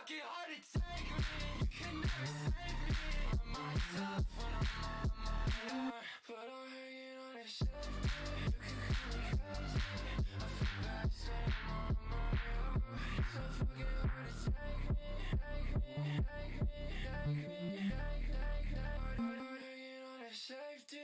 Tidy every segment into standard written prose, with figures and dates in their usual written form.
fucking hard to take me. You can never save me. I'm myself when I'm on my own, but I'm hanging on to safety. You can call me crazy. I feel bad saying I'm on my own. It's so fucking hard to take me. Take me, take me, take me, take me, take me. I'm hanging on to safety.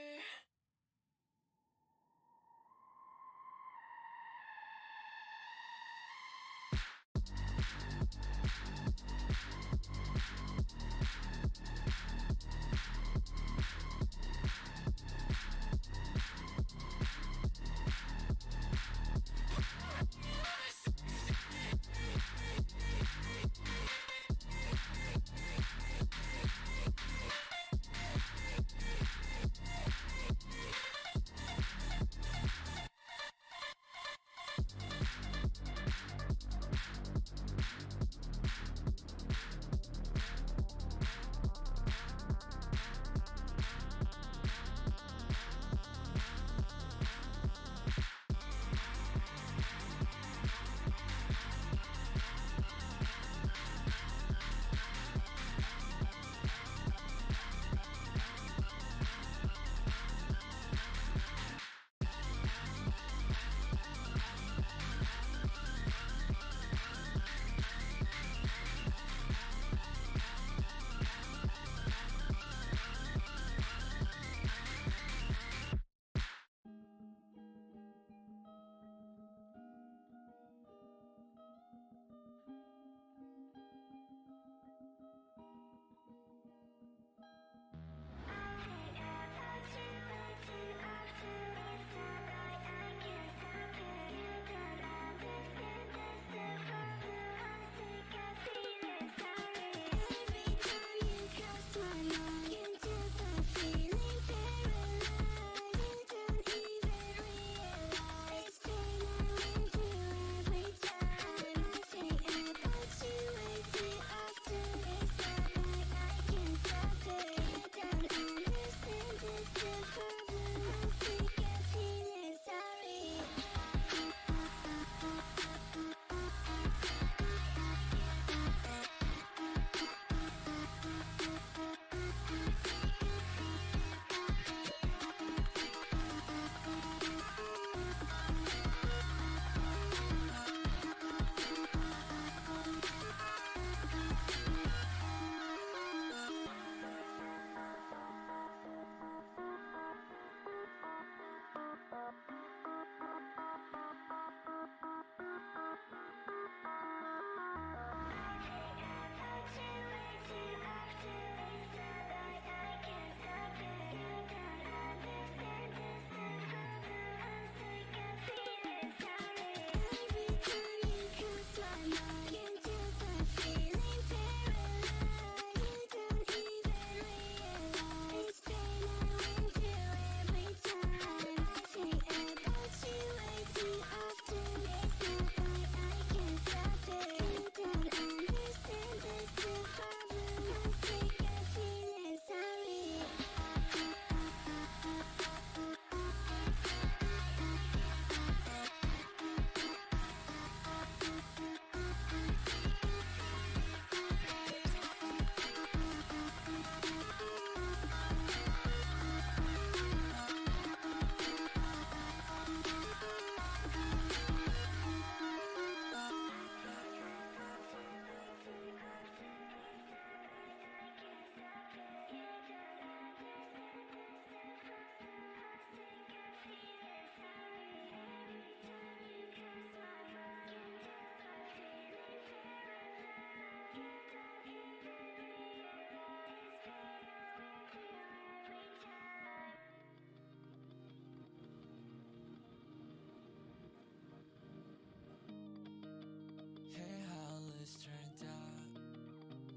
Hey, how this turned out.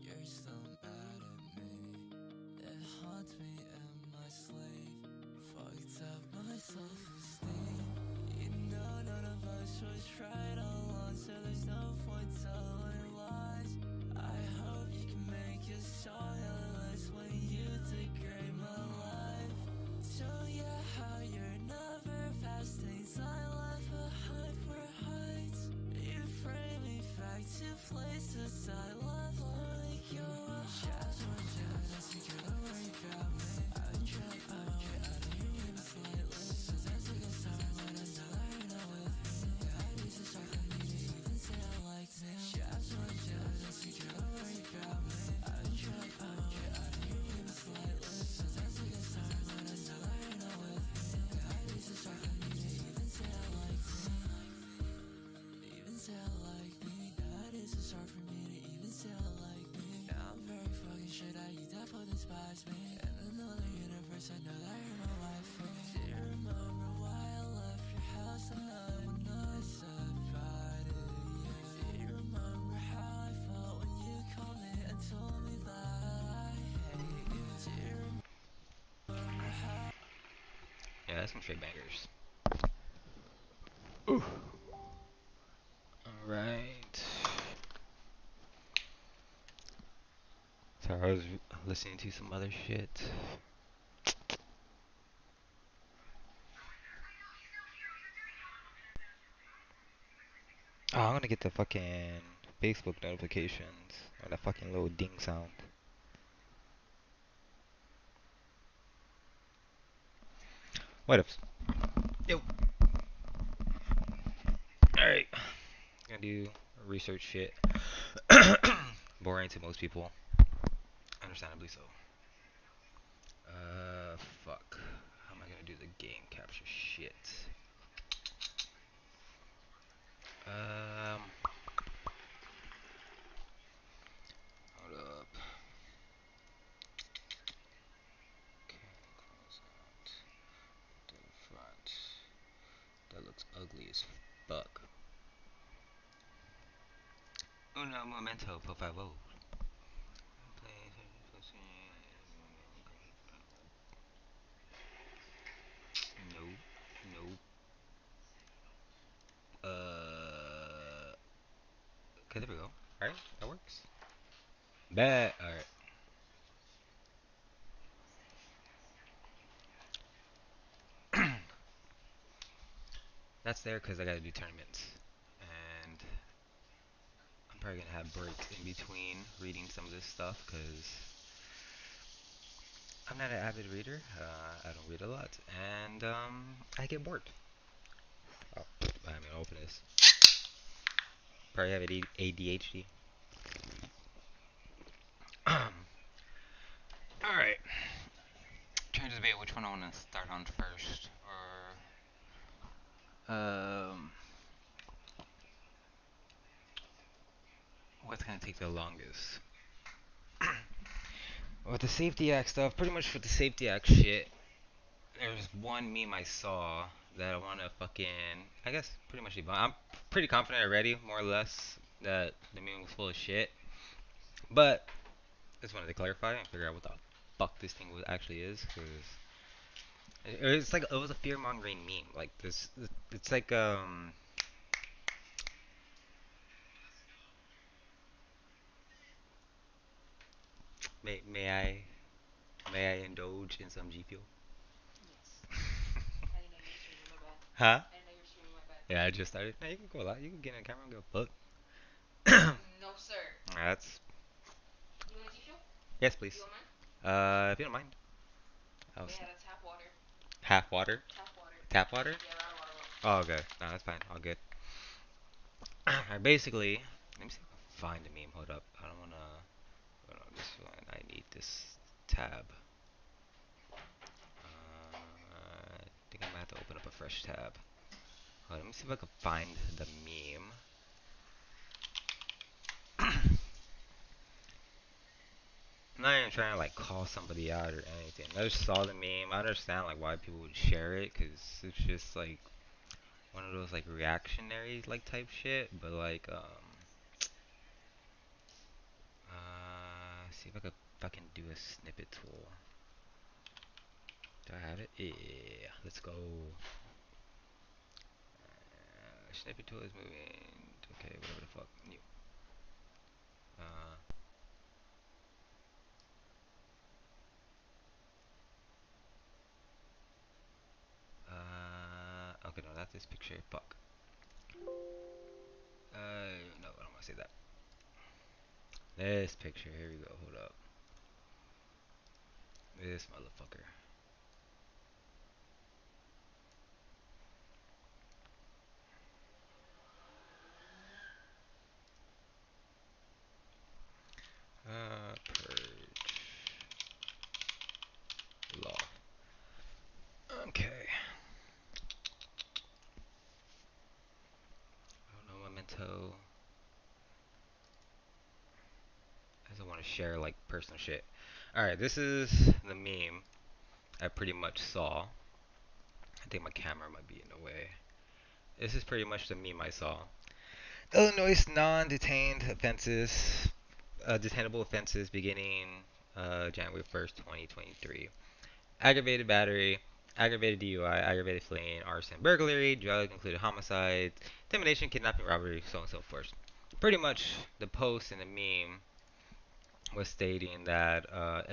You're still mad at me. It haunts me in my sleep. Fucked up my self-esteem. You know none of us was right all along, so there's no point telling lies. I hope you can make a song at least when you degrade my life. So yeah, how you're never past things I left behind for heights. You frame me back to places I left shit that you definitely despise me. In another universe, I know that you're my wife. Do you remember why I left your house the night when I set fire to you? Do you remember how I felt when you called me and told me that I hate you? Do you remember how? Yeah, that's some straight bangers. Ooh. Alright. So I was listening to some other shit. Oh, I'm gonna get the fucking Facebook notifications. Or that fucking little ding sound. What if? Yo. Alright. Gonna do research shit. Boring to most people. Understandably so. Fuck. How am I gonna do the game capture shit? Um, hold up. Okay, close out the front. That looks ugly as fuck. Uno momento, por favor. No, no. Okay, there we go. Alright, that works. Bet. Alright. That's there because I gotta do tournaments. And I'm probably gonna have breaks in between reading some of this stuff because I'm not an avid reader. I don't read a lot. And I get bored. Oh, I'm gonna open this. Probably have ADHD. Alright. Trying to debate which one I want to start on first. Or. What's gonna take the longest? With the Safety Act stuff, pretty much with the Safety Act shit, there's one meme I saw that I want to fucking, I guess, pretty much debunk. I'm pretty confident already, more or less, that the meme was full of shit. But I just wanted to clarify and figure out what the fuck this thing actually is, because it's like it was a fear mongering meme. Like this, it's like may I indulge in some G Fuel? Huh? Yeah, I just started. No, you can go out. You can get in the camera and go fuck. That's yes, please. If you don't mind. I'll half water. Tap water. Oh, okay. No, that's fine. All good. Alright, basically, let me see if I can find the meme. Hold up. I don't wanna. Hold on, this one. I need this tab. I think I might have to open up a fresh tab. Hold on, let me see if I can find the meme. I'm not even trying to like call somebody out or anything. I just saw the meme. I understand like why people would share it because it's just like one of those like reactionary like type shit. But like see if I could fucking do a snippet tool. Do I have it? Yeah, let's go. Snippet tool is moving. Okay, whatever the fuck. New. Uh, okay, no, not this picture. Fuck. No, I don't want to say that. This picture. Here we go. Hold up. This motherfucker. Purge law. Okay. I don't know, Memento. I just want want to share like personal shit. All right, this is the meme I pretty much saw. I think my camera might be in the way. This is pretty much the meme I saw. Illinois non-detained offenses, detainable offenses beginning January 1st, 2023. Aggravated battery, aggravated DUI, aggravated fleeing, arson, burglary, drug included homicide, intimidation, kidnapping, robbery, so on and so forth. Pretty much the post in the meme was stating that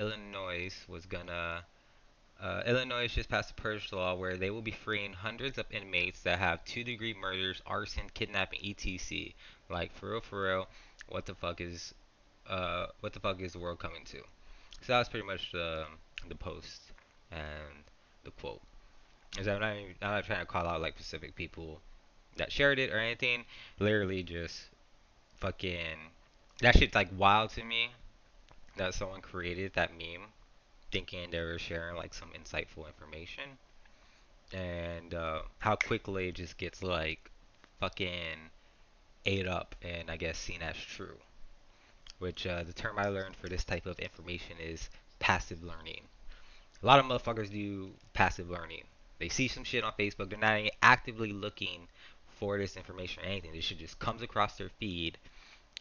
Illinois just passed a purge law where they will be freeing hundreds of inmates that have two-degree murders, arson, kidnapping, etc. Like for real, what the fuck is the world coming to? So that was pretty much the post and the quote. Is I'm not trying to call out like specific people that shared it or anything. Literally just fucking that shit's like wild to me that someone created that meme thinking they were sharing like some insightful information and how quickly it just gets like fucking ate up and I guess seen as true. Which the term I learned for this type of information is passive learning. A lot of motherfuckers do passive learning. They see some shit on Facebook, they're not actively looking for this information or anything. This shit just comes across their feed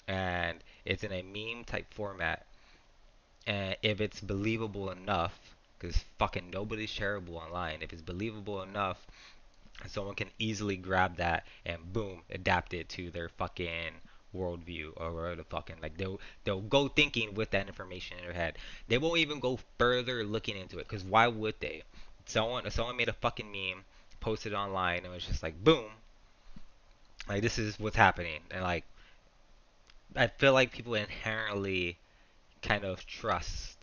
and it's in a meme type format. And if it's believable enough, because fucking nobody's shareable online, if it's believable enough, someone can easily grab that and boom, adapt it to their fucking worldview or whatever the fucking like they'll go thinking with that information in their head. They won't even go further looking into it because why would they? Someone made a fucking meme, posted it online, and it was just like boom, like this is what's happening, and like I feel like people inherently kind of trust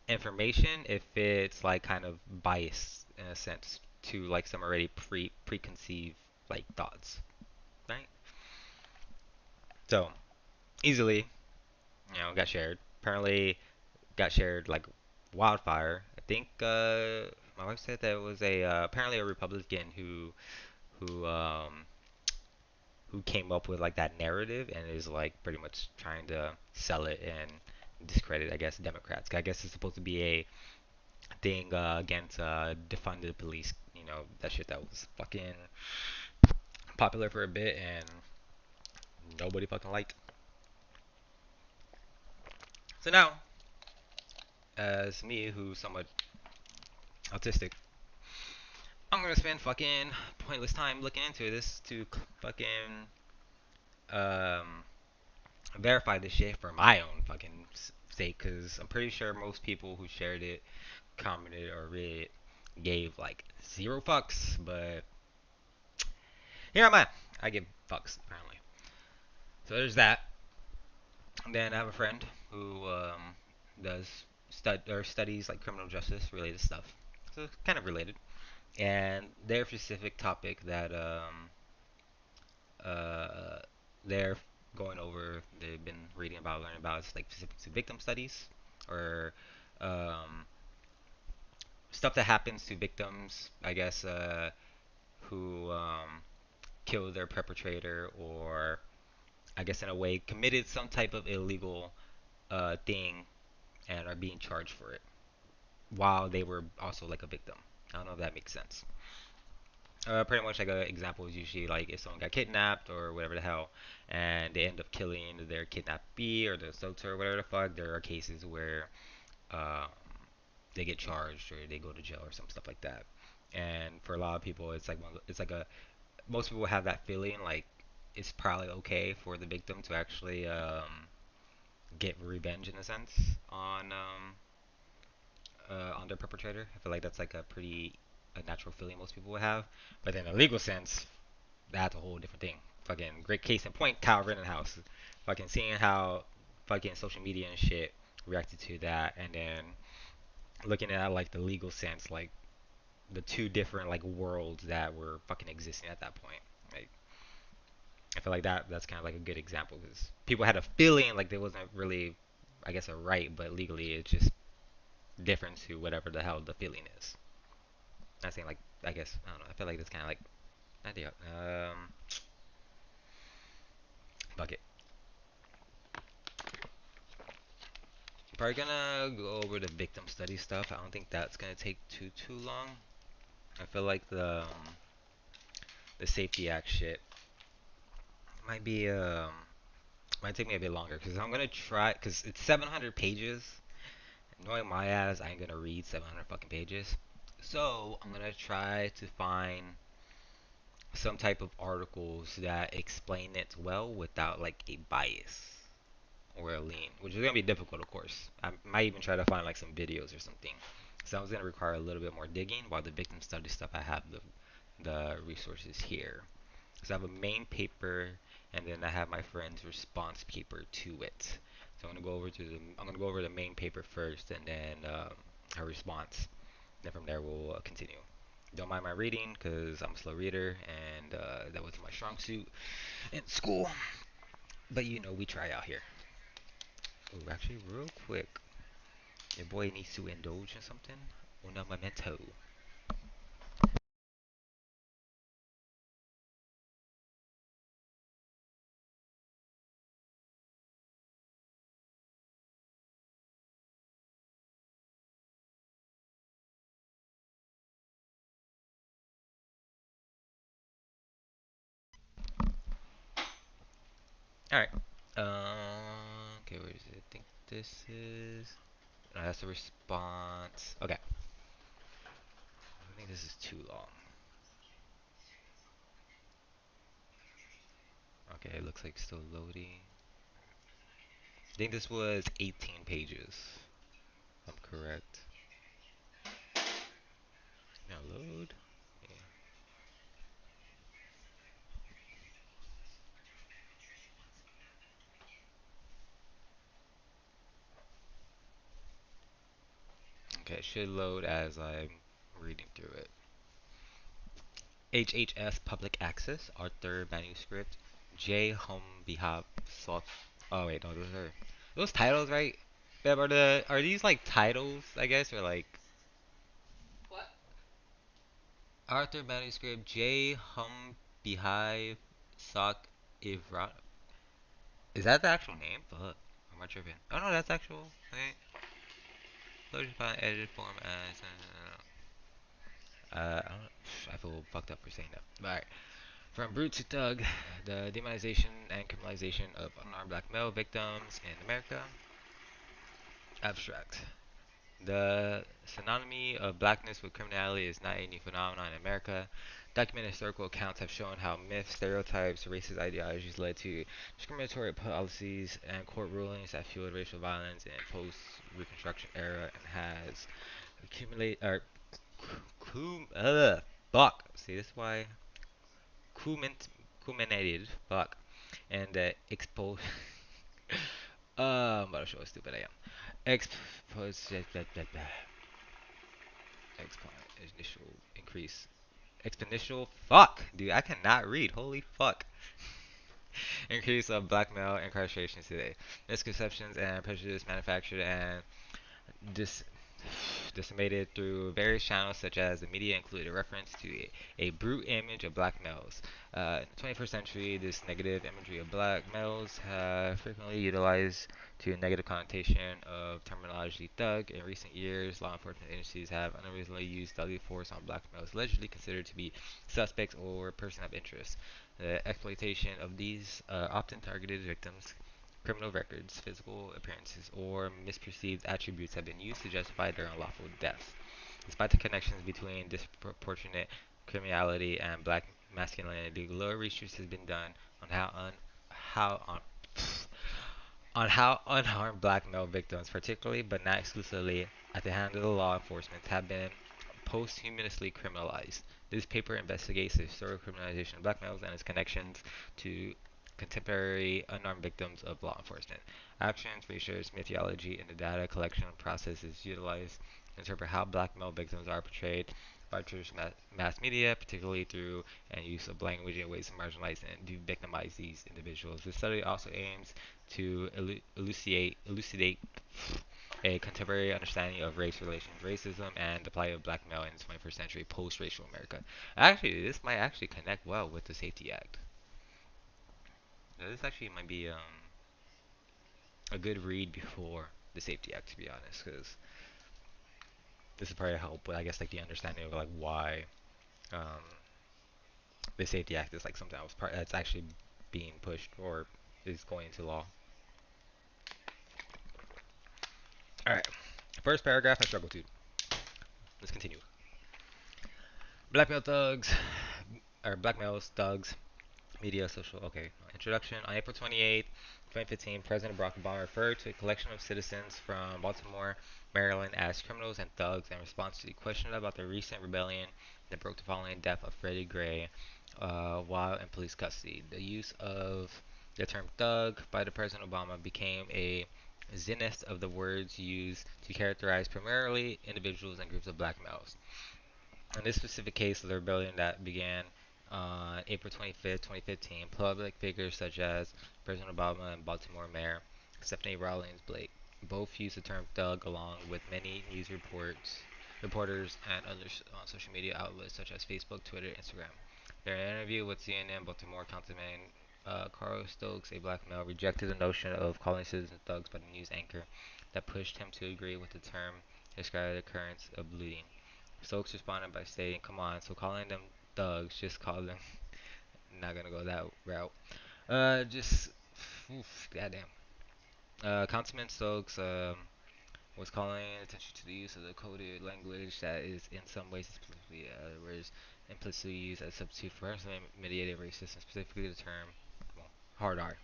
information if it's like kind of biased in a sense to like some already preconceived like thoughts, right? So easily, got shared. Apparently, got shared like wildfire. I think my wife said that it was a apparently a Republican who um who came up with like that narrative and is like pretty much trying to sell it and discredit I guess Democrats. I guess it's supposed to be a thing against defund the police. That shit that was fucking popular for a bit and nobody fucking liked. So now, as me who's somewhat autistic, I'm gonna spend fucking pointless time looking into this to fucking um verify this shit for my own fucking sake, because I'm pretty sure most people who shared it, commented, or read it gave like zero fucks, but here am I. I give fucks apparently. So there's that. And then I have a friend who does studies like criminal justice related stuff, so it's kind of related. And their specific topic that uh, they're going over, they've been reading about, learning about, is like specific to victim studies or um, stuff that happens to victims, I guess, who killed their perpetrator or I guess in a way committed some type of illegal thing and are being charged for it while they were also like a victim. I don't know if that makes sense. Pretty much like an example is usually like if someone got kidnapped or whatever the hell, and they end up killing their kidnappee or their assaulter or whatever the fuck. There are cases where um, they get charged or they go to jail or some stuff like that. And for a lot of people, it's like it's like a most people have that feeling like it's probably okay for the victim to actually get revenge in a sense on their perpetrator. I feel like that's like a natural feeling most people would have. But in a legal sense, that's a whole different thing. Fucking great case in point, Kyle Rittenhouse. Fucking seeing how fucking social media and shit reacted to that, and then looking at like the legal sense, like the two different like worlds that were fucking existing at that point. Like I feel like that's kind of like a good example because people had a feeling like there wasn't really, I guess, a right, but legally it's just different to whatever the hell the feeling is. Not saying like I guess I don't know. I feel like that's kind of like idea. Bucket. probably gonna go over the victim study stuff. I don't think that's gonna take too long. I feel like the Safety Act shit might be might take me a bit longer because I'm gonna try because it's 700 pages. Knowing my ass, I ain't gonna read 700 fucking pages. So I'm gonna try to find some type of articles that explain it well without like a bias or a lean, which is gonna be difficult, of course. I might even try to find like some videos or something. So it's gonna require a little bit more digging. While the victim study stuff, I have the resources here. So I have a main paper, and then I have my friend's response paper to it. So I'm gonna go over the main paper first, and then her response. Then from there we'll continue. Don't mind my reading, cause I'm a slow reader, and that wasn't my strong suit in school. But you know we try out here. Oh, actually, real quick, your boy needs to indulge in something. Una memento. All right. Okay, where is it? I think this is. No, that's a response. Okay. I think this is too long. Okay, it looks like still loading. I think this was 18 pages. If I'm correct. Now load. Yeah. Okay, it should load as I'm reading through it. HHS Public Access, Arthur Manuscript, J. Home Behab Soft. Oh wait, no, those titles right? Beb, are these like titles? I guess or like Arthur Manuscript, J. Hum Behive Sock Ivra. Is that the actual name? Fuck, am I tripping? Oh no, that's actual. Wait, loaded file edited form as. I feel fucked up for saying that. Alright. From brute to thug, the demonization and criminalization of unarmed black male victims in America. Abstract. The synonymy of blackness with criminality is not a new phenomenon in America. Documented historical accounts have shown how myths, stereotypes, racist ideologies led to discriminatory policies and court rulings that fueled racial violence in post-Reconstruction era and has accumulated or fuck. See, this is why culminated fuck and expo. I'm about to show how stupid I am. Expose initial increase exponential fuck dude I cannot read holy fuck increase of black male incarceration today misconceptions and prejudice manufactured and dis- disseminated through various channels such as the media included a reference to a brute image of black males. In the 21st century, this negative imagery of black males frequently utilized to a negative connotation of terminology thug. In recent years, law enforcement agencies have unreasonably used deadly force on black males allegedly considered to be suspects or person of interest. The exploitation of these often targeted victims criminal records, physical appearances, or misperceived attributes have been used to justify their unlawful deaths. Despite the connections between disproportionate criminality and black masculinity, little research has been done on how on on how unharmed black male victims, particularly but not exclusively at the hand of the law enforcement, have been posthumously criminalized. This paper investigates the historical criminalization of black males and its connections to contemporary unarmed victims of law enforcement. Actions, research, mythology, and the data collection process is utilized to interpret how black male victims are portrayed by traditional mass media, particularly through and use of language in ways to marginalize and de-victimize these individuals. The study also aims to elucidate a contemporary understanding of race relations, racism, and the plight of black male in the 21st century post-racial America. Actually, this might actually connect well with the Safety Act. This actually might be a good read before. the Safety Act, to be honest, because this is probably help with, I guess, like the understanding of like why um, the Safety Act is like something that was part that's actually being pushed or is going into law. All right, first paragraph I struggle to. Let's continue. Blackmail thugs, or blackmails thugs media, social. Okay. Introduction. On April 28, 2015, President Barack Obama referred to a collection of citizens from Baltimore, Maryland as criminals and thugs in response to the question about the recent rebellion that broke the following death of Freddie Gray while in police custody. The use of the term thug by the President Obama became a zenith of the words used to characterize primarily individuals and groups of black males. In this specific case of the rebellion that began on April 25th, 2015, public figures such as President Obama and Baltimore Mayor Stephanie Rawlings Blake both used the term thug along with many reporters, and other social media outlets such as Facebook, Twitter, Instagram. During an interview with CNN, Baltimore Councilman Carl Stokes, a black male, rejected the notion of calling citizens thugs by the news anchor that pushed him to agree with the term to describe the occurrence of looting. Stokes responded by stating, "Come on, so calling them thugs, just call them." Not gonna go that route. Just, goddamn. Councilman Stokes was calling attention to the use of the coded language that is in some ways implicitly used as a substitute for personally mediated racism, specifically the term, well, hard R.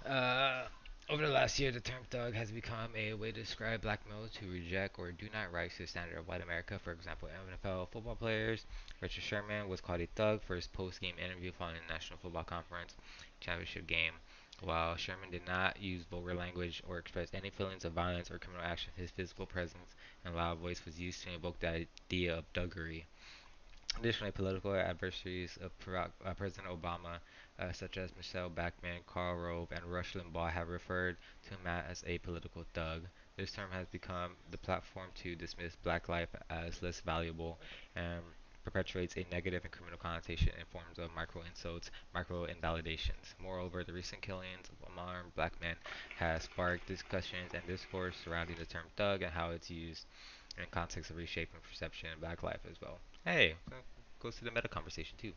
Uh, Over the last year, the term thug has become a way to describe black males who reject or do not rise to the standard of white America. For example, NFL football players. Richard Sherman was called a thug for his post-game interview following the National Football Conference championship game. While Sherman did not use vulgar language or express any feelings of violence or criminal action, his physical presence and loud voice was used to invoke the idea of thuggery. Additionally, political adversaries of President Obama, such as Michelle Bachmann, Karl Rove, and Rush Limbaugh, have referred to him as a political thug. This term has become the platform to dismiss black life as less valuable and perpetuates a negative and criminal connotation in forms of micro insults, micro invalidations. Moreover, the recent killings of unarmed black men has sparked discussions and discourse surrounding the term thug and how it's used in context of reshaping perception in black life as well. Hey, goes to the meta conversation too.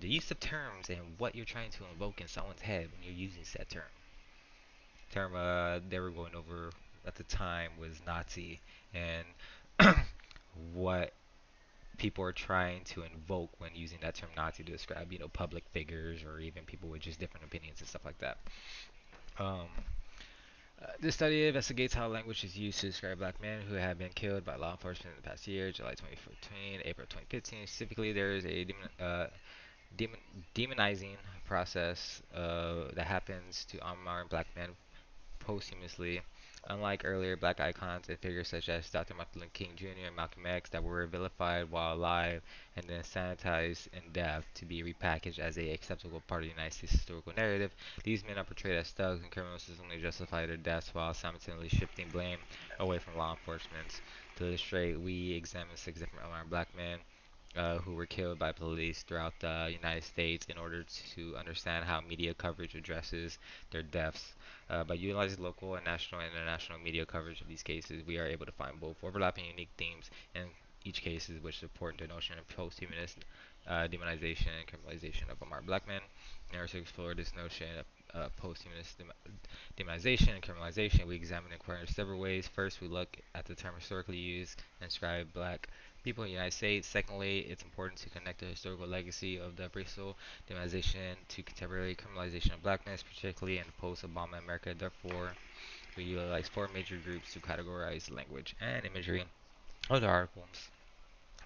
The use of terms and what you're trying to invoke in someone's head when you're using said term. Term they were going over at the time was Nazi, and what people are trying to invoke when using that term Nazi to describe, public figures or even people with just different opinions and stuff like that. Um, this study investigates how language is used to describe black men who have been killed by law enforcement in the past year, July 2014, April 2015. Specifically, there is a demon, demonizing process that happens to unarmed black men posthumously. Unlike earlier black icons and figures such as Dr. Martin Luther King Jr. and Malcolm X that were vilified while alive and then sanitized in death to be repackaged as a acceptable part of the United States historical narrative, these men are portrayed as thugs and criminals who only justify their deaths while simultaneously shifting blame away from law enforcement. To illustrate, we examine 6 different unarmed black men who were killed by police throughout the United States in order to understand how media coverage addresses their deaths. By utilizing local and national and international media coverage of these cases, we are able to find both overlapping and unique themes in each case, which support the notion of post-humanist demonization and criminalization of unarmed black men. In order to explore this notion of post-humanist demonization and criminalization, we examine and inquire in several ways. First, we look at the term historically used and describe black people in the United States. Secondly, it's important to connect the historical legacy of the racial demonization to contemporary criminalization of blackness, particularly in the post-Obama America. Therefore, we utilize 4 major groups to categorize language and imagery of the articles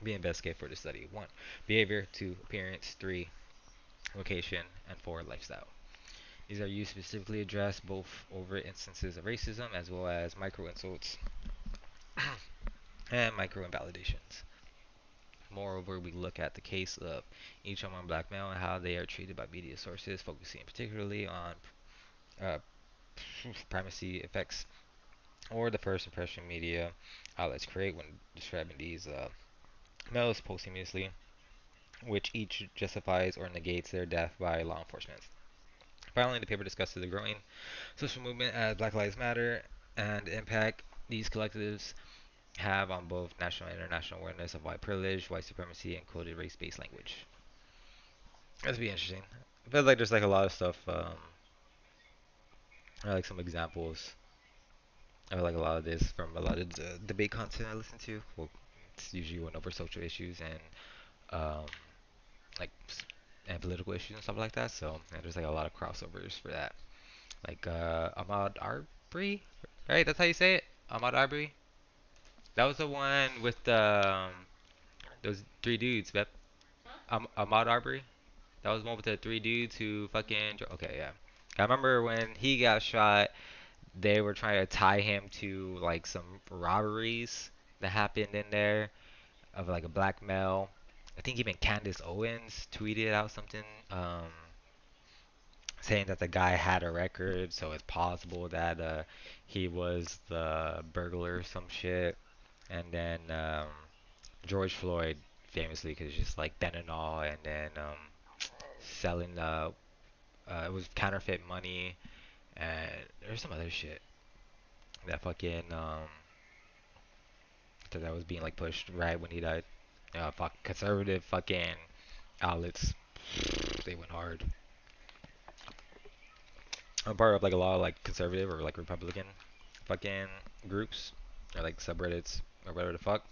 we investigate for the study. 1. Behavior. 2. Appearance. 3. Location. And 4. Lifestyle. These are used to specifically address both overt instances of racism as well as micro insults and micro invalidations. Moreover, we look at the case of each unarmed black male and how they are treated by media sources, focusing particularly on uh, primacy effects or the first impression media outlets create when describing these males posthumously, which each justifies or negates their death by law enforcement. Finally, the paper discusses the growing social movement as Black Lives Matter and the impact these collectives have on both national and international awareness of white privilege, white supremacy, and coded race-based language. That'd be interesting. I feel like there's like a lot of stuff, or like some examples. I like a lot of this from a lot of the debate content I listen to. Well, it's usually went over social issues and um, like and political issues and stuff like that. So yeah, there's like a lot of crossovers for that. Like Ahmad Arbery, right? That's how you say it, Ahmad Arbery. That was the one with those three dudes. Yep. Ahmad Arbery. That was one with the three dudes who fucking. Okay, yeah. I remember when he got shot, they were trying to tie him to like some robberies that happened in there of like a black male. I think even Candace Owens tweeted out something saying that the guy had a record, so it's possible that he was the burglar or some shit. And then George Floyd, famously, because just like fentanyl and then selling it was counterfeit money and there's some other shit that fucking that was being like pushed right when he died. Fuck conservative fucking outlets, they went hard. I'm part of like a lot of like conservative or like Republican fucking groups or like subreddits or whatever the fuck.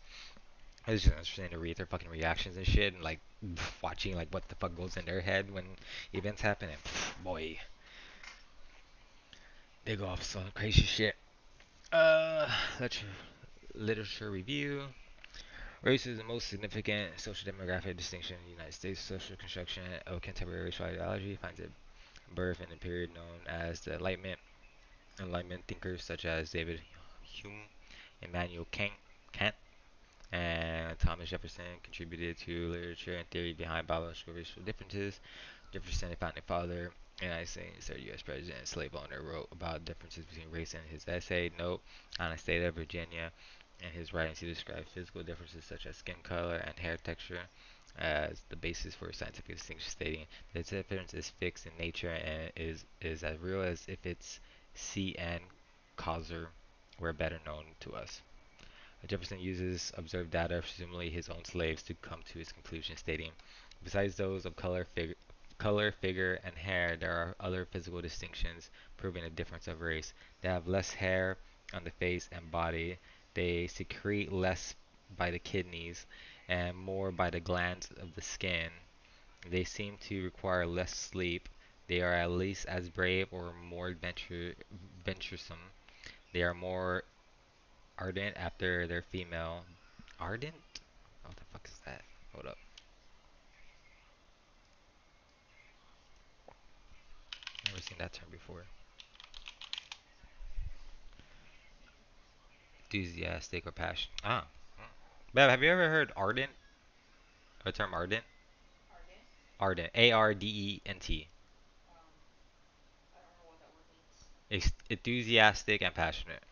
It's just interesting to read their fucking reactions and shit and like watching like what the fuck goes in their head when events happen and boy, they go off some crazy shit. Uh, literature, literature review. Race is the most significant social demographic distinction in the United States. Social construction of contemporary racial ideology finds its birth in a period known as the Enlightenment. Enlightenment thinkers such as David Hume, Immanuel Kant, and Thomas Jefferson contributed to literature and theory behind biological racial differences. Jefferson, a founding father, United States, third U.S. president, and slave owner, wrote about differences between race in his essay "Note on the State of Virginia." In his writings, he described physical differences such as skin color and hair texture as the basis for scientific distinction, stating the difference is fixed in nature and is as real as if its C and causer were better known to us. Jefferson uses observed data, presumably his own slaves, to come to his conclusion, stating, besides those of color, figure, and hair, there are other physical distinctions proving a difference of race. They have less hair on the face and body. They secrete less by the kidneys and more by the glands of the skin. They seem to require less sleep. They are at least as brave or more venturesome. They are more ardent after their female. Ardent? What the fuck is that? Hold up. Never seen that term before. Enthusiastic or passionate. Ah. Bev, have you ever heard ardent? The term ardent? Ardent. Ardent. Enthusiastic and passionate.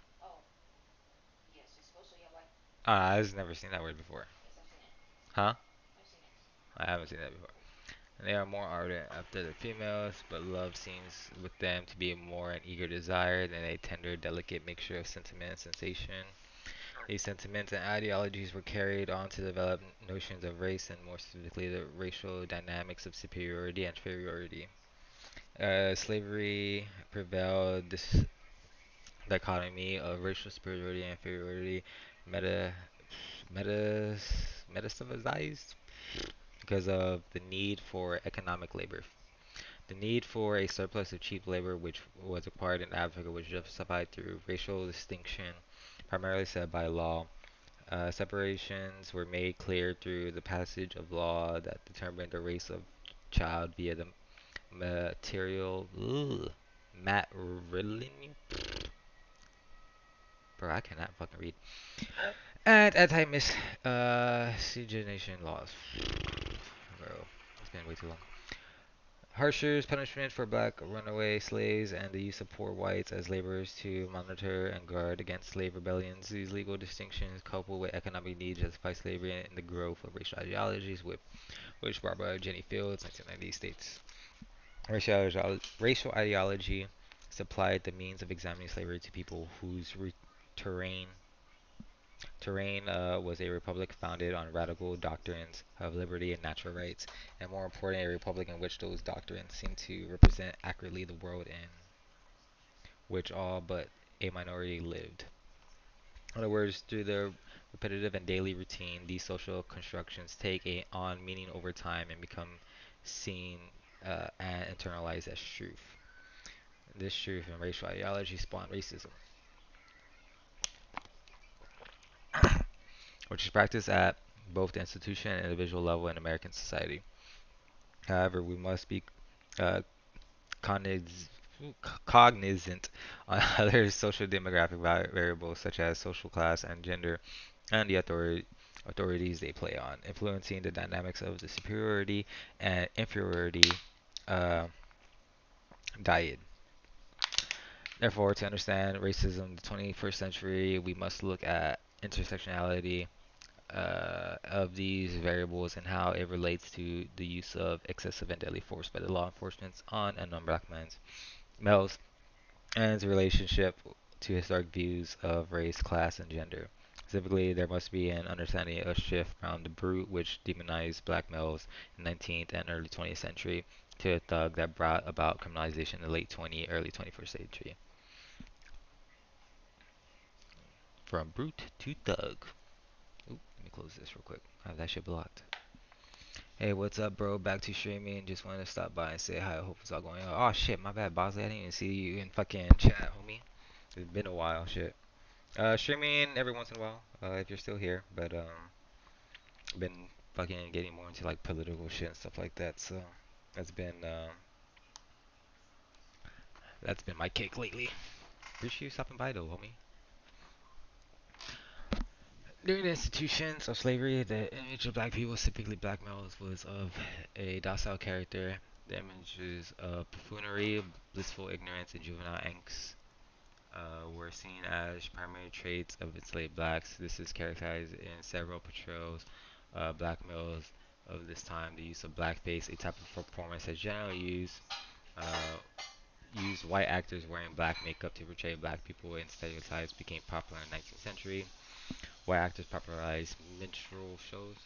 I've never seen that word before. Huh? I haven't seen that before. And they are more ardent after the females, but love seems with them to be more an eager desire than a tender, delicate mixture of sentiment and sensation. These sentiments and ideologies were carried on to develop notions of race and more specifically the racial dynamics of superiority and inferiority. Slavery prevailed this dichotomy of racial superiority and inferiority meta meta metastasized because of the need for economic labor. The need for a surplus of cheap labor which was acquired in Africa was justified through racial distinction, primarily set by law. Separations were made clear through the passage of law that determined the race of child via the material matrilineal. Bro, I cannot fucking read. And anti-miscegenation laws. Bro, it's been way too long. Harsher punishment for black runaway slaves and the use of poor whites as laborers to monitor and guard against slave rebellions. These legal distinctions, coupled with economic needs, justify slavery and the growth of racial ideologies, with which Barbara Jenny Fields, 1990, states. Racial ideology supplied the means of examining slavery to people whose terrain was a republic founded on radical doctrines of liberty and natural rights, and more important, a republic in which those doctrines seem to represent accurately the world in which all but a minority lived. In other words, through the repetitive and daily routine, these social constructions take on meaning over time and become seen and internalized as truth. This truth and racial ideology spawned racism, which is practiced at both the institution and individual level in American society. However, we must be uh, cogniz- cognizant on other social demographic variables such as social class and gender and the authorities they play on, influencing the dynamics of the superiority and inferiority uh, diet. Therefore, to understand racism in the 21st century, we must look at intersectionality of these variables and how it relates to the use of excessive and deadly force by the law enforcement on and non-black males, and its relationship to historic views of race, class, and gender. Specifically, there must be an understanding of shift from the brute which demonized black males in the 19th and early 20th century to a thug that brought about criminalization in the late 20th, early 21st century. From brute to thug. Oop, let me close this real quick. I have that shit blocked. Hey, what's up, bro? Back to streaming. Just wanted to stop by and say hi. I hope it's all going on. Oh shit, my bad, Bosley. I didn't even see you in fucking chat, homie. It's been a while, shit. Streaming every once in a while, if you're still here, but been fucking getting more into like political shit and stuff like that. So that's been uh, that's been my cake lately. Appreciate you stopping by though, homie. During the institutions of slavery, the image of black people, typically black males, was of a docile character. The images of buffoonery, blissful ignorance, and juvenile angst were seen as primary traits of enslaved blacks. This is characterized in several portrayals of black males of this time. The use of blackface, a type of performance that's generally uh, used white actors wearing black makeup to portray black people in stereotypes became popular in the 19th century. White actors popularized minstrel shows,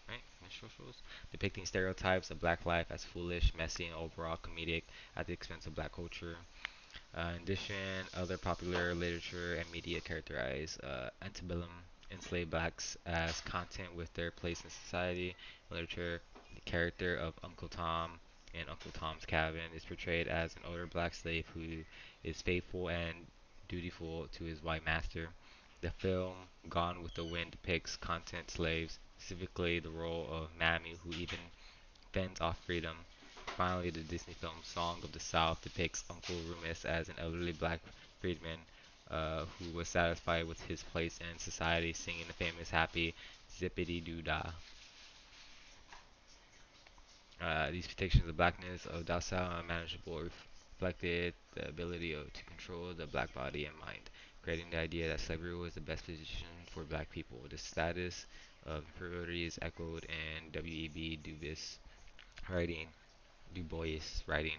right? Minstrel shows depicting stereotypes of black life as foolish, messy, and overall comedic at the expense of black culture. In addition, other popular literature and media characterize antebellum enslaved blacks as content with their place in society. In literature, the character of Uncle Tom in Uncle Tom's Cabin is portrayed as an older black slave who is faithful and dutiful to his white master. The film Gone with the Wind depicts content slaves, specifically the role of Mammy, who even fends off freedom. Finally, the Disney film Song of the South depicts Uncle Remus as an elderly black freedman who was satisfied with his place in society, singing the famous happy Zippity Doo Dah. These depictions of blackness of docile and manageable reflected the ability to control the black body and mind, creating the idea that slavery was the best position for black people. The status of inferiority is echoed in W.E.B. Writing, Du Bois writing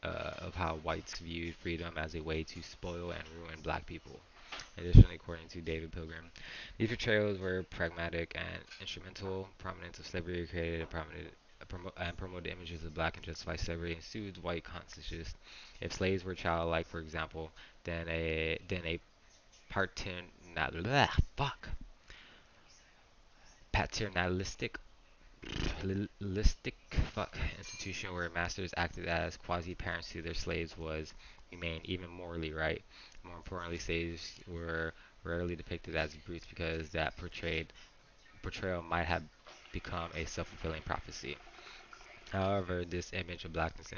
of how whites viewed freedom as a way to spoil and ruin black people. Additionally, according to David Pilgrim, these portrayals were pragmatic and instrumental. Prominence of slavery created a prominent and promoted images of black and justified slavery and soothed white consciences. If slaves were childlike, for example, then a fuck paternalistic fuck institution where masters acted as quasi parents to their slaves was humane, even morally right. More importantly, slaves were rarely depicted as brutes because that portrayal might have become a self-fulfilling prophecy. However, this image of blackness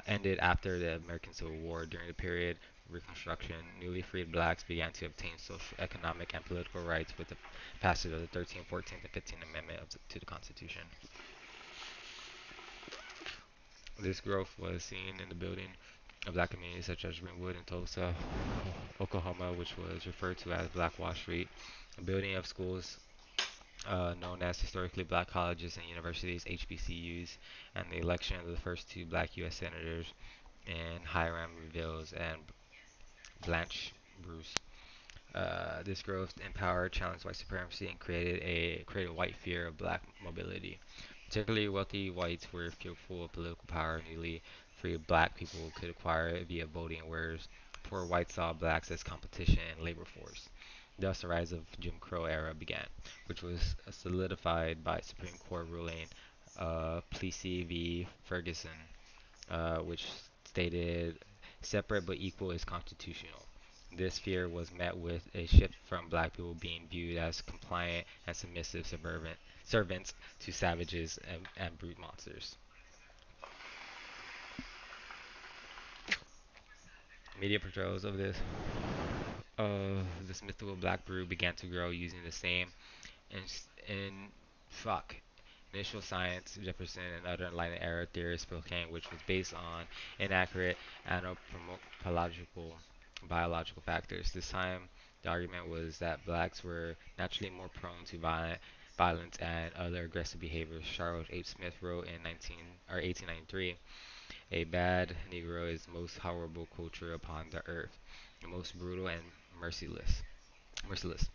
ended after the American Civil War. During the period Reconstruction, newly freed blacks began to obtain social, economic, and political rights with the passage of the 13th, 14th, and 15th Amendment to the Constitution. This growth was seen in the building of black communities such as Greenwood and Tulsa, Oklahoma, which was referred to as Black Wall Street, the building of schools known as historically black colleges and universities, HBCUs, and the election of the first two black U.S. senators in Hiram Reveals and Blanche Bruce. This growth in power challenged white supremacy and created white fear of black mobility. Particularly wealthy whites were fearful of political power newly free black people could acquire it via voting, whereas poor whites saw blacks as competition in labor force. Thus, the rise of Jim Crow era began, which was solidified by Supreme Court ruling Plessy v. Ferguson, which stated separate but equal is constitutional. This fear was met with a shift from black people being viewed as compliant and submissive suburban servants to savages and brute monsters. Media portrayals of this mythical black brew began to grow using the same in fuck initial science Jefferson and other Enlightenment era theorists proclaimed, which was based on inaccurate anthropological biological factors. This time, the argument was that blacks were naturally more prone to violence and other aggressive behaviors. Charles H. Smith wrote in 1893, "A bad Negro is the most horrible culture upon the earth, the most brutal and merciless." Merciless.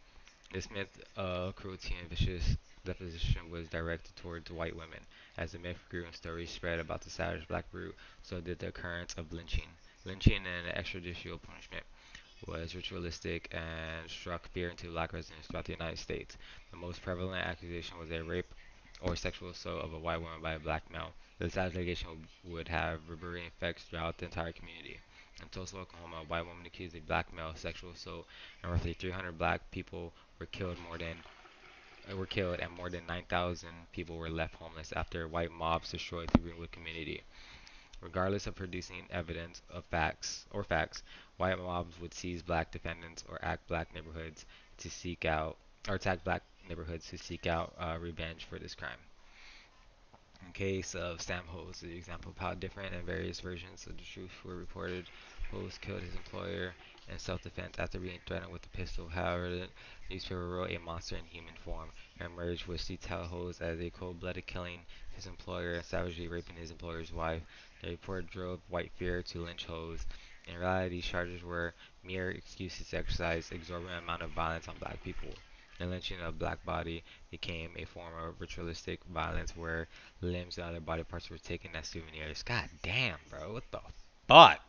This myth of cruelty and vicious disposition was directed towards white women. As the myth grew and stories spread about the savage black brute, so did the occurrence of lynching. Lynching, an extrajudicial punishment, was ritualistic and struck fear into black residents throughout the United States. The most prevalent accusation was a rape or sexual assault of a white woman by a black male. This allegation would have reverberating effects throughout the entire community. In Tulsa, Oklahoma, a white woman accused a black male of sexual assault, and roughly 300 black people were killed, and more than 9,000 people were left homeless after white mobs destroyed the Greenwood community. Regardless of producing evidence of facts, white mobs would seize black defendants or attack black neighborhoods to seek out revenge for this crime. In case of Sam Hose, the example of how different and various versions of the truth were reported. Hose killed his employer in self-defense after being threatened with a pistol. However, the newspaper wrote a monster in human form and emerged which detailed Hose as a cold-blooded killing his employer and savagely raping his employer's wife. The report drove white fear to lynch Hose. In reality, these charges were mere excuses to exercise exorbitant amount of violence on black people. The lynching of black body became a form of ritualistic violence where limbs and other body parts were taken as souvenirs. God damn, bro. What the fuck?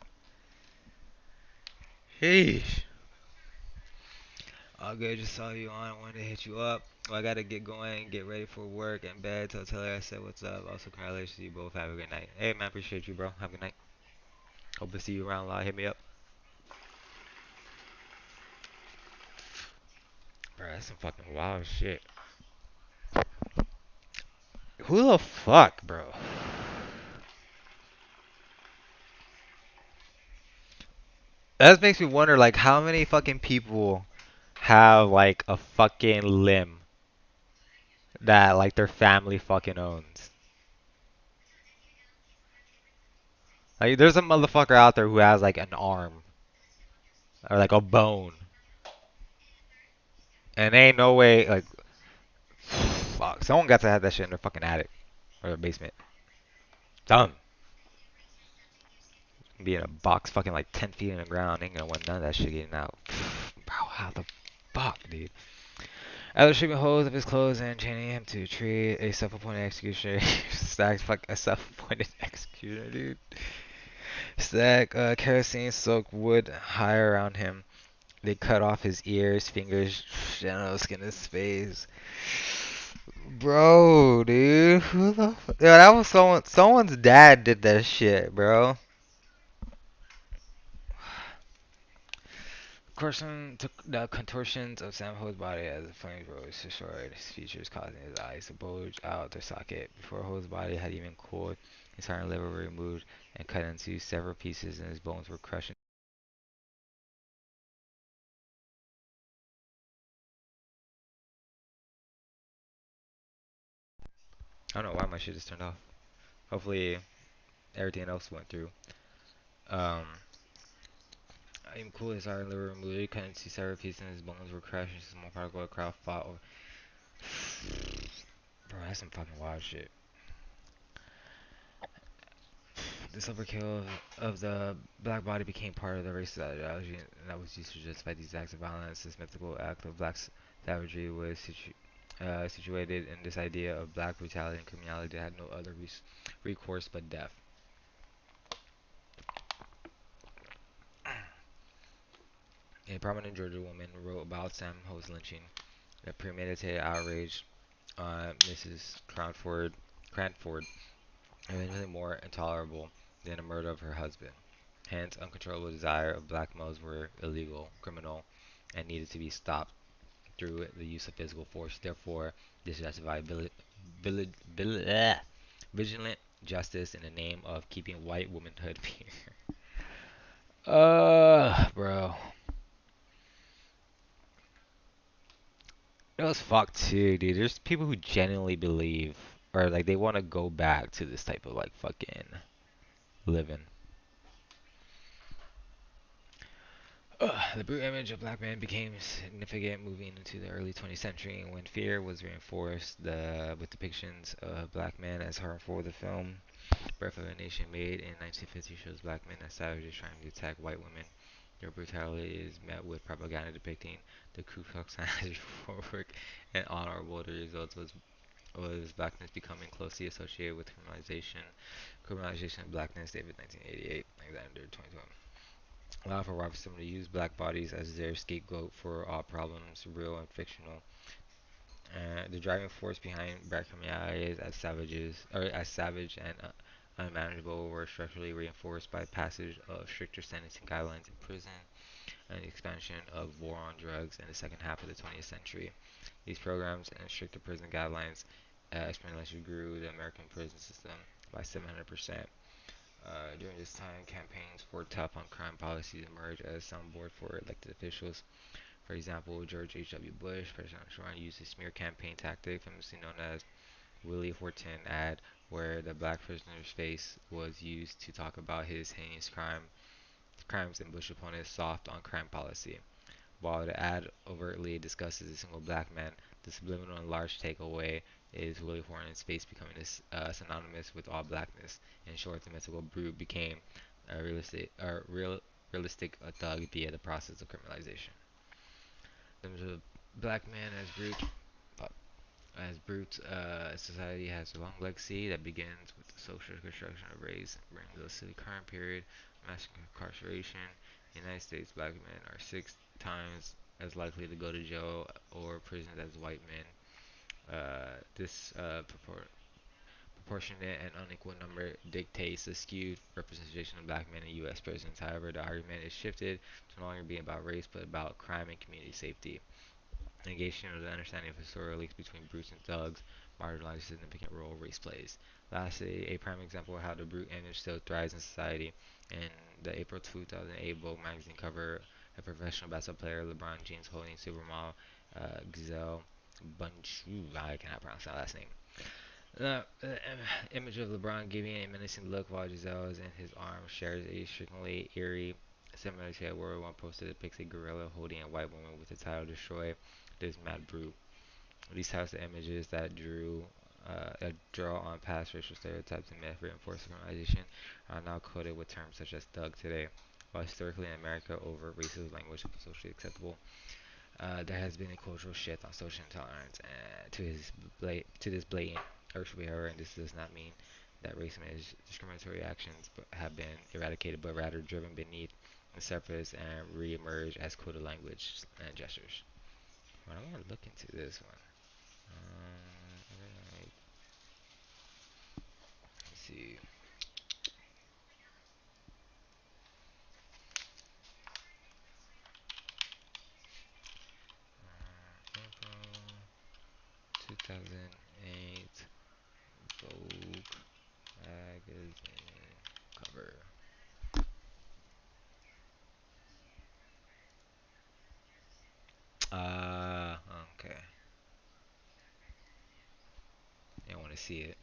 Sheesh. All good. Just saw you on. I wanted to hit you up. Well, I gotta get going, get ready for work and bed. Tell her I said what's up. Also, congratulations to you both. Have a good night. Hey, man. Appreciate you, bro. Have a good night. Hope to see you around a lot. Hit me up. Bro, that's some fucking wild shit. Who the fuck, bro? That makes me wonder, like, how many fucking people have, like, a fucking limb that, like, their family fucking owns? Like, there's a motherfucker out there who has like an arm or like a bone, and ain't no way. Like, fuck, someone got to have that shit in their fucking attic or their basement. Dumb. Be in a box fucking like 10 feet in the ground. Ain't gonna want none of that shit getting out. Bro, how the fuck, dude? Other treatment holds of his clothes and chaining him to treat a self-appointed executioner. Stacked fuck a self-appointed executioner, dude. Stack kerosene soaked wood high around him. They cut off his ears, fingers, genitals, skin his face. Bro, dude, who the yeah, that was someone's dad did that shit, bro. The contortions of Sam Ho's body as the flames rose destroyed his features, causing his eyes to bulge out their socket. Before Ho's body had even cooled, his heart and liver were removed and cut into several pieces, and his bones were crushed. I don't know why my shit just turned off. Hopefully everything else went through. Um, I'm cool. His heart and liver removed. He couldn't see several pieces, and his bones were crushed. And small particle of crowd fought over. Bro, that's some fucking wild shit. This overkill of the black body became part of the racist ideology, and that was used to justify these acts of violence. This mythical act of black savagery was situated in this idea of black brutality and criminality that had no other recourse but death. A prominent Georgia woman wrote about Sam Ho's lynching, a premeditated outrage on Mrs. Cranford, infinitely more intolerable than the murder of her husband. Hence, uncontrollable desire of black males were illegal, criminal, and needed to be stopped through the use of physical force. Therefore, this justified vigilant justice in the name of keeping white womanhood pure. Bro. It was fucked too, dude. There's people who genuinely believe, or like they want to go back to this type of like fucking living. The brute image of black men became significant moving into the early 20th century when fear was reinforced with depictions of black men as harmful. The film Birth of a Nation, made in 1950, shows black men as savages trying to attack white women. Their brutality is met with propaganda depicting the Ku Klux Klan as heroic and honorable. The result was blackness becoming closely associated with criminalization. Criminalization of blackness, David 1988, Alexander 2012. Allow for Robinson to use black bodies as their scapegoat for all problems, real and fictional. The driving force behind black criminality as savage and unmanageable were structurally reinforced by passage of stricter sentencing guidelines in prison and the expansion of war on drugs in the second half of the 20th century. These programs and stricter prison guidelines exponentially grew the American prison system by 700%. During this time, campaigns for tough on crime policies emerged as soundboard for elected officials. For example, George H.W. Bush, President Trump, used a smear campaign tactic famously known as Willie Horton ad, where the black prisoner's face was used to talk about his heinous crimes and Bush opponent's soft on crime policy. While the ad overtly discusses a single black man, the subliminal and large takeaway is Willie Horton's face becoming synonymous with all blackness. In short, the mythical brute became realistic thug via the process of criminalization. The black man as brute, society has a long legacy that begins with the social construction of race and brings us to the current period, mass incarceration. In the United States, black men are 6 times as likely to go to jail or prison as white men. This proportionate and unequal number dictates the skewed representation of black men in U.S. prisons. However, the argument is shifted to no longer be about race but about crime and community safety. Negation of the understanding of historical links between brutes and thugs marginalizes a significant role race plays. Lastly, a prime example of how the brute image still thrives in society. In the April 2008 Vogue magazine cover, a professional basketball player, LeBron James, holding supermodel Giselle Bunchu, I cannot pronounce that last name. The image of LeBron giving a menacing look while Giselle is in his arms shares a strikingly eerie similarity where one poster depicts a gorilla holding a white woman with the title "Destroy This Mad Brute." These types of images that draw on past racial stereotypes and myth reinforced criminalization are now coded with terms such as thug today. While historically in America, overt racist language was socially acceptable, there has been a cultural shift on social intolerance to this blatant racial behavior, and this does not mean that racism is discriminatory actions have been eradicated, but rather driven beneath the surface and re-emerge as coded language and gestures. Well, I want to look into this one. Let's see. 2008 Vogue magazine cover. Uh, okay. I want to see it.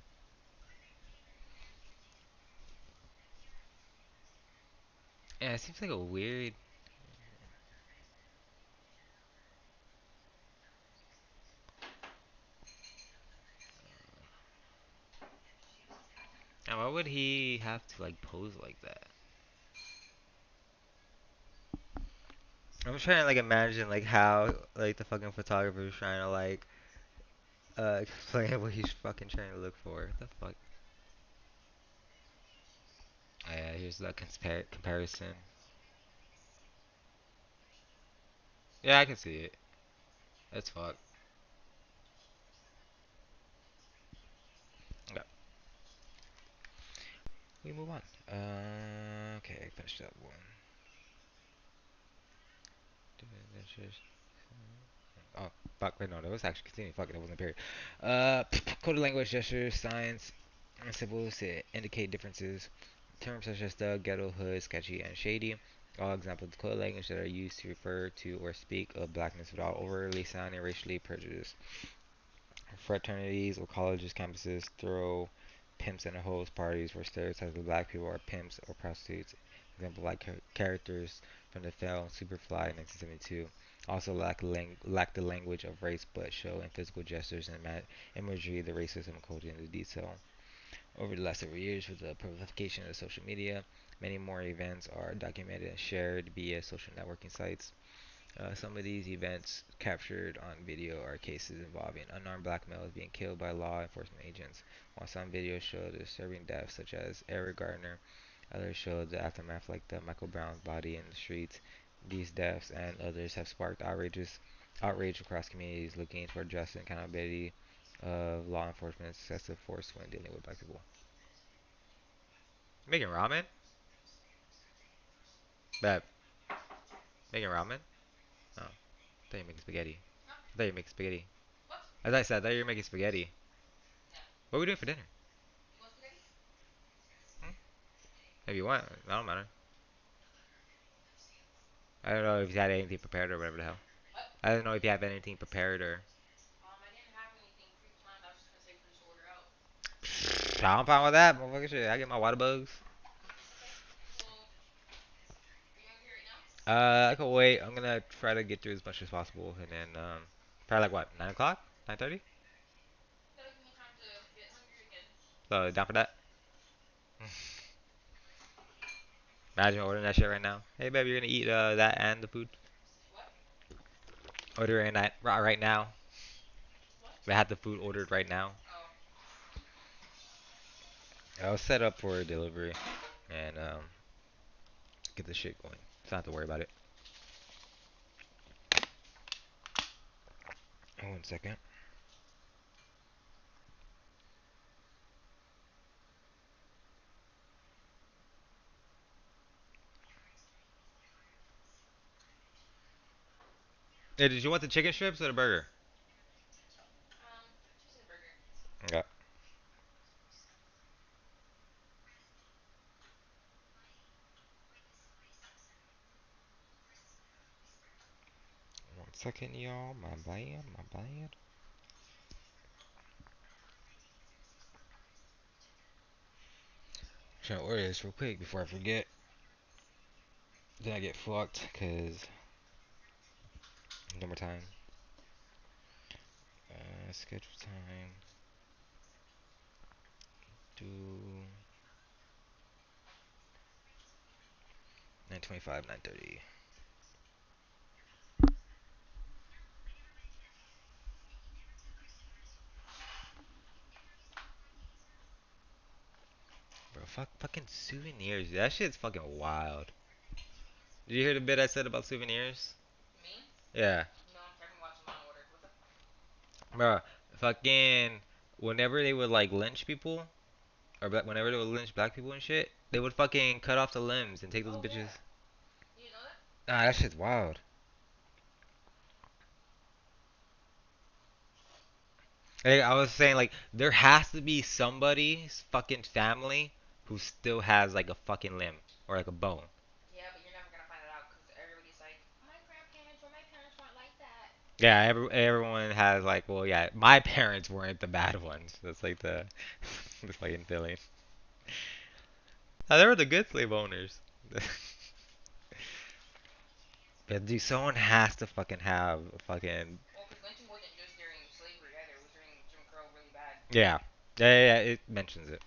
Yeah, it seems like a weird. And why would he have to like pose like that? I'm just trying to like imagine like how like the fucking photographer is trying to like explain what he's fucking trying to look for. What the fuck? Oh, yeah, here's the comparison. Yeah, I can see it. That's fuck. Okay, we move on. Okay, finish that one. Oh, fuck, wait, no, that was actually continuing. Fuck it, that wasn't a period. Uh, coded language, gestures, signs, and symbols to indicate differences. Terms such as thug, ghetto, hood, sketchy, and shady. All examples of coded language that are used to refer to or speak of blackness without overtly sounding racially prejudiced. Fraternities or colleges, campuses throw pimps and hoes parties where stereotypes of black people are pimps or prostitutes. Example like characters from the film Superfly 1972 also lack the language of race but show in physical gestures and imagery the racism coded into detail. Over the last several years, with the proliferation of social media, many more events are documented and shared via social networking sites. Some of these events captured on video are cases involving unarmed black males being killed by law enforcement agents, while some videos show disturbing deaths such as Eric Gardner. Others show the aftermath like the Michael Brown's body in the streets. These deaths and others have sparked outrage across communities looking for justice and accountability of law enforcement's excessive force when dealing with black people. Making ramen? Bad. Making ramen? Oh, I thought you were making spaghetti. I thought you were making spaghetti. As I said, I thought you were making spaghetti. What are we doing for dinner? Hmm? If you want, I don't matter. I don't know if you had anything prepared or whatever the hell. I don't know if you have anything prepared or. I'm fine with that, motherfucker. Shit, I get my water bugs. I can wait. I'm gonna try to get through as much as possible, and then probably like what, 9 o'clock, 9:30. So down for that. Imagine ordering that shit right now. Hey, baby, you're gonna eat that and the food. Ordering that right now. They have the food ordered right now. I was set up for delivery and get the shit going. So I don't have to worry about it. 1 second. Hey, did you want the chicken strips or the burger? Okay. 1 second, y'all. My bad. My bad. Trying to order this real quick before I forget. Then I get fucked because no more time. Schedule time. Do 9:25, 9:30. Bro, fucking souvenirs. That shit's fucking wild. Did you hear the bit I said about souvenirs? Yeah. Bro, fucking whenever they would like lynch people, or whenever they would lynch black people and shit, they would fucking cut off the limbs and take those bitches. Ah, that shit's wild. Like, I was saying, like, there has to be somebody's fucking family who still has like a fucking limb or like a bone. Yeah, everyone has like, well, yeah, my parents weren't the bad ones. That's like the the fucking feeling. They were the good slave owners. But dude, someone has to fucking have a fucking. Yeah. Yeah, yeah, yeah, it mentions it.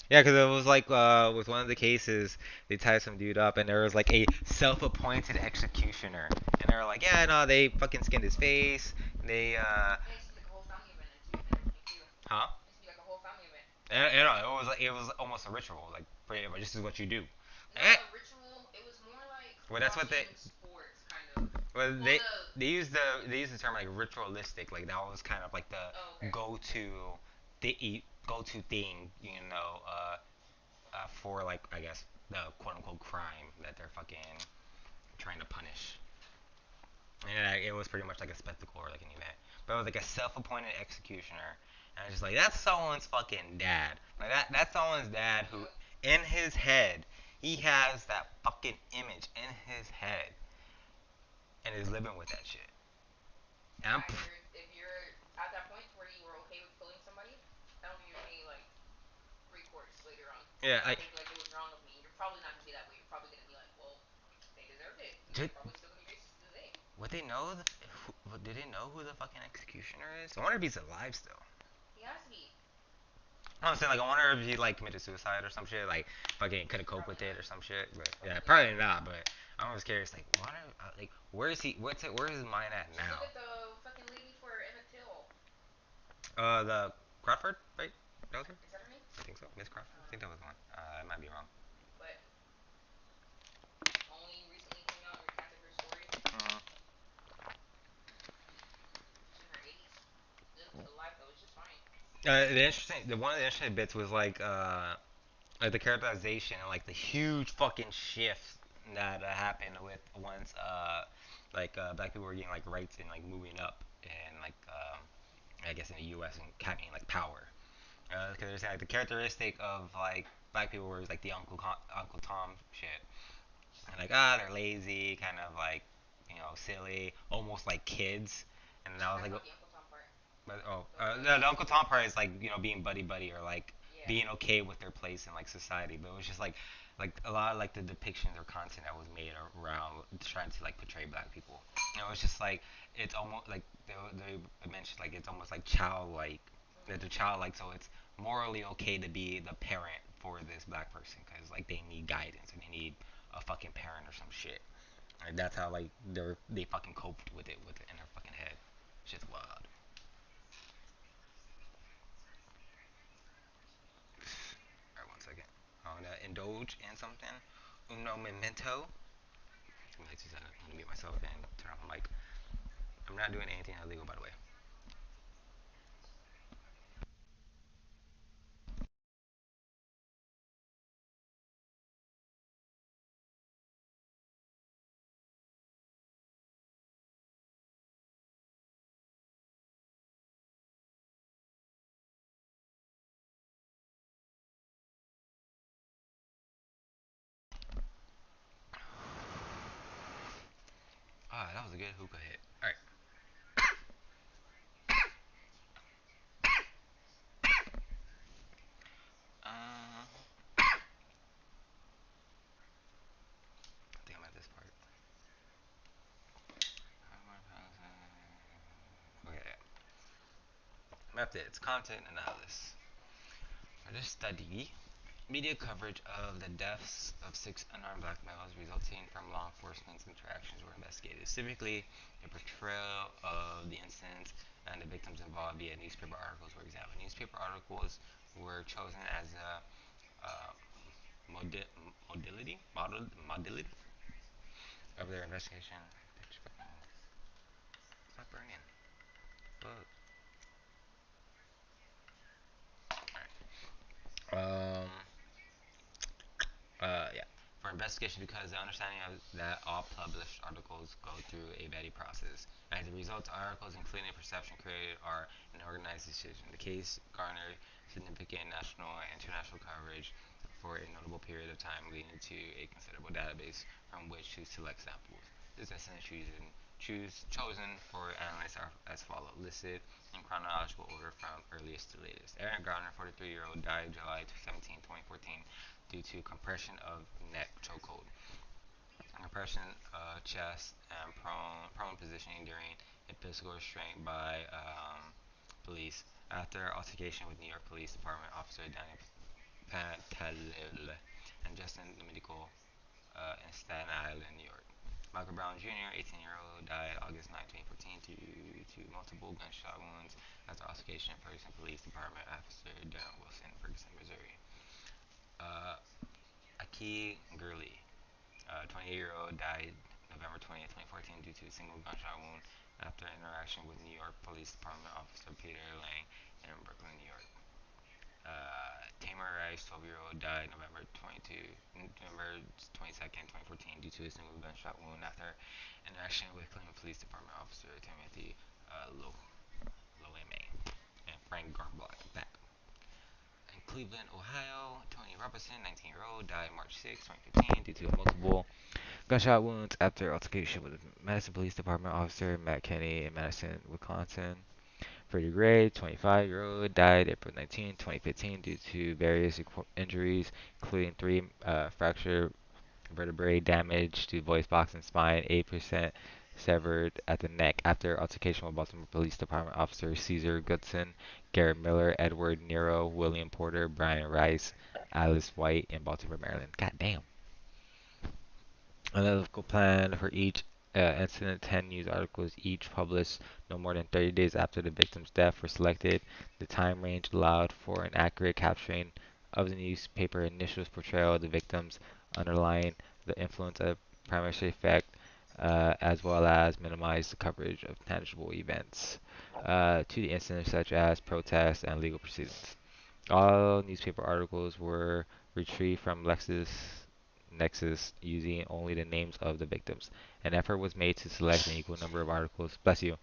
Yeah, because it was like with one of the cases, they tied some dude up, and there was like a self-appointed executioner, and they were like, yeah, no, they fucking skinned his face. They huh? And it was almost a ritual, like pretty much this is what you do. Eh, well, that's what they. Well, they use the term like ritualistic, like that was kind of like the go-to, the go-to thing, for like I guess the quote unquote crime that they're fucking trying to punish. And it was pretty much like a spectacle or like an event, but it was like a self-appointed executioner, and I was just like that's someone's fucking dad. Like that's someone's dad who in his head he has that fucking image in his head and is living with that shit. And I'm, yeah, like did, would they know? Did they know who the fucking executioner is? I wonder if he's alive still. I'm saying like I wonder if he like committed suicide or some shit, like fucking couldn't cope with it or some shit. But yeah, probably not. But I was curious, like, like where is he? Where is his mind at now? The Crawford, right? That was her. I think so, Miss Crawford. I think that was the one. I might be wrong. Mhm. The one of the interesting bits was like the characterization and like the huge fucking shift that happened with once black people were getting like rights and like moving up and like I guess in the U.S. and having like power. Because there's like the characteristic of like black people were like the Uncle Tom shit, and like they're lazy, kind of like silly, almost like kids, and that was like but the Uncle Tom part is like being buddy buddy or like being okay with their place in like society. But it was just like a lot of like the depictions or content that was made around trying to like portray black people. And it was just like it's almost like they mentioned like it's almost like childlike that they're childlike, so it's morally okay to be the parent for this black person because like they need guidance and they need a fucking parent or some shit. Like that's how like they fucking coped with it in their fucking head. Shit's wild. Alright, 1 second. I want to indulge in something. Uno memento. I'm gonna mute myself and turn off the mic. I'm not doing anything illegal, by the way. Ah, that was a good hookah hit. Alright. Uh, I think I'm at this part. Okay. Methods, content analysis. For this study, media coverage of the deaths of 6 unarmed black males resulting from law enforcement's interactions were investigated. Specifically, the portrayal of the incidents and the victims involved via newspaper articles were examined. Newspaper articles were chosen as a uh, modality of their investigation. Stop burning. Fuck. Um, yeah. For investigation, because the understanding of that all published articles go through a vetting process. As a result, articles including a perception created are an organized decision. The case garnered significant national and international coverage for a notable period of time, leading to a considerable database from which to select samples. This estimate chosen for analysis are as follows, listed in chronological order from earliest to latest. Aaron Garner, 43-year-old, died July 17, 2014, due to compression of neck chokehold, compression chest, and prone positioning during a physical restraint by police. After altercation with New York Police Department officer Daniel Pantalil and Justin Domenico in Staten Island, New York. Michael Brown Jr., 18-year-old, died August 9, 2014 due to multiple gunshot wounds after altercation, Ferguson Police Department officer Darren Wilson, Ferguson, Missouri. Uh, Aki Gurley, 28-year-old, died November 20th, 2014 due to a single gunshot wound after interaction with New York Police Department officer Peter Lang in Brooklyn, New York. Tamer Rice, 12-year-old, died November 22nd, 2014 due to a single gunshot wound after interaction with Cleveland Police Department officer Timothy Loeme and Frank Garblock. In Cleveland, Ohio, Tony Robinson, 19-year-old, died March 6, 2015 due to multiple gunshot wounds after altercation with Madison Police Department officer Matt Kenny in Madison, Wisconsin. Freddie Gray, 25-year-old, died April 19, 2015 due to various injuries, including three fractured vertebrae, damage to voice box and spine, 8% severed at the neck after altercation with Baltimore Police Department officer Caesar Goodson, Garrett Miller, Edward Nero, William Porter, Brian Rice, Alice White in Baltimore, Maryland. God damn. Analytical plan for each incident. 10 news articles each published no more than 30 days after the victim's death were selected. The time range allowed for an accurate capturing of the newspaper initials portrayal of the victims, underlying the influence of primary effect, as well as minimize the coverage of tangible events to the incidents such as protests and legal proceedings. All newspaper articles were retrieved from LexisNexis using only the names of the victims. An effort was made to select an equal number of articles, bless you,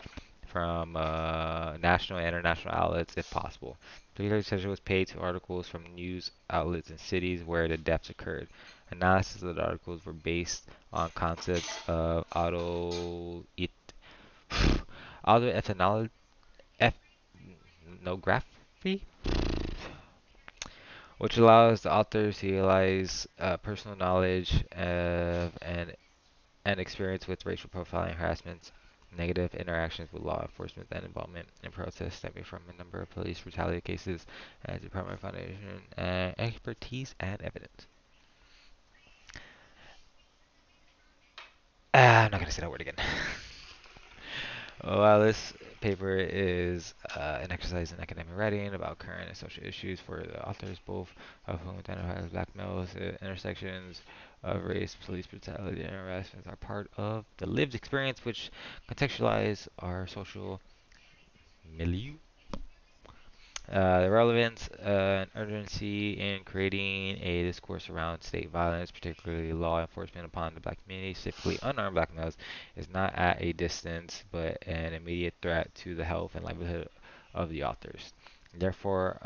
from national and international outlets if possible. Particular attention was paid to articles from news outlets in cities where the deaths occurred. Analysis of the articles were based on concepts of autoethnography, which allows the authors to utilize personal knowledge and experience with racial profiling, harassment, negative interactions with law enforcement, and involvement in protests stemming from a number of police brutality cases and Department Foundation expertise and evidence. I'm not going to say that word again. While this paper is an exercise in academic writing about current and social issues for the authors, both of whom identify as black males, the intersections of race, police brutality, and harassment are part of the lived experience which contextualize our social milieu. The relevance and urgency in creating a discourse around state violence, particularly law enforcement upon the black community, specifically unarmed black males, is not at a distance but an immediate threat to the health and livelihood of the authors. Therefore,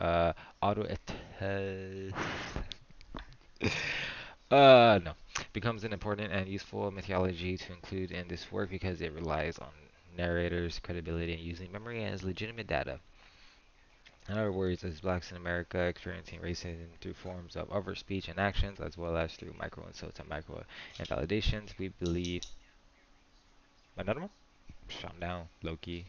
auto no, becomes an important and useful methodology to include in this work because it relies on narrators' credibility and using memory as legitimate data. In other words, as blacks in America experiencing racism through forms of overt speech and actions, as well as through micro insults and micro invalidations, we believe. Another one? Shut down, Loki.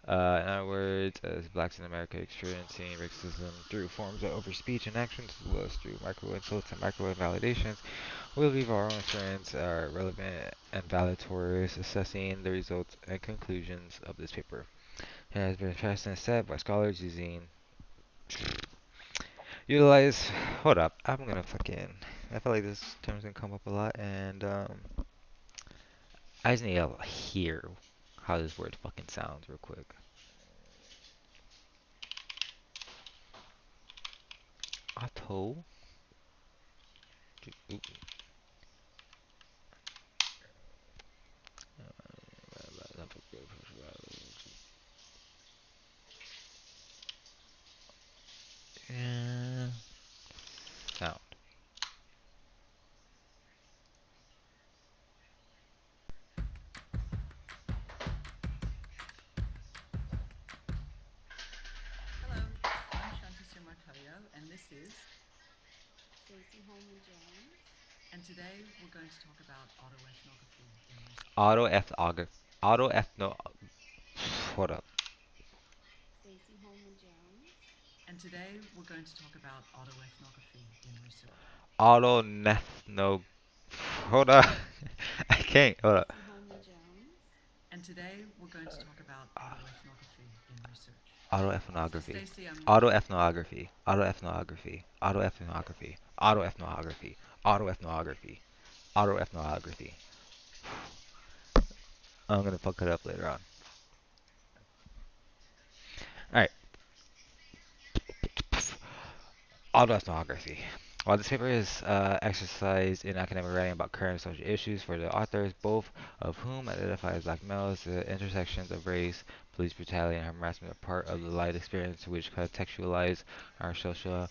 In other words, as blacks in America experiencing racism through forms of overt speech and actions, as well as through micro insults and micro invalidations, we believe our own experience are relevant and valid towards assessing the results and conclusions of this paper. It has been addressed and said by scholars using utilize. Hold up. I'm gonna fucking. I feel like this term's gonna come up a lot, and I just need to hear how this word fucking sounds real quick. Auto. Sound. Hello, I'm Shanti Martoyo, and this is. Stacey Holman Jones. And today we're going to talk about autoethnography in music. Auto F auger. Auto F no. Hold up. Stacey Holman Jones. And today we're going to talk about autoethnography in research. Autoethno. Hold up. I can't. Hold up. Stacey Holman Jones. And today we're going to talk about autoethnography in research. So Autoethnography. Stacey, Autoethnography. Autoethnography. Autoethnography. Autoethnography. Autoethnography. Autoethnography. I'm gonna fuck it up later on. Alright. Autoethnography. While this paper is exercised in academic writing about current social issues for the authors, both of whom identify as black males, the intersections of race, police brutality, and harassment are part of the life experience which contextualize our social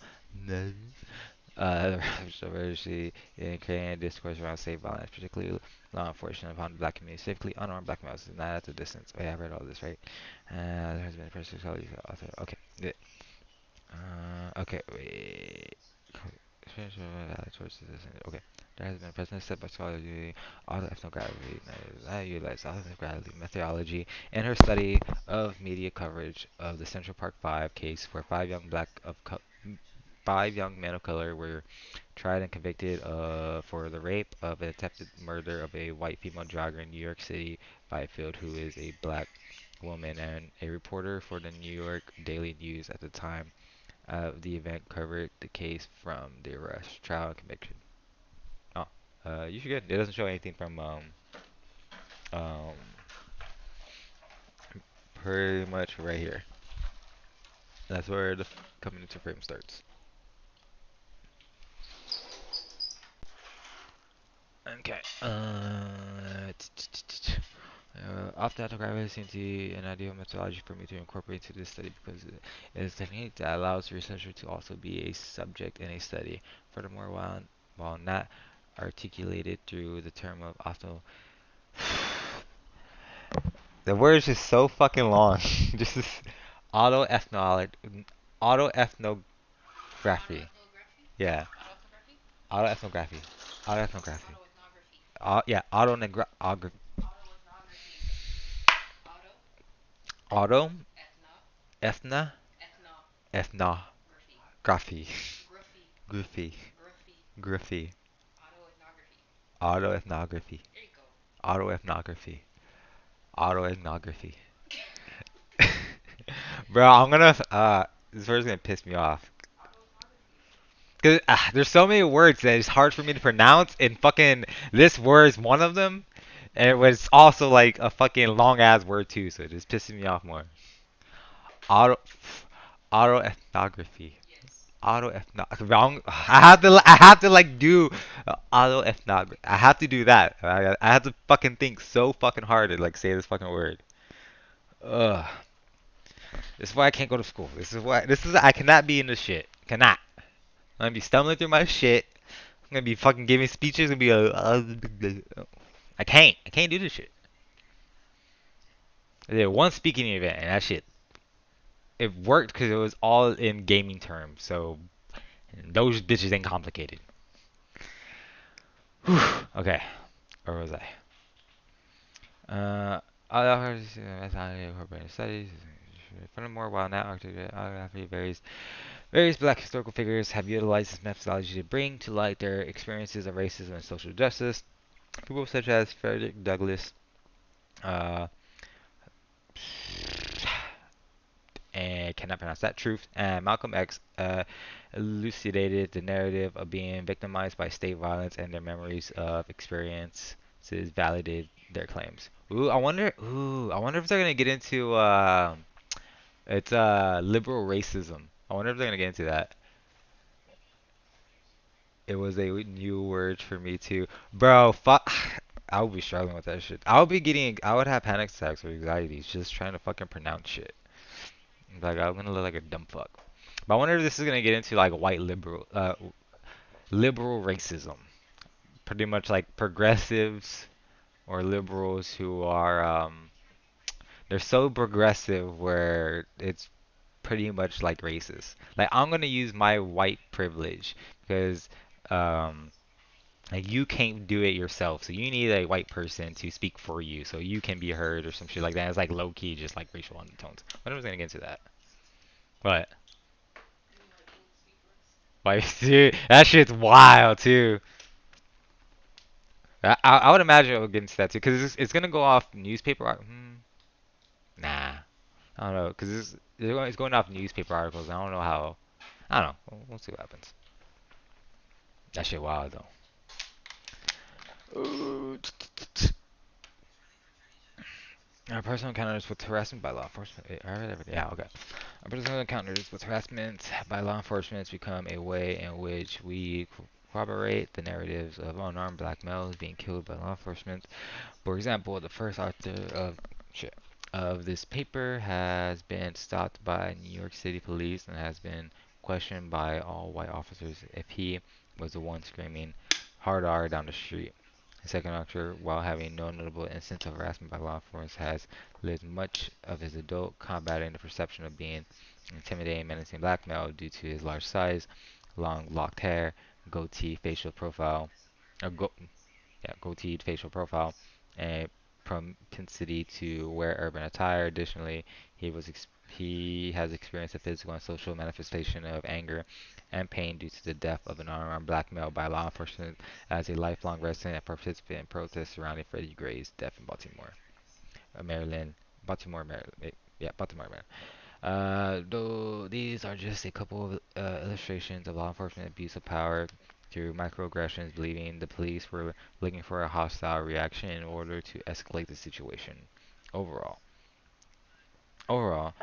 diversity in creating a discourse around safe violence, particularly law enforcement upon the black community, specifically unarmed black males, not at a distance. Wait, I've read all this, right? There has been a person author. Okay, good. Okay, wait. Okay. There has been a precedent set by scholar using autoethnography, that utilized autoethnography methodology in her study of media coverage of the Central Park 5 case where five young men of color were tried and convicted for the rape of an attempted murder of a white female jogger in New York City, Byfield, who is a black woman, and a reporter for the New York Daily News at the time the event covered the case from the arrest, trial, and conviction. Oh, you should get. It doesn't show anything from um, pretty much right here. That's where the coming into frame starts. Okay. Often autographs seem to be an ideal methodology for me to incorporate into this study because it is a technique that allows the researcher to also be a subject in a study. Furthermore, while not articulated through the term of auto, the word is just so fucking long. Just this autoethnography. Autoethnography. Yeah. Autoethnography. Autoethnography. Yeah. Autoethnography. Auto. Ethna. Ethnography. Griffy. Griffy. Autoethnography. Autoethnography. Autoethnography. Bro, I'm gonna this word's gonna piss me off. Cause there's so many words that it's hard for me to pronounce, and fucking this word is one of them. And it was also like a fucking long ass word too, so it just pisses me off more. Auto autoethnography. Autoethnography. Wrong. I have to like do autoethnography. I have to do that. I have to fucking think so fucking hard to like say this fucking word. Ugh. This is why I can't go to school. This is I cannot be in this shit. Cannot. I'm gonna be stumbling through my shit. I'm gonna be fucking giving speeches and be I can't. I can't do this shit. I did one speaking event and that shit it worked because it was all in gaming terms. So those bitches ain't complicated. Whew. Okay. Where was I? Other incorporated studies. Furthermore, while not autography various black historical figures have utilized this methodology to bring to light their experiences of racism and social justice. People such as Frederick Douglass, uh, and cannot pronounce that truth, and Malcolm X elucidated the narrative of being victimized by state violence and their memories of experiences validated their claims. I wonder if they're gonna get into it's liberal racism. I wonder if they're gonna get into that. It was a new word for me too, bro. Fuck. I would be struggling with that shit. I would have panic attacks or anxieties just trying to fucking pronounce shit. Like I'm gonna look like a dumb fuck. But I wonder if this is gonna get into like white liberal racism. Pretty much like progressives or liberals who are they're so progressive where it's pretty much like racist. Like I'm gonna use my white privilege because um like you can't do it yourself, so you need a white person to speak for you, so you can be heard or some shit like that. It's like low key, just like racial undertones. I was gonna get into that, but Like, dude, that shit's wild too. I would imagine it would get into that too, because it's gonna go off newspaper. Nah, I don't know, because it's going off newspaper articles. I don't know how. I don't know. We'll see what happens. That shit wild though. Ooh, our personal encounters with harassment by law enforcement. Yeah, okay. Our personal encounters with harassment by law enforcement become a way in which we corroborate the narratives of unarmed black males being killed by law enforcement. For example, the first author of this paper has been stopped by New York City police and has been questioned by all white officers if he was the one screaming hard R down the street. The second author, while having no notable instance of harassment by law enforcement, has lived much of his adult combating the perception of being an intimidating, menacing black male due to his large size, long locked hair, goatee facial profile, or goateed facial profile, and propensity to wear urban attire. Additionally, he has experienced a physical and social manifestation of anger and pain due to the death of an unarmed black male by law enforcement as a lifelong resident and participant in protests surrounding Freddie Gray's death in Maryland. Baltimore, Maryland. Yeah, Baltimore, Maryland. Though these are just a couple of illustrations of law enforcement abuse of power through microaggressions, believing the police were looking for a hostile reaction in order to escalate the situation. Overall, overall,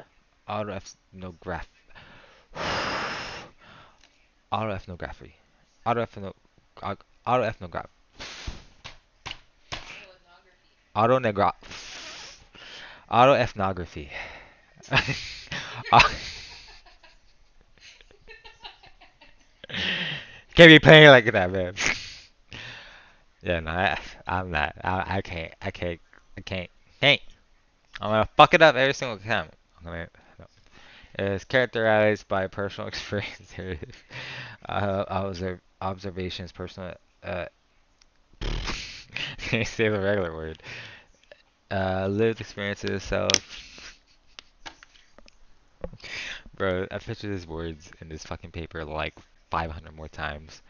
autoethnography, autoethnography, autoethno, autoethnography, autoethnography, autoethnography. Can't be playing like that, man. Yeah, no, I'm not. I can't. I can't. I'm gonna fuck it up every single time. I'm gonna, no. It's characterized by personal experience, observations, personal. Can't say the regular word. Lived experiences, self. Bro, I picture these words in this fucking paper like 500 more times.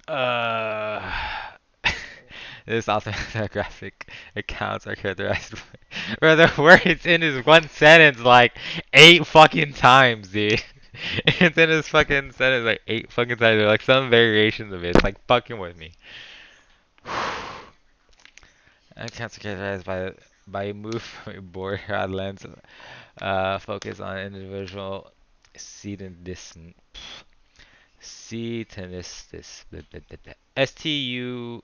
Uh, this autobiographic accounts are characterized by the words in his one sentence like 8 fucking times, dude. It's in his fucking sentence like 8 fucking times. There like some variations of it. It's like fucking with me. Accounts are characterized by a move from a border lens focus on individual sedentist Situnistis. Situad.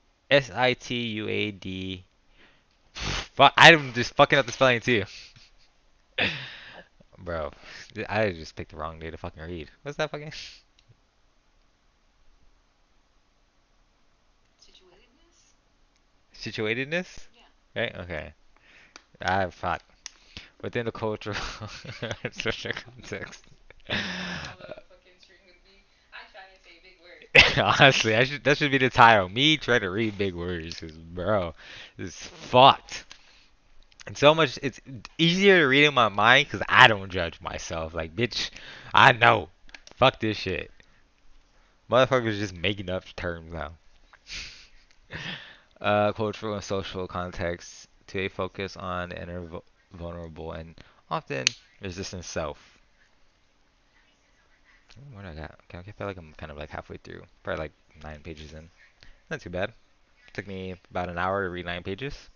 Fuck, I'm just fucking up the spelling too. Bro, I just picked the wrong day to fucking read. What's that fucking? Situatedness? Right? Okay. I fuck. Within the cultural and social context. Honestly, that should be the title. Me trying to read big words, cause bro, this is fucked. And so much, it's easier to read in my mind because I don't judge myself. Like, bitch, I know. Fuck this shit. Motherfuckers just making up terms now. Cultural and social context to a focus on the inner vulnerable and often resistant self. What do I got? Okay, I feel like I'm kind of like halfway through. Probably like 9 pages in. Not too bad. Took me about an hour to read 9 pages.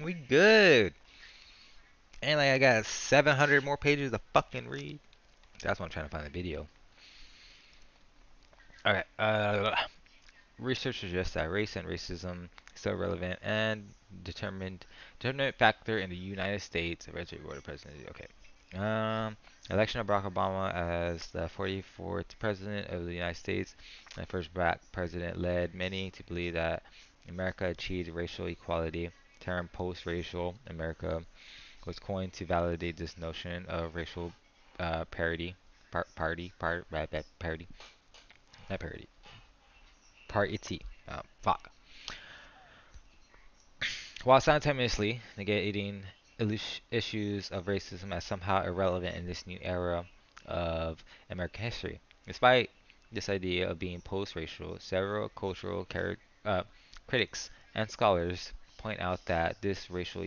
We good. And like I got 700 more pages to fucking read. That's why I'm trying to find the video. Okay. Research suggests that race and racism still relevant and determinant factor in the United States registered presidency. Okay. Election of Barack Obama as the 44th president of the United States and first black president led many to believe that America achieved racial equality. Term post-racial America was coined to validate this notion of racial parity, parity, not parity, parity. Fuck. While simultaneously negating issues of racism as somehow irrelevant in this new era, of American history. Despite this idea of being post-racial, several critics and scholars point out that this racial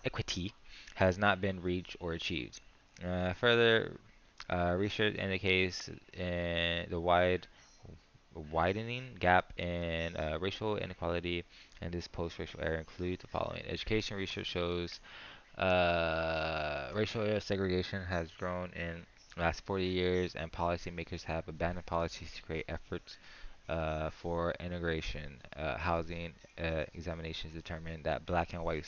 equity has not been reached or achieved. Further research indicates the widening gap in racial inequality in this post-racial era includes the following. Education research shows racial segregation has grown in the last 40 years, and policymakers have abandoned policies to create efforts for integration. Housing examinations determine that black and white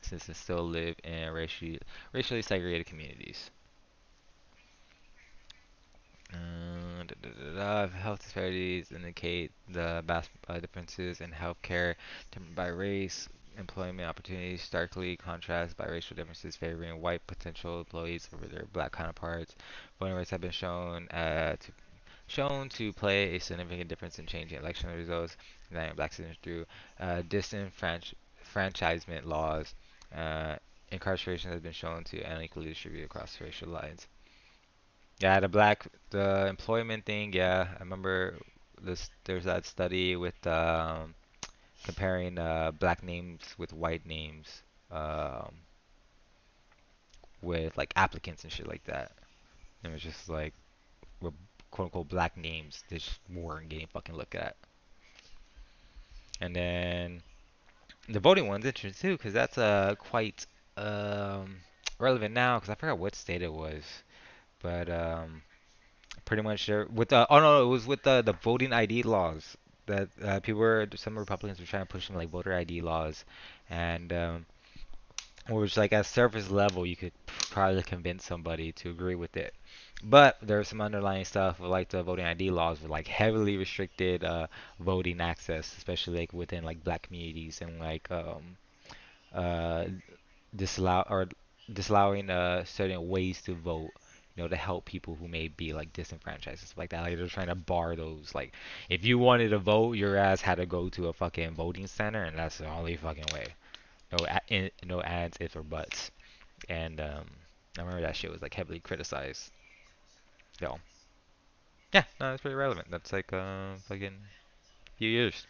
citizens still live in racially segregated communities. Health disparities indicate the vast differences in healthcare determined by race. Employment opportunities starkly contrast by racial differences favoring white potential employees over their black counterparts. Voting rights have been shown to play a significant difference in changing election results, uniting black citizens through disenfranchisement laws. Uh, Incarceration has been shown to unequally distribute across racial lines. Yeah, the employment thing. Yeah, I remember this. There's that study with comparing black names with white names, um, with like applicants and shit like that. And it was just like with quote unquote black names, they just weren't getting fucking looked at. And then the voting one's interesting too, because that's quite um relevant now. Because I forgot what state it was, but pretty much there with the oh no, it was with the voting ID laws that some Republicans were trying to push some like voter ID laws, and which like at surface level you could probably convince somebody to agree with it. But there's some underlying stuff with like the voting ID laws with like heavily restricted voting access, especially like within like black communities and like uh disallow or disallowing certain ways to vote, to help people who may be like disenfranchised and stuff like that. Like they're trying to bar those. Like if you wanted to vote, your ass had to go to a fucking voting center, and that's the only fucking way. No ads, ifs or buts. And I remember that shit was like heavily criticized. So yeah, no, that's pretty relevant. That's like fucking few years.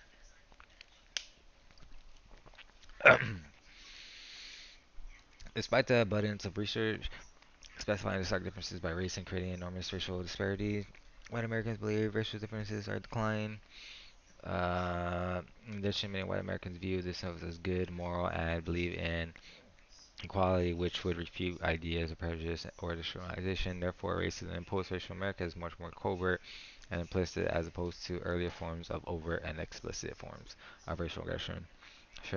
Despite the abundance of research specifying the stark differences by race and creating enormous racial disparities, white Americans believe racial differences are declining. In addition, many white Americans view themselves as good, moral, and believe in equality, which would refute ideas of prejudice or discrimination. Therefore, racism in post-racial America is much more covert and implicit as opposed to earlier forms of overt and explicit forms of racial aggression.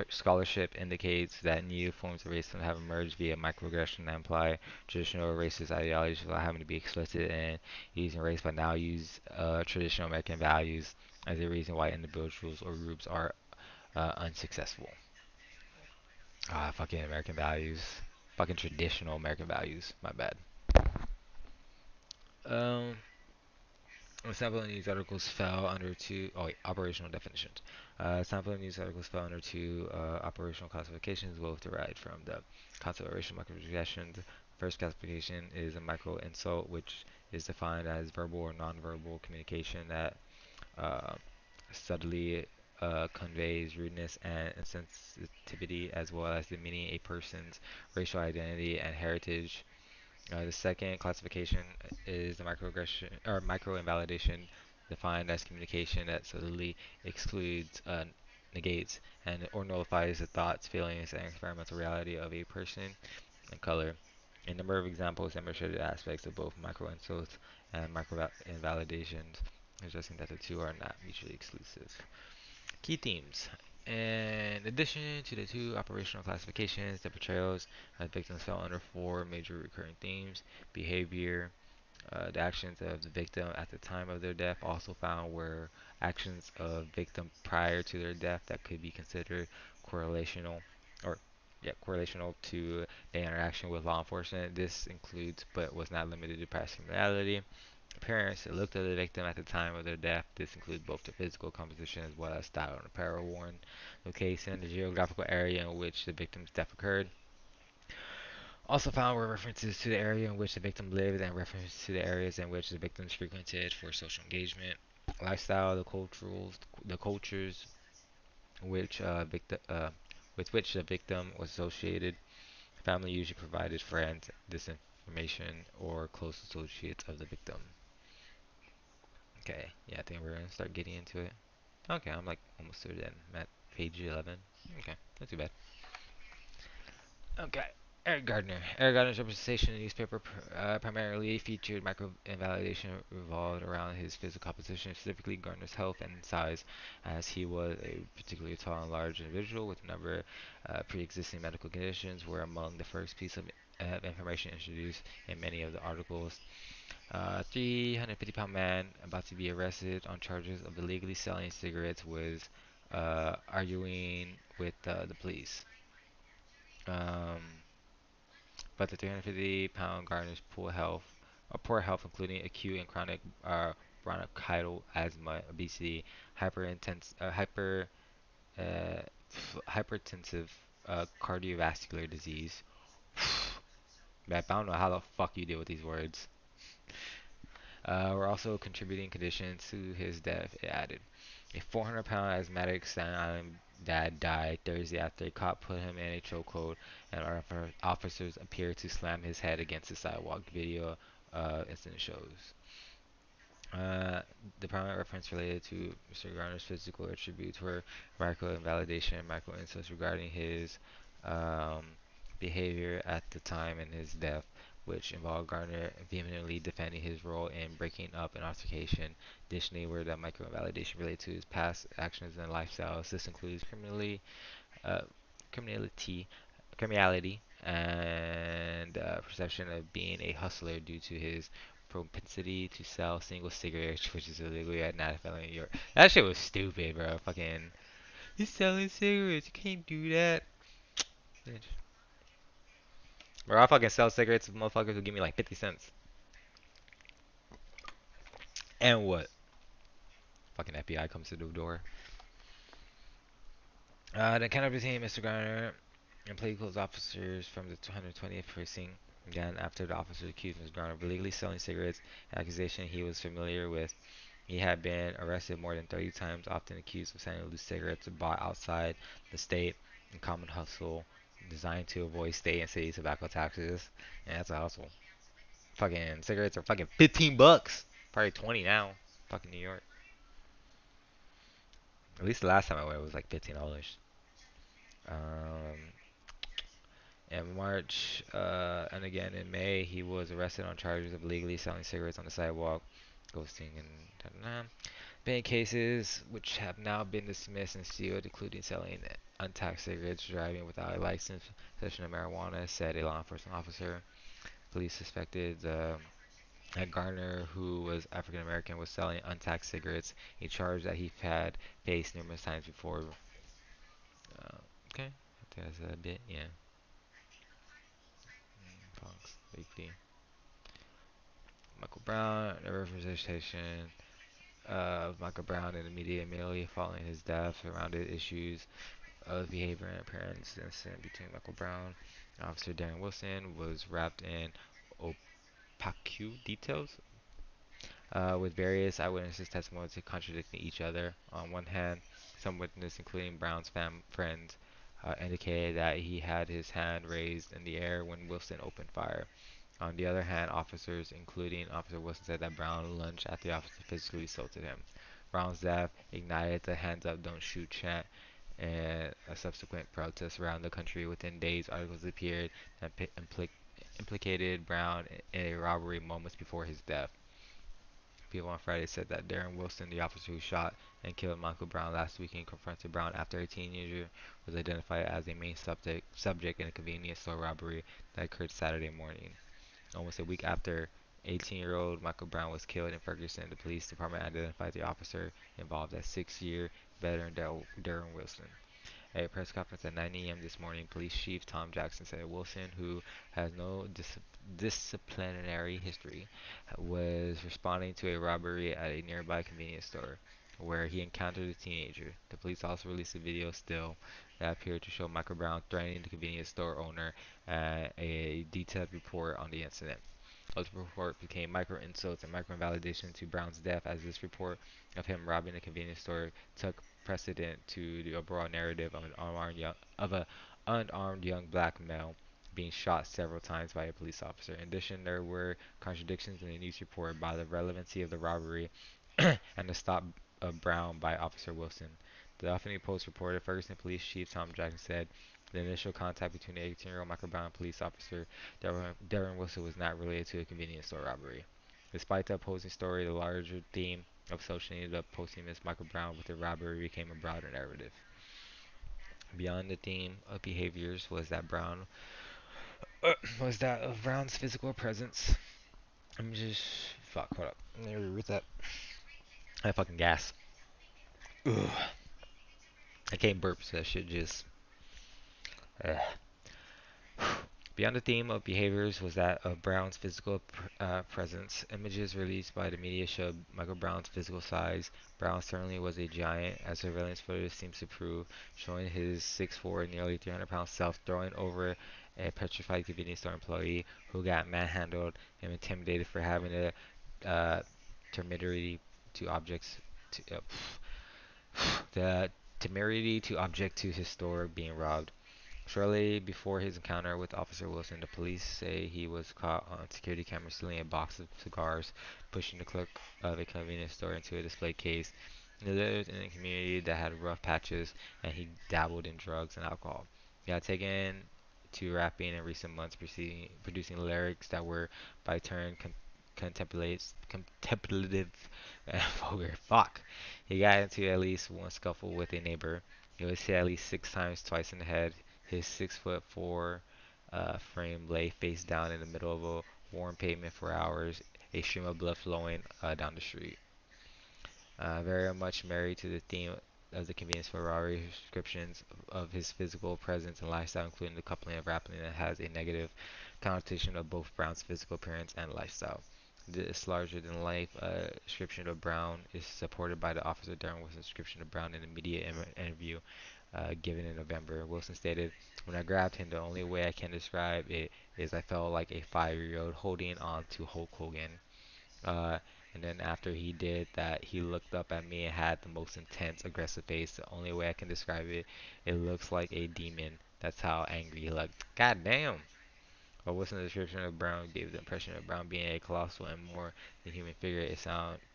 Scholarship indicates that new forms of racism have emerged via microaggression that imply traditional racist ideologies without having to be explicit in using race, but now use traditional American values as a reason why individuals or groups are unsuccessful. Fucking American values. Fucking traditional American values. My bad. Um, a sample of news articles fell under two. Oh wait, operational definitions. Sample of news articles fell under two operational classifications, both derived from the concept of racial microaggressions. First classification is a micro insult, which is defined as verbal or nonverbal communication that uh, subtly conveys rudeness and insensitivity, as well as demeaning a person's racial identity and heritage. The second classification is the microaggression or microinvalidation, defined as communication that subtly excludes, negates, and or nullifies the thoughts, feelings, and experimental reality of a person of color. A number of examples demonstrated aspects of both microinsults and microinvalidations, suggesting that the two are not mutually exclusive. Key themes. In addition to the two operational classifications, the portrayals of victims fell under four major recurring themes: behavior, the actions of the victim at the time of their death. Also found were actions of victim prior to their death that could be considered correlational, or correlational to their interaction with law enforcement. This includes, but was not limited to, past criminality. Appearance. It looked at the victim at the time of their death. This includes both the physical composition as well as style and apparel worn. Location. The geographical area in which the victim's death occurred. Also found were references to the area in which the victim lived and references to the areas in which the victims frequented for social engagement, lifestyle, the cultures which with which the victim was associated. Family usually provided friends this information or close associates of the victim. Okay, yeah, I think we're gonna start getting into it. Okay, I'm like almost through then. I'm at page 11. Okay, not too bad. Okay. Eric Gardner. Eric Gardner's representation in the newspaper primarily featured micro-invalidation revolved around his physical composition, specifically Gardner's health and size, as he was a particularly tall and large individual with a number of pre-existing medical conditions were among the first piece of information introduced in many of the articles. 350-pound man about to be arrested on charges of illegally selling cigarettes was arguing with the police. Um, but the 350-pound Gardner's poor health, including acute and chronic bronchial asthma, obesity, hyperintense, uh, hypertensive cardiovascular disease. Man, I don't know how the fuck you deal with these words. Were also contributing conditions to his death, it added. A 400-pound asthmatic Staten Island dad died Thursday after a cop put him in a chokehold and officers appeared to slam his head against the sidewalk. Video incident shows. Uh, the primary reference related to Mr. Garner's physical attributes were micro-invalidation and micro-insults regarding his um, behavior at the time and his death, which involved Garner vehemently defending his role in breaking up an altercation. Additionally, were the micro-invalidation related to his past actions and lifestyles. This includes uh, criminality, criminality, and perception of being a hustler due to his propensity to sell single cigarettes, which is illegal at not a felony in New York. That shit was stupid, bro. Fucking, he's selling cigarettes. You can't do that. Bitch. Bro, I fucking sell cigarettes. Motherfuckers will give me like 50 cents. And what? Fucking FBI comes to the door. The encounter between Mr. Garner and police officers from the 220th precinct began after the officer accused Mr. Garner of illegally selling cigarettes, an accusation he was familiar with. He had been arrested more than 30 times, often accused of selling loose cigarettes bought outside the state in common hustle designed to avoid state and city tobacco taxes. Yeah, that's a hustle. Fucking cigarettes are fucking 15 bucks. Probably 20 now. Fucking New York. At least the last time I went it was like $15. Um, in March, and again in May, he was arrested on charges of illegally selling cigarettes on the sidewalk, ghosting, and many cases which have now been dismissed and sealed, including selling untaxed cigarettes, driving without a license, possession of marijuana, said a law enforcement officer. Police suspected that Garner, who was African American, was selling untaxed cigarettes, a charge that he had faced numerous times before. Okay, I think that's a bit, yeah. Fox, Weekly. Michael Brown, a representation of Michael Brown in the media immediately following his death surrounded issues of behavior and appearance. The incident between Michael Brown and Officer Darren Wilson was wrapped in opaque details, with various eyewitnesses' testimonies contradicting each other. On one hand, some witnesses, including Brown's friends, indicated that he had his hand raised in the air when Wilson opened fire. On the other hand, officers, including Officer Wilson, said that Brown lunged at the officer physically assaulted him. Brown's death ignited the "Hands Up, Don't Shoot" chant and a subsequent protest around the country. Within days, articles appeared that implicated Brown in a robbery moments before his death. People on Friday said that Darren Wilson, the officer who shot and killed Michael Brown last weekend, confronted Brown after a teenager was identified as a main subject in a convenience store robbery that occurred Saturday morning. Almost a week after 18-year-old Michael Brown was killed in Ferguson, the police department identified the officer involved as 6-year veteran Darren Wilson. At a press conference at 9 a.m. this morning, Police Chief Tom Jackson said Wilson, who has no disciplinary history, was responding to a robbery at a nearby convenience store. where he encountered a teenager. The police also released a video still that appeared to show Michael Brown threatening the convenience store owner. A detailed report on the incident. Those report became micro insults and micro invalidation to Brown's death, as this report of him robbing a convenience store took precedent to the overall narrative of an unarmed young black male being shot several times by a police officer. In addition, there were contradictions in the news report about the relevancy of the robbery and the stop of Brown by Officer Wilson. The Huffington Post reported Ferguson Police Chief Tom Jackson said the initial contact between the 18-year-old Michael Brown and police officer Darren Wilson was not related to a convenience store robbery. Despite the opposing story, the larger theme of social ended up posting Miss Michael Brown with the robbery became a broader narrative. Beyond the theme of behaviors was that of Brown's physical presence. I'm just fuck. Hold up. Let me read that. I fucking gas. Ugh. I can't burp, so that shit just. Uh. Beyond the theme of behaviors was that of Brown's physical presence. Images released by the media showed Michael Brown's physical size. Brown certainly was a giant, as surveillance footage seems to prove, showing his 6'4", nearly 300-pound self throwing over a petrified convenience store employee who got manhandled and intimidated for having a temerity to objects to, the temerity to object to his store being robbed. Shortly before his encounter with Officer Wilson, the police say he was caught on security camera stealing a box of cigars, pushing the clerk of a convenience store into a display case. He lived in a community that had rough patches, and he dabbled in drugs and alcohol. He had taken to rapping in recent months, producing lyrics that were, by turn, contemplative and vulgar. Fuck. He got into at least one scuffle with a neighbor. He was hit at least 6 times, twice in the head. His 6'4" frame lay face down in the middle of a worn pavement for hours, a stream of blood flowing down the street. Very much married to the theme of the convenience store robbery, descriptions of his physical presence and lifestyle, including the coupling of rapping that has a negative connotation of both Brown's physical appearance and lifestyle. This larger-than-life description of Brown is supported by the Officer Darren Wilson's description of Brown in a media interview given in November. Wilson stated, "When I grabbed him, the only way I can describe it is I felt like a 5-year-old holding on to Hulk Hogan. Uh, and then after he did that, he looked up at me and had the most intense, aggressive face. The only way I can describe it, it looks like a demon. That's how angry he looked." God damn. While Wilson's description of Brown gave the impression of Brown being a colossal and more than human figure, it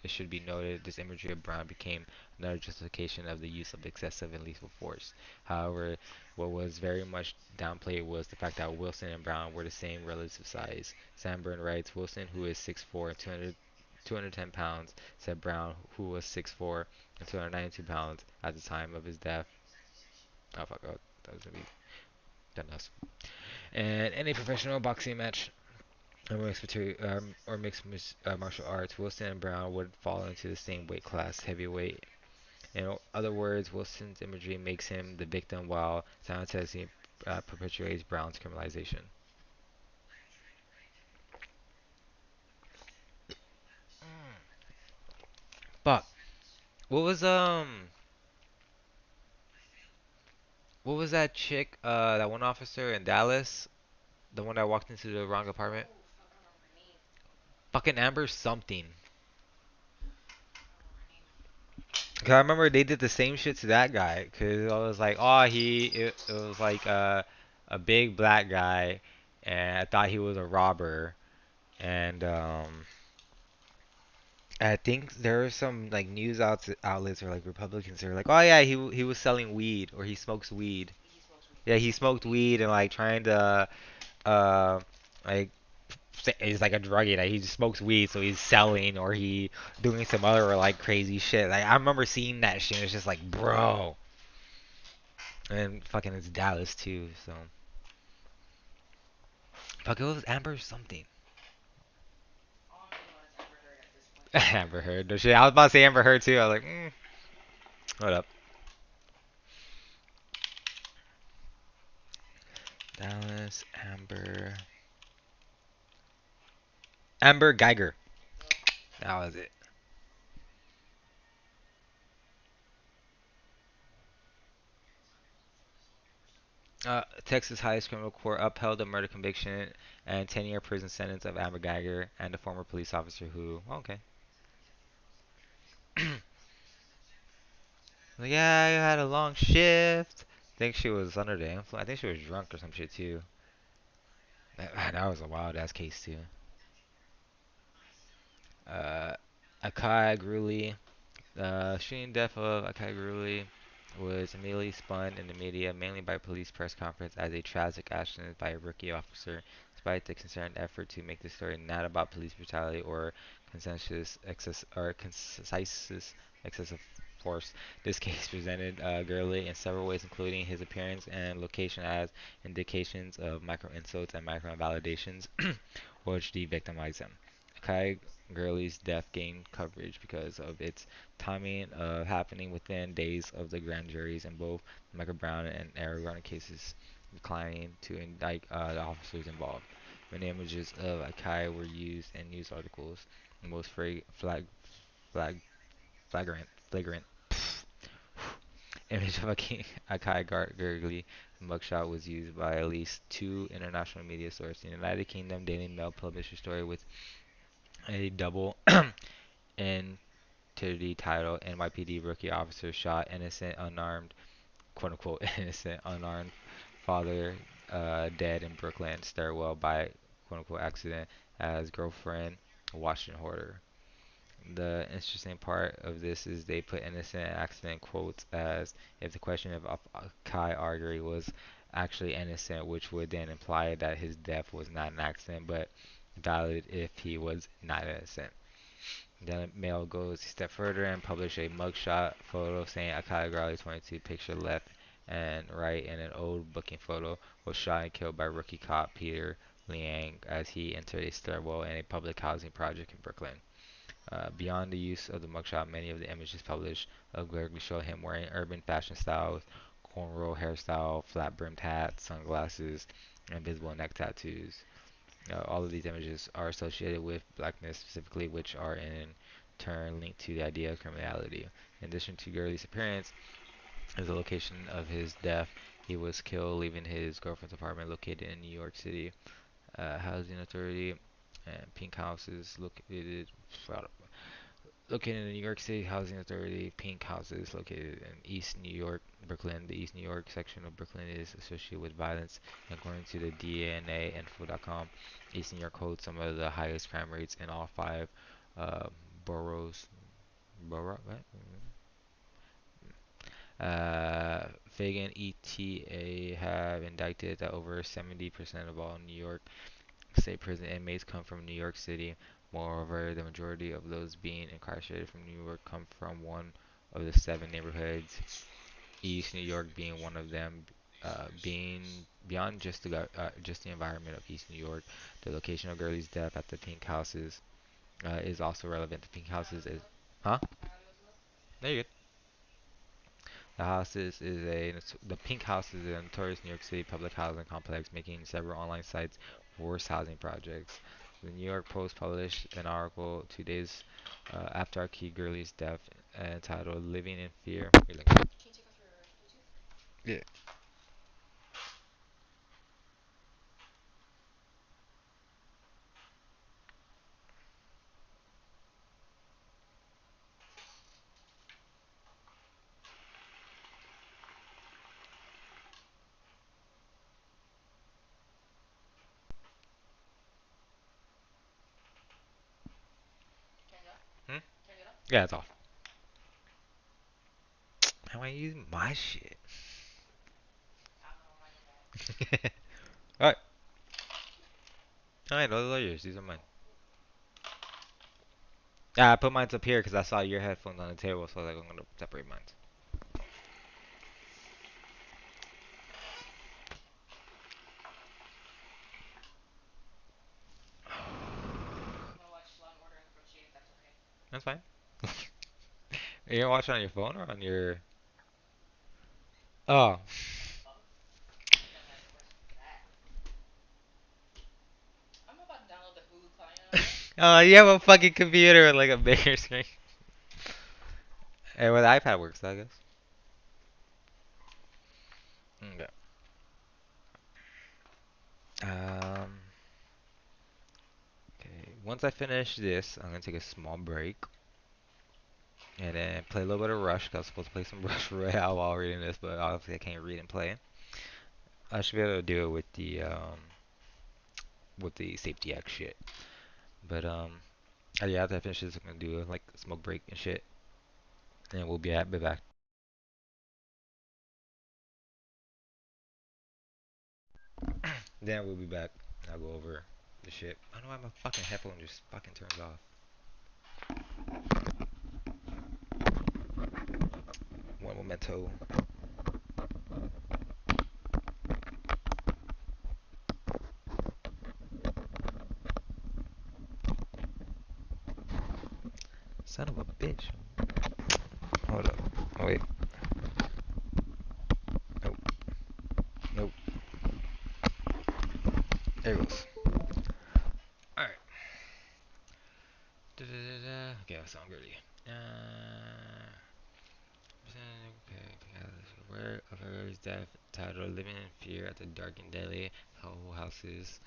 should be noted this imagery of Brown became another justification of the use of excessive and lethal force. However, what was very much downplayed was the fact that Wilson and Brown were the same relative size. Sanborn writes, Wilson, who is 6'4" and 210 pounds, said Brown, who was 6'4" and 292 pounds at the time of his death. Oh fuck, oh, that was gonna be done us. And in a professional boxing match, or mixed martial arts, Wilson and Brown would fall into the same weight class, heavyweight. In other words, Wilson's imagery makes him the victim while simultaneously perpetuates Brown's criminalization. But what was what was that chick, that one officer in Dallas, the one that walked into the wrong apartment? Fucking Amber something. 'Cause I remember they did the same shit to that guy. 'Cause I was like, oh, it was like a big black guy, and I thought he was a robber. And I think there are some like outlets or like Republicans that are like, oh yeah, he was selling weed or he smokes weed. Yeah, he smoked weed and like trying to uh like he's like a druggie. Like he just smokes weed, so he's selling or he doing some other like crazy shit. Like I remember seeing that shit. It's just like, bro. And fucking it's Dallas too, so fuck it was Amber something. Amber Heard. No shit. I was about to say Amber Heard too. I was like, what up? Dallas Amber Geiger. That was it. Texas highest criminal court upheld the murder conviction and 10-year prison sentence of Amber Geiger and the former police officer who, okay. Like, yeah, I had a long shift. I think she was under the influence. I think she was drunk or some shit too. That was a wild ass case too. Uh, Akai Gruli. The shooting death of Akai Gruli was immediately spun in the media, mainly by police press conference, as a tragic accident by a rookie officer, despite the concerned effort to make the story not about police brutality or concise excessive force. This case presented Gurley in several ways, including his appearance and location as indications of micro insults and micro invalidations, which de-victimize him. Kai Gurley's death gained coverage because of its timing happening within days of the grand juries in both Michael Brown and Eric Garner cases, declining to indict the officers involved. Many images of Akai were used in news articles. The most flagrant image of Akai Gurley mugshot was used by at least two international media sources. The United Kingdom Daily Mail published a story with a double entity title NYPD rookie officer shot innocent unarmed quote unquote innocent unarmed father dead in Brooklyn stairwell by quote unquote accident as girlfriend Washington Hoarder. The interesting part of this is they put innocent accident quotes as if the question of Kai Argery was actually innocent, which would then imply that his death was not an accident, but valid if he was not innocent. Then Mail goes a step further and published a mugshot photo saying Akai Garley 22 picture left and right in an old booking photo was shot and killed by rookie cop Peter Liang as he entered a stairwell in a public housing project in Brooklyn. Beyond the use of the mugshot, many of the images published clearly show him wearing urban fashion styles, cornrow hairstyle, flat-brimmed hat, sunglasses, and visible neck tattoos. All of these images are associated with blackness specifically, which are in turn linked to the idea of criminality. In addition to Gurley's appearance as the location of his death, he was killed leaving his girlfriend's apartment located in New York City. Housing Authority and Pink Houses located in the New York City Housing Authority. Pink Houses located in East New York, Brooklyn. The East New York section of Brooklyn is associated with violence, according to the DNAinfo.com. East New York holds some of the highest crime rates in all five uh, boroughs. Borough, what? Fagan ETA have indicted that over 70% of all New York State prison inmates come from New York City. Moreover, the majority of those being incarcerated from New York come from one of the seven neighborhoods, East New York being one of them. Being beyond just the environment of East New York, the location of Gurley's death at the Pink Houses is also relevant. The Pink Houses is, huh? There you go. The Pink House is a notorious New York City public housing complex, making several online sites worst housing projects. The New York Post published an article 2 days after Aki Gurley's death entitled "Living in Fear." Yeah. Hmm? Yeah, it's off. How am I using my shit? Alright. Alright, those are yours. These are mine. Yeah, I put mine up here because I saw your headphones on the table, so I was like, I'm gonna separate mine. That's fine. You gonna watch it on your phone or on your? Oh. You have a fucking computer with like a bigger screen. And with iPad works, I guess. Okay. Um, okay. Once I finish this, I'm gonna take a small break and then play a little bit of Rush. 'Cause I was supposed to play some Rush Royale while reading this, but obviously I can't read and play. I should be able to do it with the safety act shit. But yeah, after I finish this, I'm gonna do like a smoke break and shit, and be back. Then we'll be back. I'll go over the shit. I don't know why my fucking headphone just fucking turns off. One memento. Son of a bitch. Hold up. Oh wait. Nope. Nope. There it goes. Alright. Okay, that sounds good. Aware of her death, titled Living in Fear at the Dark and Deadly Hell Houses.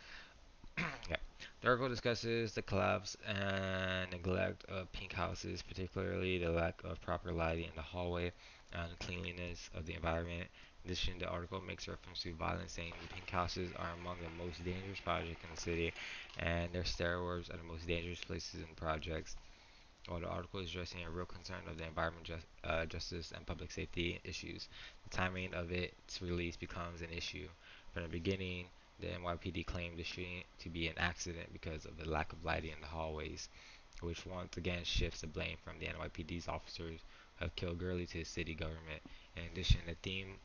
Yeah. The article discusses the collapse and neglect of pink houses, particularly the lack of proper lighting in the hallway and cleanliness of the environment. In addition, the article makes reference to violence, saying the pink houses are among the most dangerous projects in the city, and their stairwells are the most dangerous places in projects. While the article is addressing a real concern of the environment, justice, and public safety issues, the timing of its release becomes an issue. From the beginning, the NYPD claimed the shooting to be an accident because of the lack of lighting in the hallways, which once again shifts the blame from the NYPD's officers who have killed Gurley to the city government. In addition, the theme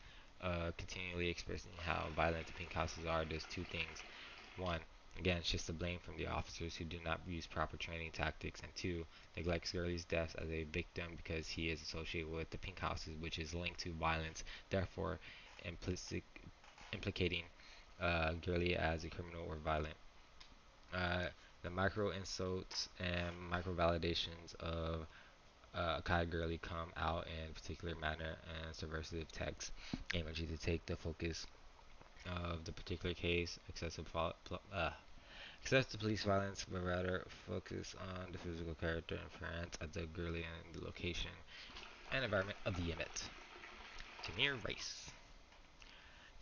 continually expressing how violent the pink houses are does two things. One, again, shifts the blame from the officers who do not use proper training tactics, and two, neglects Gurley's death as a victim because he is associated with the pink houses, which is linked to violence, therefore implicit, implicating Gurley as a criminal or violent. The micro insults and micro validations of Kai Gurley come out in a particular manner and subversive text aiming to take the focus of the particular case, excessive police violence, but rather focus on the physical character and appearance of the Gurley and the location and environment of the unit. Tamir Rice.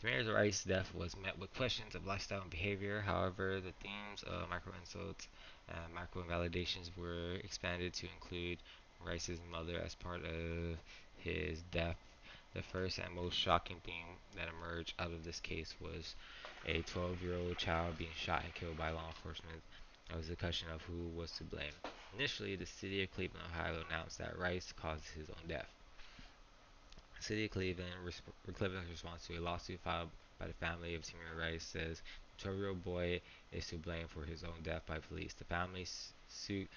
Tamir Rice's death was met with questions of lifestyle and behavior. However, the themes of micro insults and micro invalidations were expanded to include Rice's mother as part of his death. The first and most shocking thing that emerged out of this case was a 12-year-old child being shot and killed by law enforcement. It was a question of who was to blame. Initially, the city of Cleveland, Ohio announced that Rice caused his own death. The city of Cleveland's response to a lawsuit filed by the family of Tamir Rice says the 12-year-old boy is to blame for his own death by police. The family's suit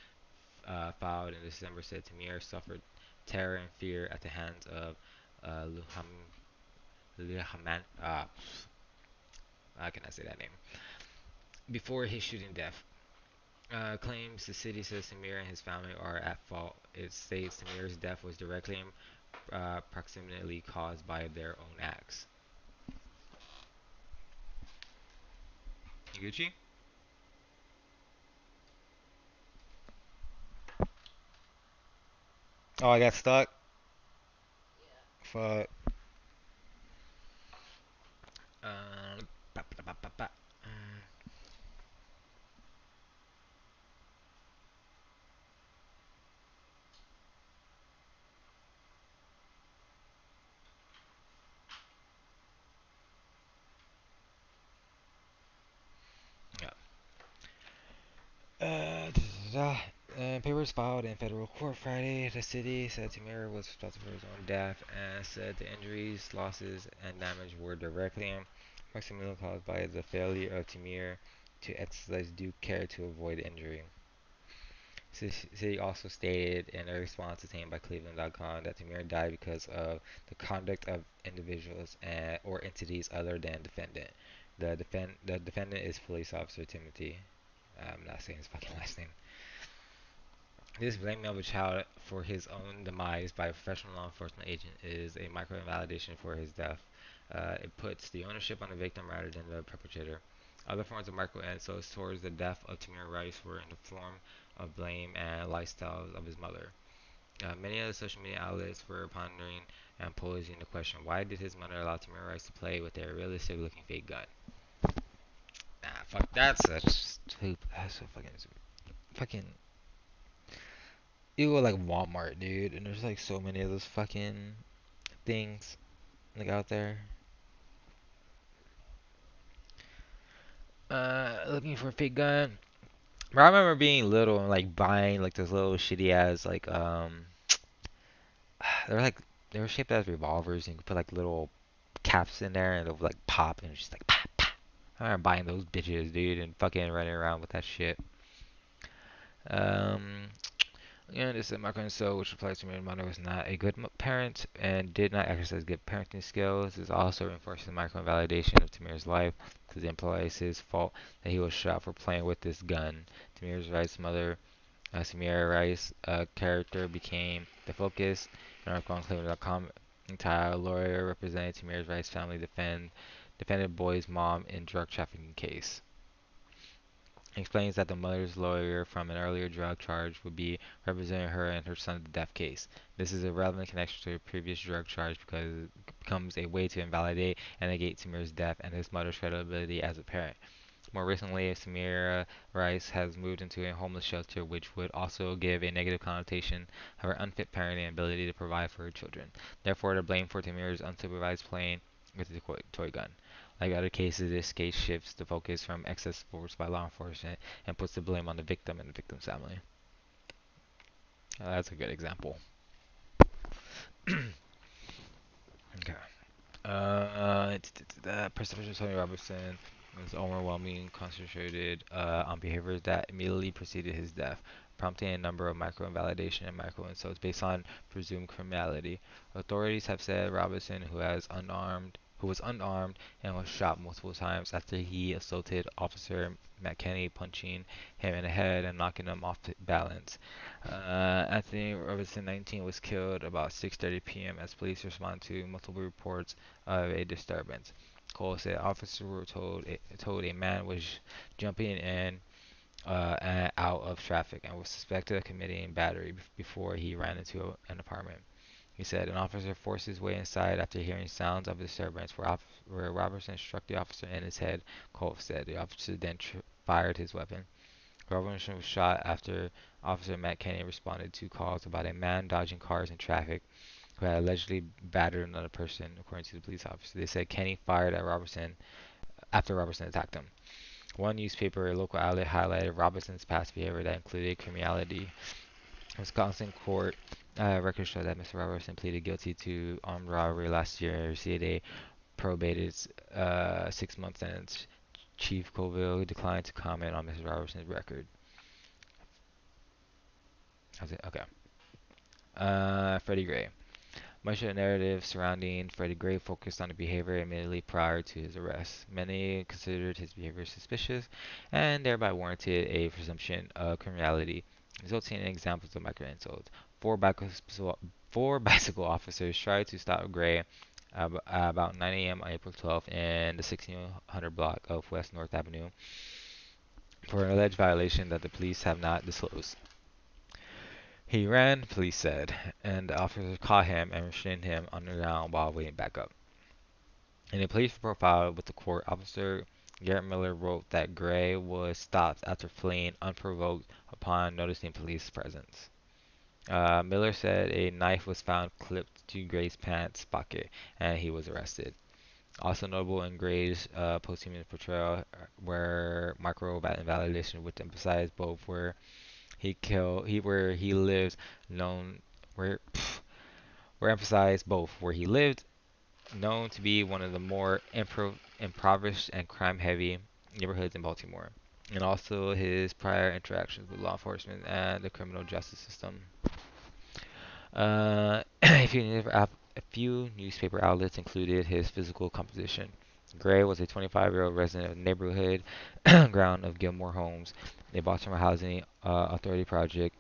filed in December said Tamir suffered terror and fear at the hands of Luhaman, how can I say that name? Before his shooting death. Claims the city says Samir and his family are at fault. It states Samir's death was directly and proximately caused by their own acts. Gucci? Oh, I got stuck. Fuck. Ba, ba, ba, ba, ba. Yeah. Uh, papers filed in federal court Friday. The city said Tamir was responsible for his own death and said the injuries, losses, and damage were directly and proximately caused by the failure of Tamir to exercise due care to avoid injury. The city also stated in a response obtained by Cleveland.com that Tamir died because of the conduct of individuals or entities other than defendant. The defendant is police officer Timothy. I'm not saying his fucking last name. This blaming of a child for his own demise by a professional law enforcement agent is a micro invalidation for his death. It puts the ownership on the victim rather than the perpetrator. Other forms of micro insults towards the death of Tamir Rice were in the form of blame and lifestyles of his mother. Many of the social media outlets were pondering and posing the question: why did his mother allow Tamir Rice to play with a realistic-looking fake gun? Nah, fuck, that's a stupid. That's a fucking. You go like Walmart, dude, and there's like so many of those fucking things like out there. Looking for a fake gun. Bro, I remember being little and like buying like those little shitty ass like they're like they were shaped as revolvers and you could put like little caps in there and it'll like pop and it's just like pop pop. I remember buying those bitches, dude, and fucking running around with that shit. Um, yeah, this is Marco and so, which replies to me, mother was not a good parent and did not exercise good parenting skills. This also reinforces the micro-invalidation of Tamir's life because it implies his fault that he was shot for playing with this gun. Tamir's Rice's mother, Samira Rice, character became the focus. An article on Cleveland.com, entire lawyer representing Tamir's Rice family defended boy's mom in drug trafficking case. Explains that the mother's lawyer from an earlier drug charge would be representing her in her son's death case. This is a relevant connection to a previous drug charge because it becomes a way to invalidate and negate Samir's death and his mother's credibility as a parent. More recently, Samira Rice has moved into a homeless shelter, which would also give a negative connotation of her unfit parenting and ability to provide for her children. Therefore, the blame for Tamira's unsupervised playing with the toy gun. Like other cases, this case shifts the focus from excess force by law enforcement and puts the blame on the victim and the victim's family. That's a good example. Okay. Perception of Tony Robertson was overwhelming, concentrated on behaviors that immediately preceded his death, prompting a number of micro-invalidation and micro-insults based on presumed criminality. Authorities have said Robinson, who was unarmed and was shot multiple times after he assaulted Officer McKinney, punching him in the head and knocking him off balance. Anthony Robinson, 19, was killed about 6:30 p.m. as police responded to multiple reports of a disturbance. Cole said officers were told a man was jumping in and out of traffic and was suspected of committing battery before he ran into an apartment. He said an officer forced his way inside after hearing sounds of disturbance where Robertson struck the officer in his head, Colt said. The officer then fired his weapon. Robinson was shot after Officer Matt Kenney responded to calls about a man dodging cars in traffic who had allegedly battered another person, according to the police officer. They said Kenny fired at Robertson after Robertson attacked him. One newspaper, a local outlet, highlighted Robertson's past behavior that included criminality. Wisconsin court records show that Mr. Robertson pleaded guilty to armed robbery last year and received a probated 6-month sentence. Chief Colville declined to comment on Mrs. Robertson's record. How's it? Okay. Freddie Gray. Much of the narrative surrounding Freddie Gray focused on the behavior immediately prior to his arrest. Many considered his behavior suspicious and thereby warranted a presumption of criminality, resulting in examples of micro-insults. Four bicycle officers tried to stop Gray about 9 a.m. on April 12th in the 1600 block of West North Avenue for an alleged violation that the police have not disclosed. He ran, police said, and the officers caught him and restrained him on the ground while waiting back up. In a police report filed with the court, Officer Garrett Miller wrote that Gray was stopped after fleeing unprovoked upon noticing police presence. Miller said a knife was found clipped to Gray's pants pocket and he was arrested. Also notable in Gray's posthumous portrayal were micro-invalidation, which emphasized both where he lived, known where where emphasized both where he lived, known to be one of the more impoverished and crime-heavy neighborhoods in Baltimore, and also his prior interactions with law enforcement and the criminal justice system. A few newspaper outlets included his physical composition. Gray was a 25-year-old resident of the neighborhood ground of Gilmore Homes, a Baltimore Housing Authority project.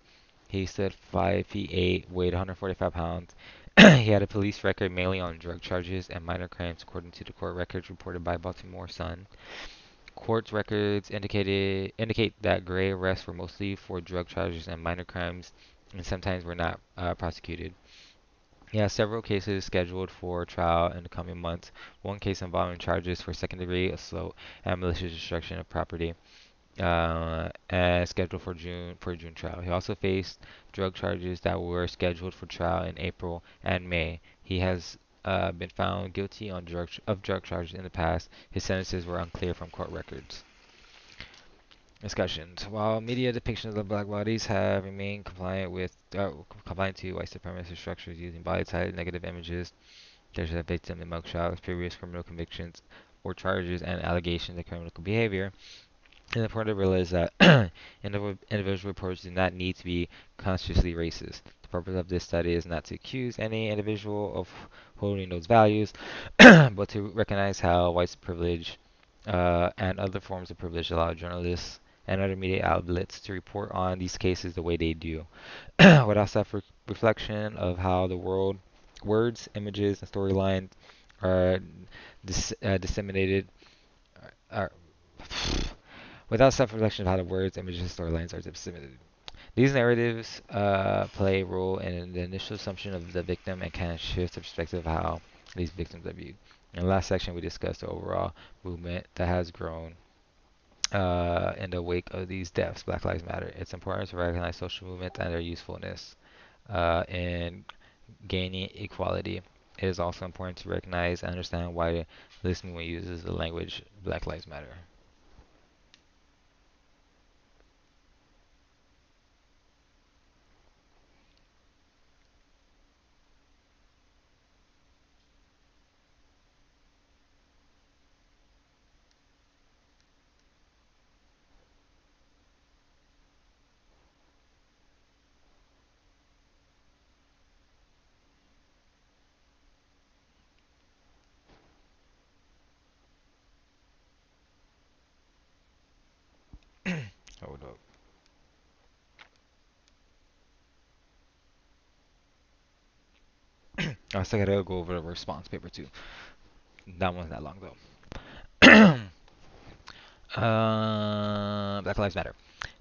He stood 5 feet 8, weighed 145 pounds. He had a police record mainly on drug charges and minor crimes, according to the court records reported by Baltimore Sun. Court records indicate that Gray arrests were mostly for drug charges and minor crimes, and sometimes were not prosecuted. He has several cases scheduled for trial in the coming months. One case involving charges for second-degree assault and malicious destruction of property, and scheduled for a June trial. He also faced drug charges that were scheduled for trial in April and May. He has been found guilty of drug charges in the past. His sentences were unclear from court records. Discussions. While media depictions of black bodies have remained compliant to white supremacist structures using body-type negative images, such as victim and mugshots, previous criminal convictions or charges, and allegations of criminal behavior, it's important to realize that individual reports do not need to be consciously racist. The purpose of this study is not to accuse any individual of holding those values, but to recognize how white privilege and other forms of privilege allow journalists and other media outlets to report on these cases the way they do, without self-reflection of how the words, images, and storylines are disseminated. Are, without self-reflection of how the words, images, and storylines are disseminated. These narratives play a role in the initial assumption of the victim and can shift the perspective of how these victims are viewed. In the last section, we discussed the overall movement that has grown in the wake of these deaths, Black Lives Matter. It's important to recognize social movements and their usefulness in gaining equality. It is also important to recognize and understand why this movement uses the language Black Lives Matter. Hold up. I still gotta go over the response paper too. That one's not long though. Black Lives Matter.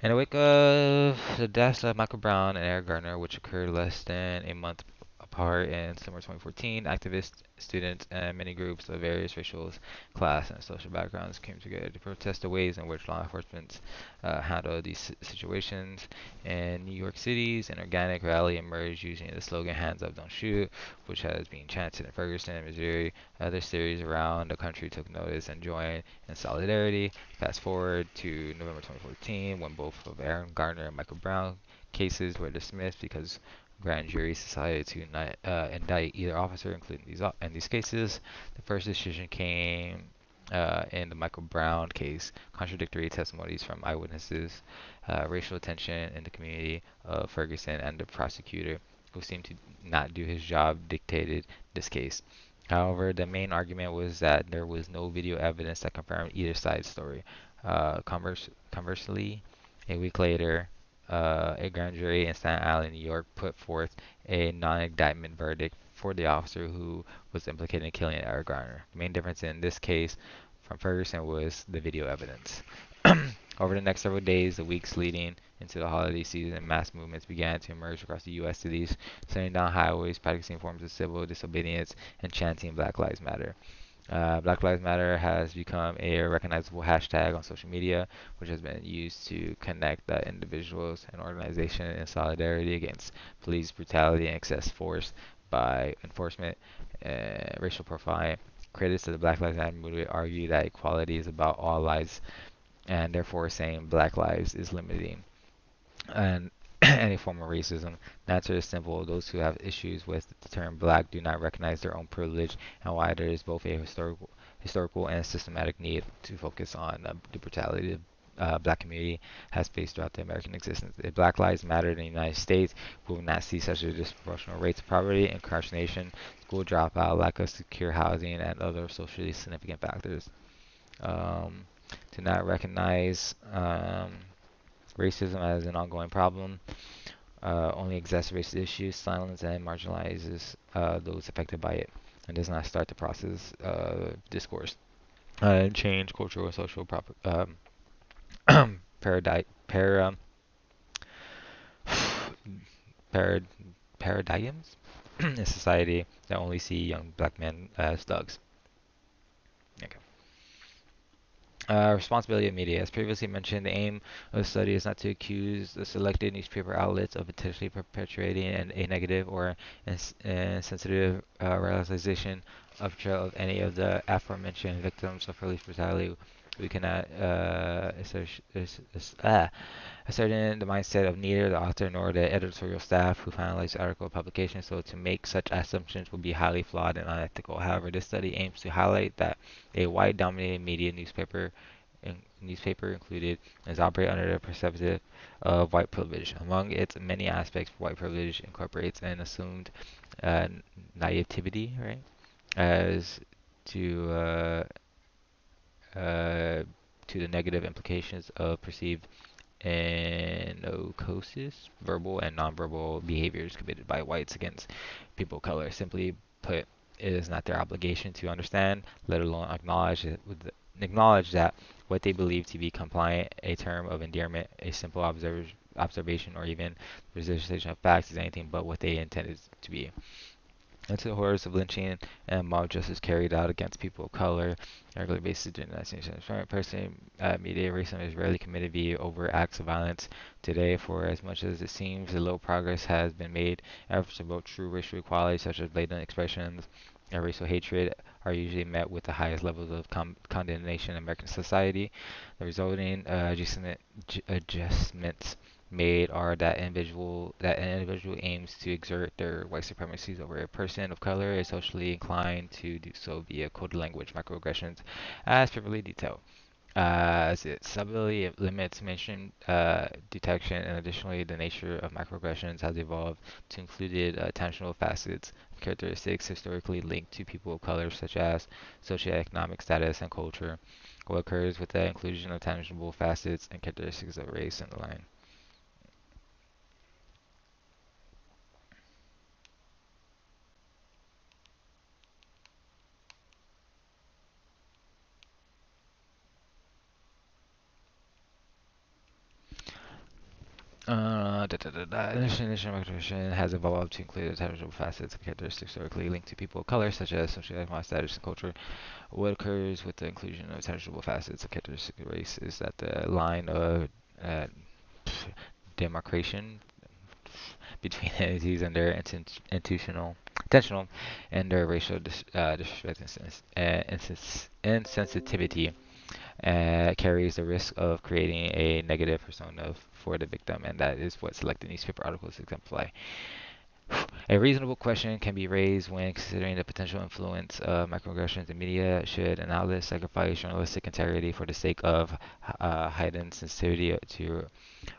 In the wake of the deaths of Michael Brown and Eric Garner, which occurred less than a month apart in summer 2014, activists, students, and many groups of various racial, class, and social backgrounds came together to protest the ways in which law enforcement handle these situations. In New York City's an organic rally emerged using the slogan "Hands Up, Don't Shoot," which has been chanted in Ferguson, Missouri. Other cities around the country took notice and joined in solidarity. Fast forward to November 2014, when both of Aaron Gardner and Michael Brown cases were dismissed because grand juries decided to not indict either officer, including in these cases. The first decision came in the Michael Brown case, contradictory testimonies from eyewitnesses, racial tension in the community of Ferguson, and the prosecutor, who seemed to not do his job, dictated this case. However, the main argument was that there was no video evidence that confirmed either side's story. Conversely, a week later, a grand jury in Staten Island, New York, put forth a non-indictment verdict for the officer who was implicated in killing Eric Garner. The main difference in this case from Ferguson was the video evidence. Over the next several days, the weeks leading into the holiday season, mass movements began to emerge across the U.S. cities, shutting down highways, practicing forms of civil disobedience, and chanting Black Lives Matter. Black Lives Matter has become a recognizable hashtag on social media, which has been used to connect individuals and organizations in solidarity against police brutality and excess force by enforcement and racial profiling. Critics of the Black Lives Matter movement argue that equality is about all lives, and therefore saying Black lives is limiting and any form of racism. The answer is simple. Those who have issues with the term black do not recognize their own privilege and why there is both a historical and systematic need to focus on the brutality the black community has faced throughout the American existence. If Black Lives Matter in the United States, we will not see such a disproportionate rates of poverty, incarceration, school dropout, lack of secure housing, and other socially significant factors. Um, to not recognize racism as an ongoing problem only exacerbates the issue, silence, and marginalizes those affected by it, and does not start the process of discourse. and change cultural and social paradi- para- parad- paradigms in society that only see young black men as thugs. Okay. Responsibility of media. As previously mentioned, the aim of the study is not to accuse the selected newspaper outlets of intentionally perpetuating a negative or insensitive realization of portrayal of any of the aforementioned victims of police brutality. We cannot ascertain the mindset of neither the author nor the editorial staff who finalized the article publication, so to make such assumptions would be highly flawed and unethical. However, this study aims to highlight that a white-dominated media newspaper included is operate under the perspective of white privilege. Among its many aspects, white privilege incorporates an assumed uh, naivety, right, as to uh, uh, to the negative implications of perceived anocosis, verbal and nonverbal behaviors committed by whites against people of color. Simply put, it is not their obligation to understand, let alone acknowledge that what they believe to be compliant, a term of endearment, a simple observation, or even presentation of facts is anything but what they intended to be. Into the horrors of lynching and mob justice carried out against people of color on a regular basis during the 19th century. Person, media racism is rarely committed via overt acts of violence today. For as much as it seems that little progress has been made, efforts to promote true racial equality, such as blatant expressions of racial hatred, are usually met with the highest levels of condemnation in American society. The resulting adjustments made are that an individual aims to exert their white supremacies over a person of color is socially inclined to do so via coded language microaggressions as previously detailed. As it subtly limits mention detection, and additionally the nature of microaggressions has evolved to include intentional facets characteristics historically linked to people of color such as socioeconomic status and culture. What occurs with the inclusion of tangible facets and characteristics of race in the line. Initial migration has evolved to include intangible facets and characteristics historically linked to people of color, such as socioeconomic status and culture. What occurs with the inclusion of tangible facets and characteristics of race is that the line of uh, demarcation between entities and their intentional and their racial disrespect insensitivity carries the risk of creating a negative persona for the victim, and that is what selected newspaper articles exemplify. A reasonable question can be raised when considering the potential influence of microaggressions in media. Should an outlet sacrifice journalistic integrity for the sake of heightened sensitivity to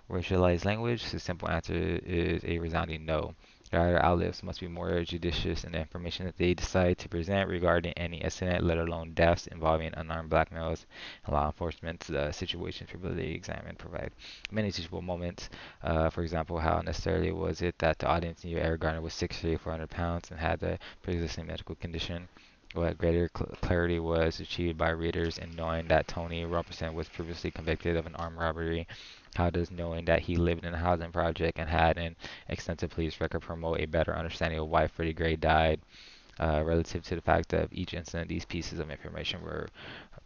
racialized language? The simple answer is a resounding no. Rather, outlets must be more judicious in the information that they decide to present regarding any incident, let alone deaths involving unarmed black males. And law enforcement situations previously examined provide many teachable moments. For example, how necessarily was it that the audience knew Eric Garner was 6'3", 400 pounds, and had a pre-existing medical condition? What greater clarity was achieved by readers in knowing that Tony Robertson was previously convicted of an armed robbery? How does knowing that he lived in a housing project and had an extensive police record promote a better understanding of why Freddie Gray died, relative to the fact that each incident these pieces of information were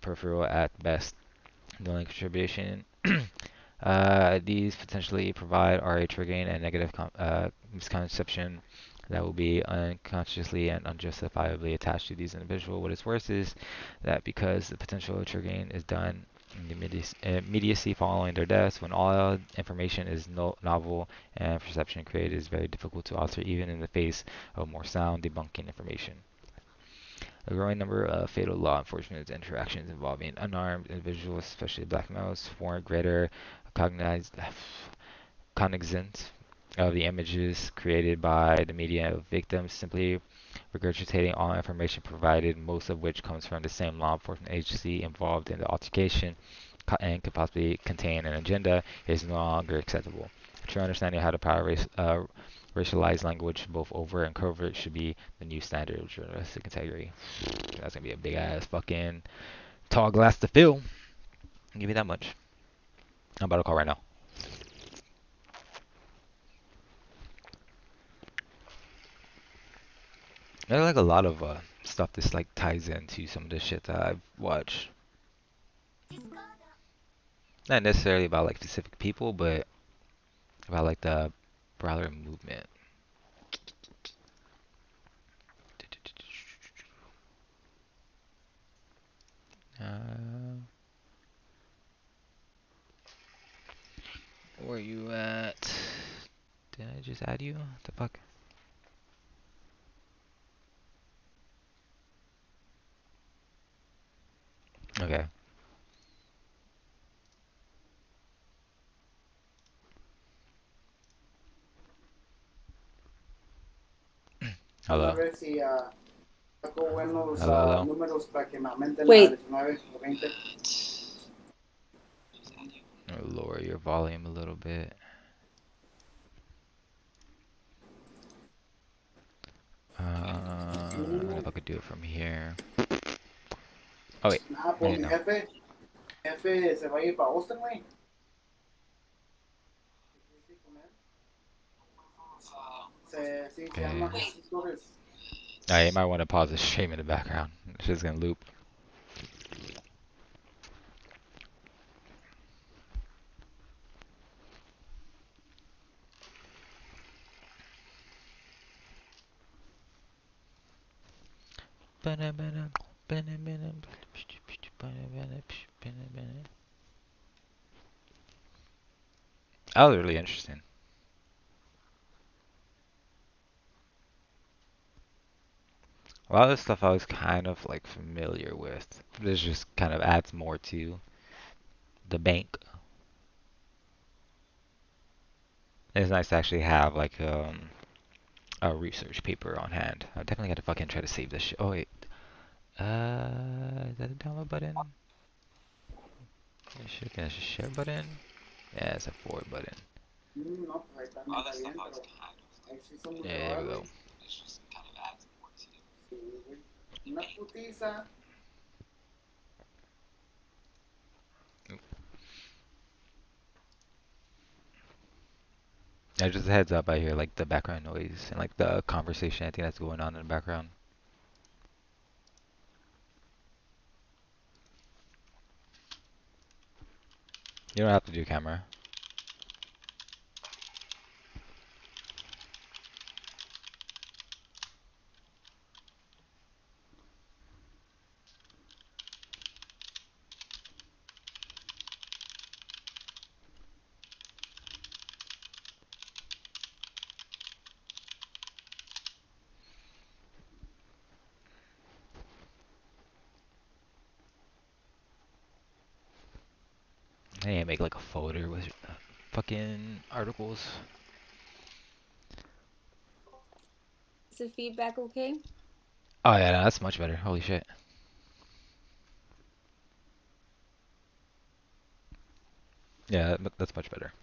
peripheral at best? The only contribution these potentially provide are a triggering and negative misconception that will be unconsciously and unjustifiably attached to these individuals. What is worse is that because the potential triggering is done in the immediacy following their deaths, when all information is novel and perception created is very difficult to alter even in the face of more sound debunking information. A growing number of fatal law enforcement interactions involving unarmed individuals, especially black males, warrant greater cognized cognizance of the images created by the media of victims, simply regurgitating all information provided, most of which comes from the same law enforcement agency involved in the altercation and could possibly contain an agenda, is no longer acceptable. True understanding of how to racialized language, both overt and covert, should be the new standard of journalistic integrity. That's gonna be a big ass fucking Tall glass to fill. Give me that much. I'm about to call right now. There's like a lot of stuff this like ties into some of the shit that I've watched. Not necessarily about like specific people, but about like the broader movement. Uh, where you at? Did I just add you? What the fuck? Okay. A Hello. ver si saco buenos Hello, hello. números para que me aumenten a Wait. 19 o 20. Lower your volume a little bit. I don't know if I could do it from here. Oh wait, Nada, I pues didn't know. mi jefe se va a ir para Boston, güey. Sí, se Okay. llama Jesús Torres. You might want to pause the stream in the background. It's just gonna loop. That was really interesting. A lot of the stuff I was kind of like familiar with. This just kind of adds more to the bank. It's nice to actually have like a research paper on hand. I definitely got to fucking try to save this shit. Oh wait, is that the download button? There's a share button. Yeah, it's a forward button. No, pues ahí también está bien, pero ahí sí son mucho, Yeah, there we go. güey. Sí, güey. Una putiza. Yeah, just a heads up, I hear like the background noise and like the conversation I think that's going on in the background. You don't have to do camera. I need to make like a folder with fucking articles. Is the feedback okay? Oh yeah, no, that's much better. Holy shit. Yeah, that's much better.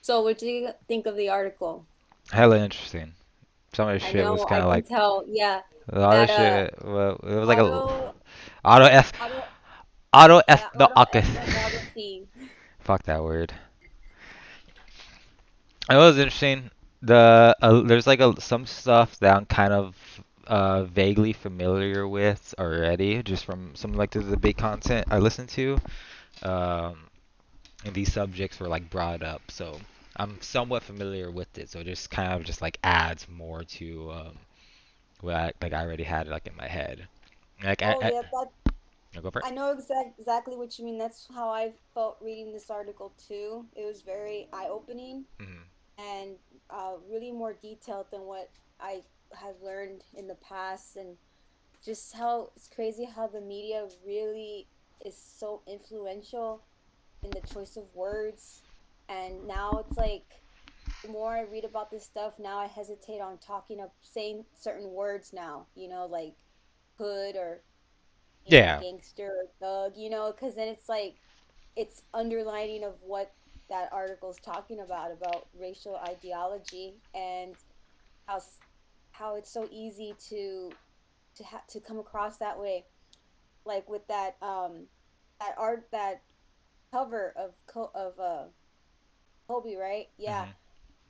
So, what do you think of the article? Hella interesting. Some of the I shit was know, I kind of can like tell, yeah, a lot of that shit. Well, it was like a auto auto f auto auto yeah, auto ethnography. ethnography. Fuck that word. It was interesting. There's like some stuff that I'm kind of vaguely familiar with already, just from some like the debate content I listen to. Um, and these subjects were like brought up, so I'm somewhat familiar with it. So it just kind of just like adds more to what I already had like in my head. Like Oh yeah, that I go for it. I know exactly what you mean. That's how I felt reading this article too. It was very eye-opening Hmm. and really more detailed than what I have learned in the past, and just how it's crazy how the media really is so influential in the choice of words. And now it's like the more I read about this stuff, now I hesitate on talking of saying certain words now, like hood or Yeah. gangster or thug, because then it's like it's underlining of what that article's talking about racial ideology and how how it's so easy to come across that way, like with that art that cover of Kobe, right? Yeah, Hmm.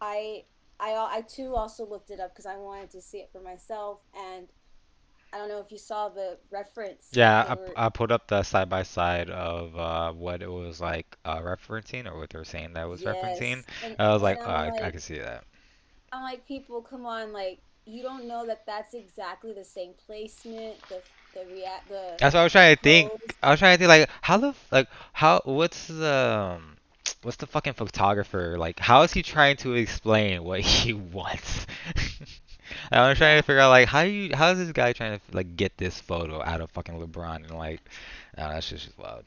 I I too also looked it up because I wanted to see it for myself, and I don't know if you saw the reference they Yeah, were. I put up the side by side of what it was like referencing or what they were saying that was referencing. Yes, I was and like, oh, I can see that. I'm like, people, come on, like you don't know that that's exactly the same placement, That's what I was the trying to think. pose. I was trying to think like how what's the fucking photographer like? How is he trying to explain what he wants? I was trying Yeah. to figure out like how is this guy trying to like get this photo out of fucking LeBron and like, that's just wild.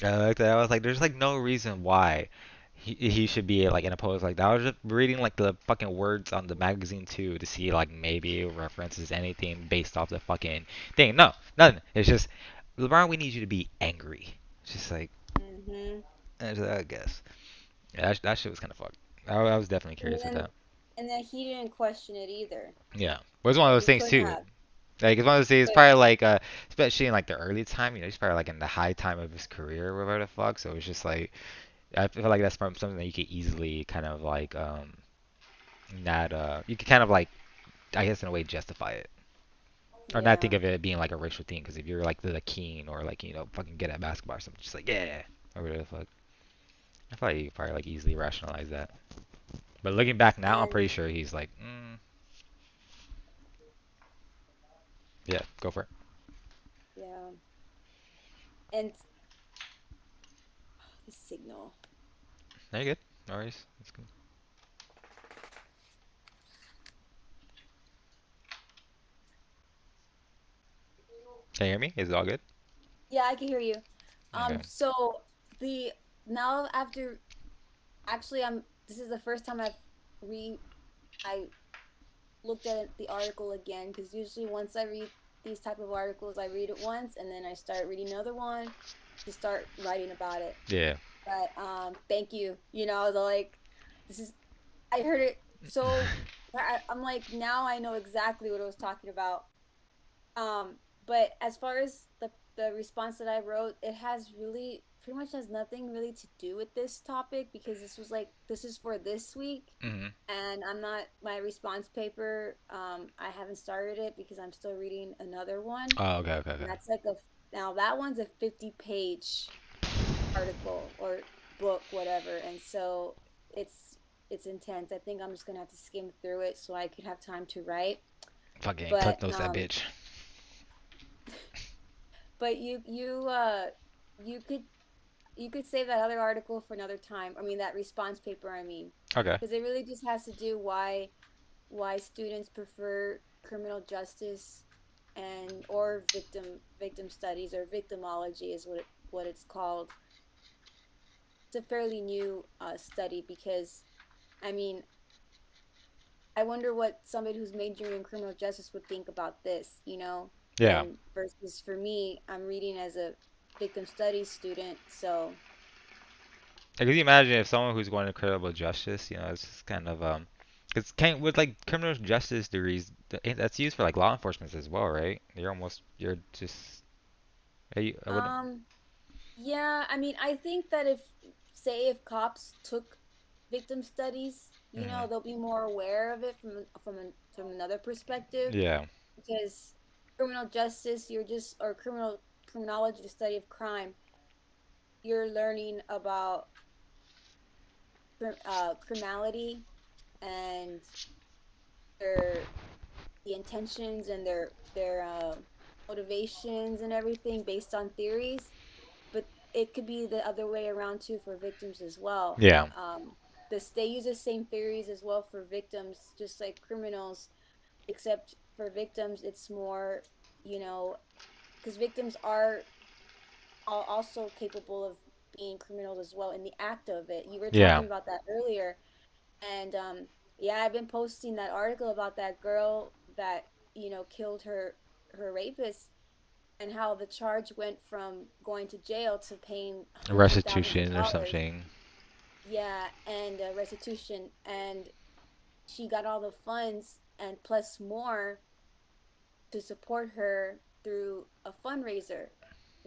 I like that. I was like, there's like no reason why he should be like in a pose like that. I was just reading like the fucking words on the magazine too to see like maybe it references anything based off the fucking thing. No, nothing. It's just LeBron, we need you to be angry. It's just like, Hmm. I guess. Yeah, that shit was kind of fucked. I was definitely And curious at then that. and then he didn't question it either, Yeah, but it's one of and those he things could too. have. Like it's one of those things. It's But probably like especially in like the early time. You know, he's probably like in the high time of his career, or whatever the fuck. So it's just like I feel like that's something that you could easily kind of like not you could kind of like I guess in a way justify it or not think yeah, of it being like a racial thing because if you're like the keen or like fucking good at basketball or something just like yeah or whatever the fuck I thought you could probably like easily rationalize that but looking back now I'm and pretty sure he's like yeah go for it. yeah, and the signal. No, you're good. No worries. That's good. Can you hear me? Is it all good? Yeah, I can hear you. Okay. So the now after actually I'm this is the first time re I looked at the article again because usually once I read these type of articles, I read it once and then I start reading another one to start writing about it. Yeah. But thank you. I was like, this is I heard it so I'm like now I know exactly what I was talking about. Um, but as far as the response that I wrote, it has really pretty much has nothing really to do with this topic because this is for this week, Mhm. and I'm not my response paper. I haven't started it because I'm still reading another one, Oh, okay, okay, and okay. that's like a now that one's a 50-page article or book, whatever, and so it's it's intense. I think I'm just gonna have to skim through it so I could have time to write. Fucking But click those that bitch. but you could save that other article for another time. I mean that response paper, I mean, Okay. because it really just has to do why students prefer criminal justice and or victim studies or victimology is what it's called. It's a fairly new study because I mean I wonder what somebody who's majoring in criminal justice would think about this, Yeah. and versus for me, I'm reading as a victim studies student, so Like, could you imagine if someone who's going to criminal justice, it's just kind of it's can't with like criminal justice degrees that's used for like law enforcement as well, right? You're just I wouldn't. um yeah, I mean, I think that if cops took victim studies, Hmm. they'll be more aware of it from another perspective Yeah. because criminal justice, or criminology, the study of crime, you're learning about criminality and their the intentions and their motivations and everything based on theories, but it could be the other way around too for victims as well. Yeah. They use the same theories as well for victims, just like criminals, except for victims, it's more, you know, because victims are also capable of being criminals as well in the act of it. You were Yeah. talking about that earlier, and yeah, I've been posting that article about that girl that killed her rapist, and how the charge went from going to jail to paying hundreds of thousands of Restitution or dollars. something. Yeah, and restitution, and she got all the funds and plus more to support her through a fundraiser.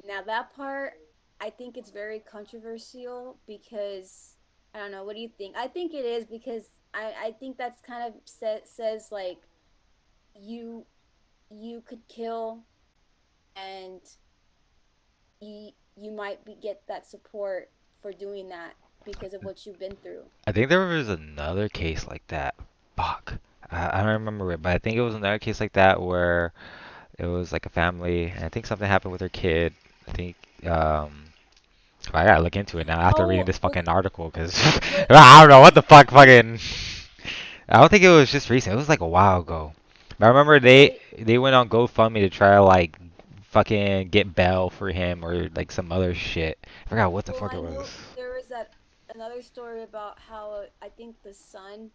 Now that part, I think it's very controversial because I don't know. What do you think? I think it is because I think that's kind of says like you you could kill and you might get that support for doing that because of what you've been through. I think there was another case like that. Fuck. I don't remember it, but I think it was another case like that where it was like a family, and I think something happened with her kid. I think, I gotta look into it now after reading Oh, this fucking article, because was I don't it know what the recent? fuck fucking. I don't think it was just recent. It was like a while ago. But I remember they Okay. they went on GoFundMe to try to like fucking get bail for him or like some other shit. I forgot what the Well, fuck I it was. know there was that another story about how I think the son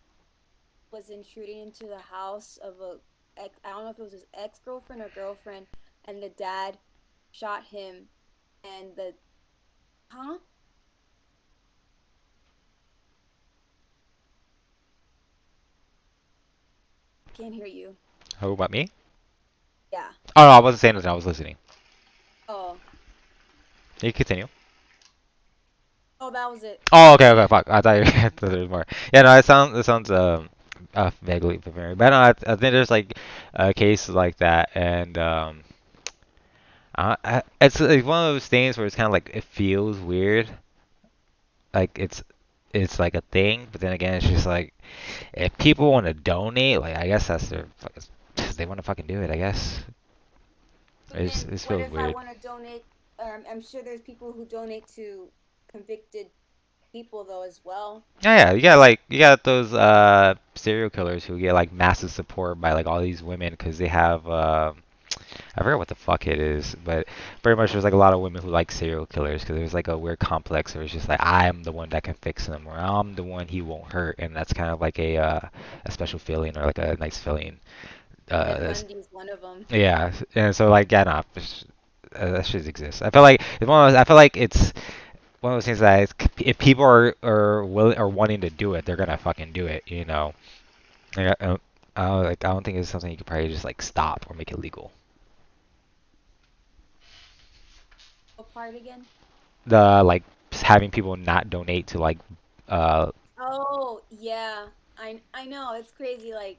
was intruding into the house of a ex, I don't know if it was his ex-girlfriend or girlfriend, and the dad shot him, and the huh? I can't hear you. Who about me? Yeah. Oh no, I wasn't saying anything. I was listening. Oh. You can continue. Oh, that was it. Oh, okay, okay, fuck. I thought you I thought there was more. Yeah, no, it sounds vaguely familiar. But no, I think there's like a case like that, and it's like one of those things where it's kind of like it feels weird, like it's like a thing, but then again, it's just like if people want to donate, like I guess that's their they want to fucking do it. I guess But then it what feels if I weird. want to donate? I'm sure there's people who donate to convicted people though as well. Yeah, yeah, you got those serial killers who get like massive support by like all these women because they have I forget what the fuck it is, but pretty much there's like a lot of women who like serial killers because there's like a weird complex where it's just like I'm the one that can fix them or I'm the one he won't hurt, and that's kind of like a special feeling or like a nice feeling. Ted That's, Bundy's one of them. yeah, and so like yeah, no, that shit exists. I feel like it's one of those, I feel like it's one of those things that if people are willing or wanting to do it, they're gonna fucking do it, you know. Like, I don't think it's something you could probably just like stop or make it legal. What part again? The like having people not donate to like uh Oh, yeah. I know. It's crazy like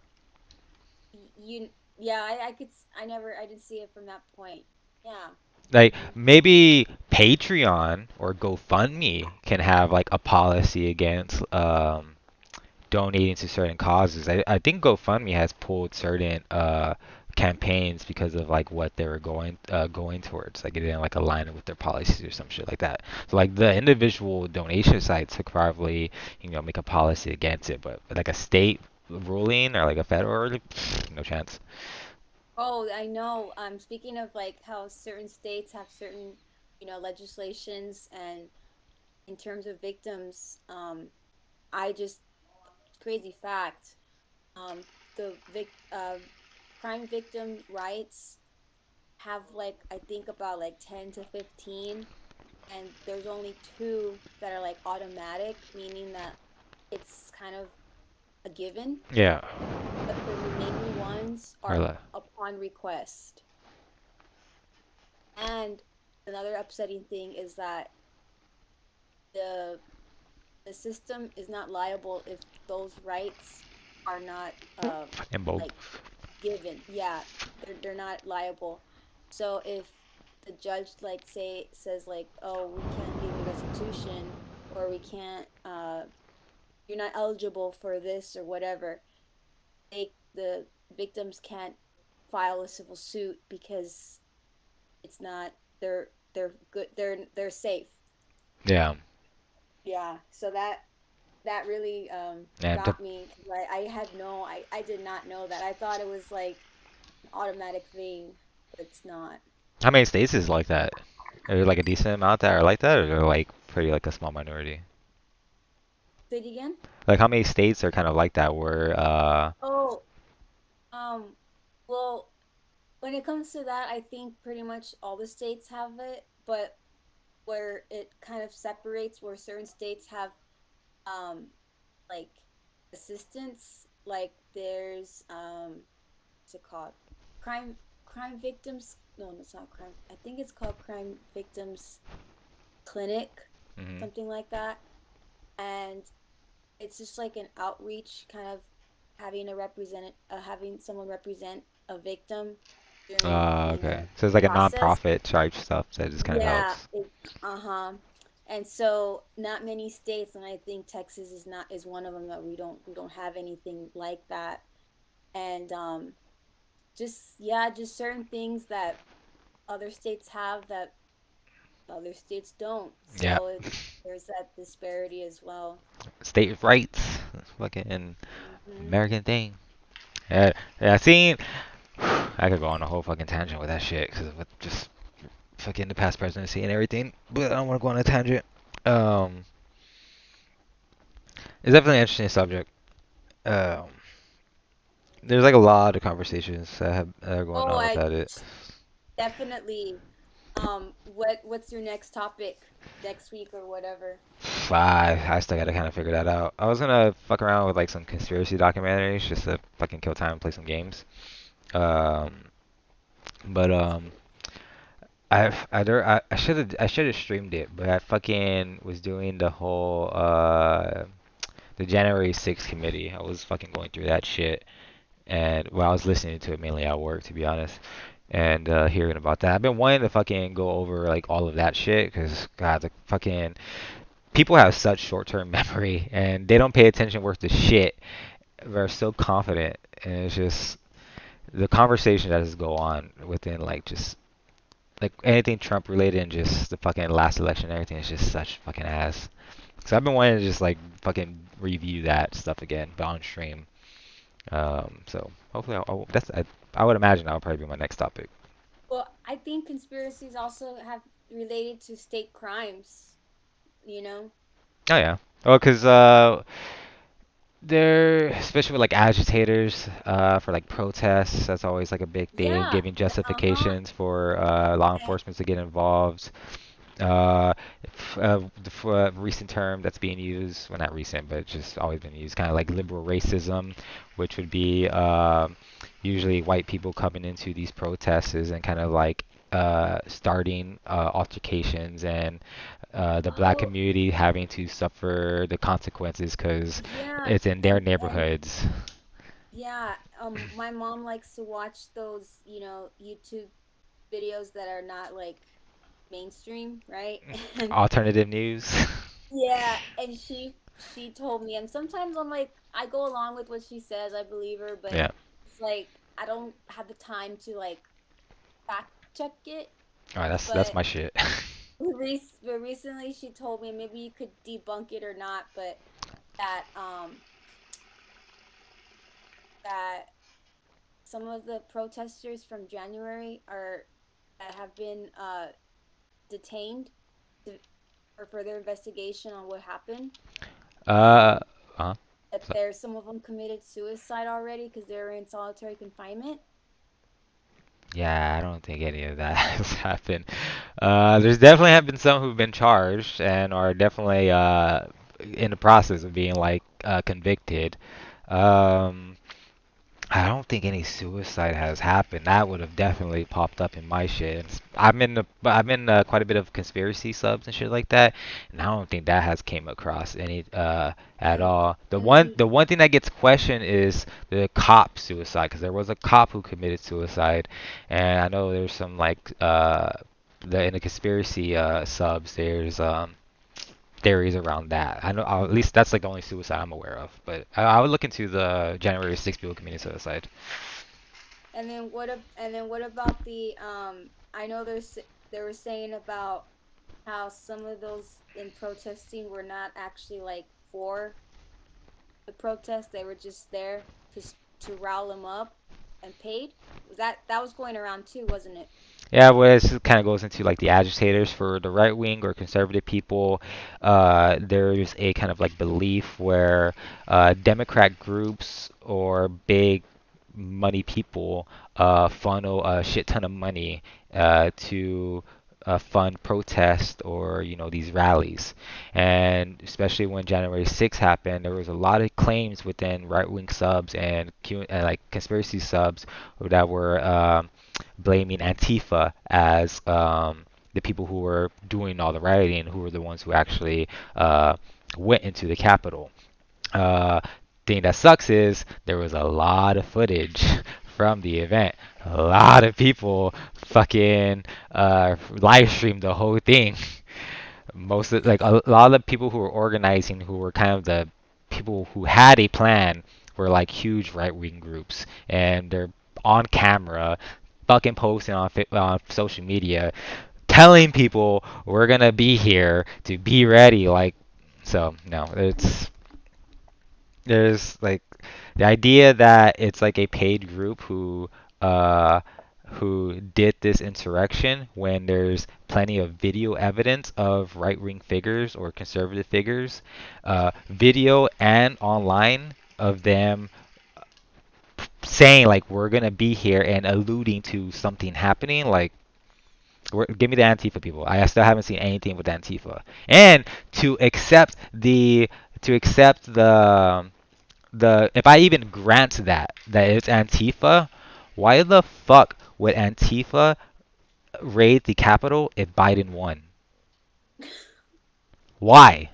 you yeah, I could I didn't see it from that point. Yeah. like maybe Patreon or GoFundMe can have like a policy against donating to certain causes. I think GoFundMe has pulled certain campaigns because of like what they were going towards. Like it didn't like align with their policies or some shit like that. So like the individual donation sites could probably, make a policy against it, but like a state ruling or like a federal, no chance. Oh, I know. Speaking of like how certain states have certain, legislations and in terms of victims, I just crazy fact. Um, the crime victim rights have like I think about like 10 to 15, and there's only two that are like automatic, meaning that it's kind of a given, Yeah. but the remaining ones Or are upon request. And another upsetting thing is that the the system is not liable if those rights are not in both. like given. Yeah, they're not liable. So if the judge like says like, oh, we can't give you restitution, or we can't you're not eligible for this or whatever, the victims can't file a civil suit because it's not they're good they're safe. Yeah. Yeah, so that really And got me 'cause I had no I did not know that. I thought it was like an automatic thing, but it's not. how many states is like that? Are there like a decent amount that are like that, or they're like pretty like a small minority? Say it again. Like how many states are kind of like that where Oh, um, well, when it comes to that, I think pretty much all the states have it, but where it kind of separates, where certain states have um like assistance, like there's what's it called? Crime crime victims. No, it's not crime. I think it's called crime victims clinic, Hmm. something like that. And it's just like an outreach kind of having someone represent a victim during, Okay. So it's like a process. non-profit type stuff that just kind of Yeah, helps. it, uh-huh. And so not many states, and I think Texas is one of them, that we don't have anything like that. And just yeah, just certain things that other states have that other states don't. Yeah. So there's that disparity as well. State rights. That's fucking Hmm. American thing. Yeah, yeah, I seen. I could go on a whole fucking tangent with that shit because with just fucking the past presidency and everything, but I don't want to go on a tangent. Um, it's definitely an interesting subject. Um, there's like a lot of conversations that are going Oh, on I without it. definitely. What's your next topic next week or whatever? I still gotta kind of figure that out. I was gonna fuck around with like some conspiracy documentaries just to fucking kill time and play some games. Um, but I should have streamed it, but I fucking was doing the whole the January 6th committee. I was fucking going through that shit, and well, I was listening to it mainly at work, to be honest, and hearing about that. I've been wanting to fucking go over like all of that shit, cause God, the fucking people have such short-term memory, and they don't pay attention worth the shit. They're so confident, and it's just the conversation that just go on within like anything Trump related and just the fucking last election and everything is just such fucking ass. So I've been wanting to just like fucking review that stuff again, but on stream. So hopefully I would imagine that'll probably be my next topic. Well, I think conspiracies also have related to state crimes, you know? Oh yeah. Well, cause they're especially with like agitators for like protests. That's always like a big thing, Yeah. giving Uh-huh. justifications for law And, enforcement to get involved. Uh, the recent term that's being used, well, not recent, but just always been used, kind of like liberal racism, which would be usually white people coming into these protests and kind of like starting altercations and the black oh, community having to suffer the consequences because yeah. it's in their And neighborhoods. yeah, my mom likes to watch those, YouTube videos that are not like mainstream, right? And Alternative news. yeah, and she told me, and sometimes I'm like, I go along with what she says, I believe her, but Yeah. it's like I don't have the time to like fact check it. All right, that's But my shit. but recently she told me, maybe you could debunk it or not, but that that some of the protesters from January are that have been detained to, for further investigation on what happened, Uh, and huh? that there's some of them committed suicide already because they're in solitary confinement. Yeah, I don't think any of that has happened. There's definitely have been some who've been charged and are definitely in the process of being like convicted. Um, I don't think any suicide has happened. That would have definitely popped up in my shit. I'm in quite a bit of conspiracy subs and shit like that, and I don't think that has came across any at And all. The I one mean, the one thing that gets questioned is the cop suicide because there was a cop who committed suicide, and I know there's some like in the conspiracy subs there's theories around that. I know at least that's like the only suicide I'm aware of. But I would look into the January 6th people committing suicide. and then what about the I know they were saying about how some of those in protesting were not actually like for the protest, they were just there to rile them up and paid. That was going around too, wasn't it? Yeah, well, it kind of goes into like the agitators for the right wing or conservative people. There's a kind of like belief where Democrat groups or big money people funnel a shit ton of money to fund protests or these rallies. And especially when January 6th happened, there was a lot of claims within right-wing subs and like conspiracy subs that were blaming Antifa as the people who were doing all the rioting, who were the ones who actually went into the Capitol. Uh, thing that sucks is there was a lot of footage from the event. A lot of people fucking live streamed the whole thing. Most of like a lot of the people who were organizing, who were kind of the people who had a plan, were like huge right wing groups, and they're on camera, fucking posting on social media, telling people we're gonna be here to be ready. Like, so no, there's like the idea that it's like a paid group uh who did this insurrection when there's plenty of video evidence of right-wing figures or conservative figures, video and online of them saying like we're gonna be here and alluding to something happening. Like, give me the Antifa people. I still haven't seen anything with Antifa. And to accept the if I even grant that it's Antifa, why the fuck would Antifa raid the Capitol if Biden won? Why?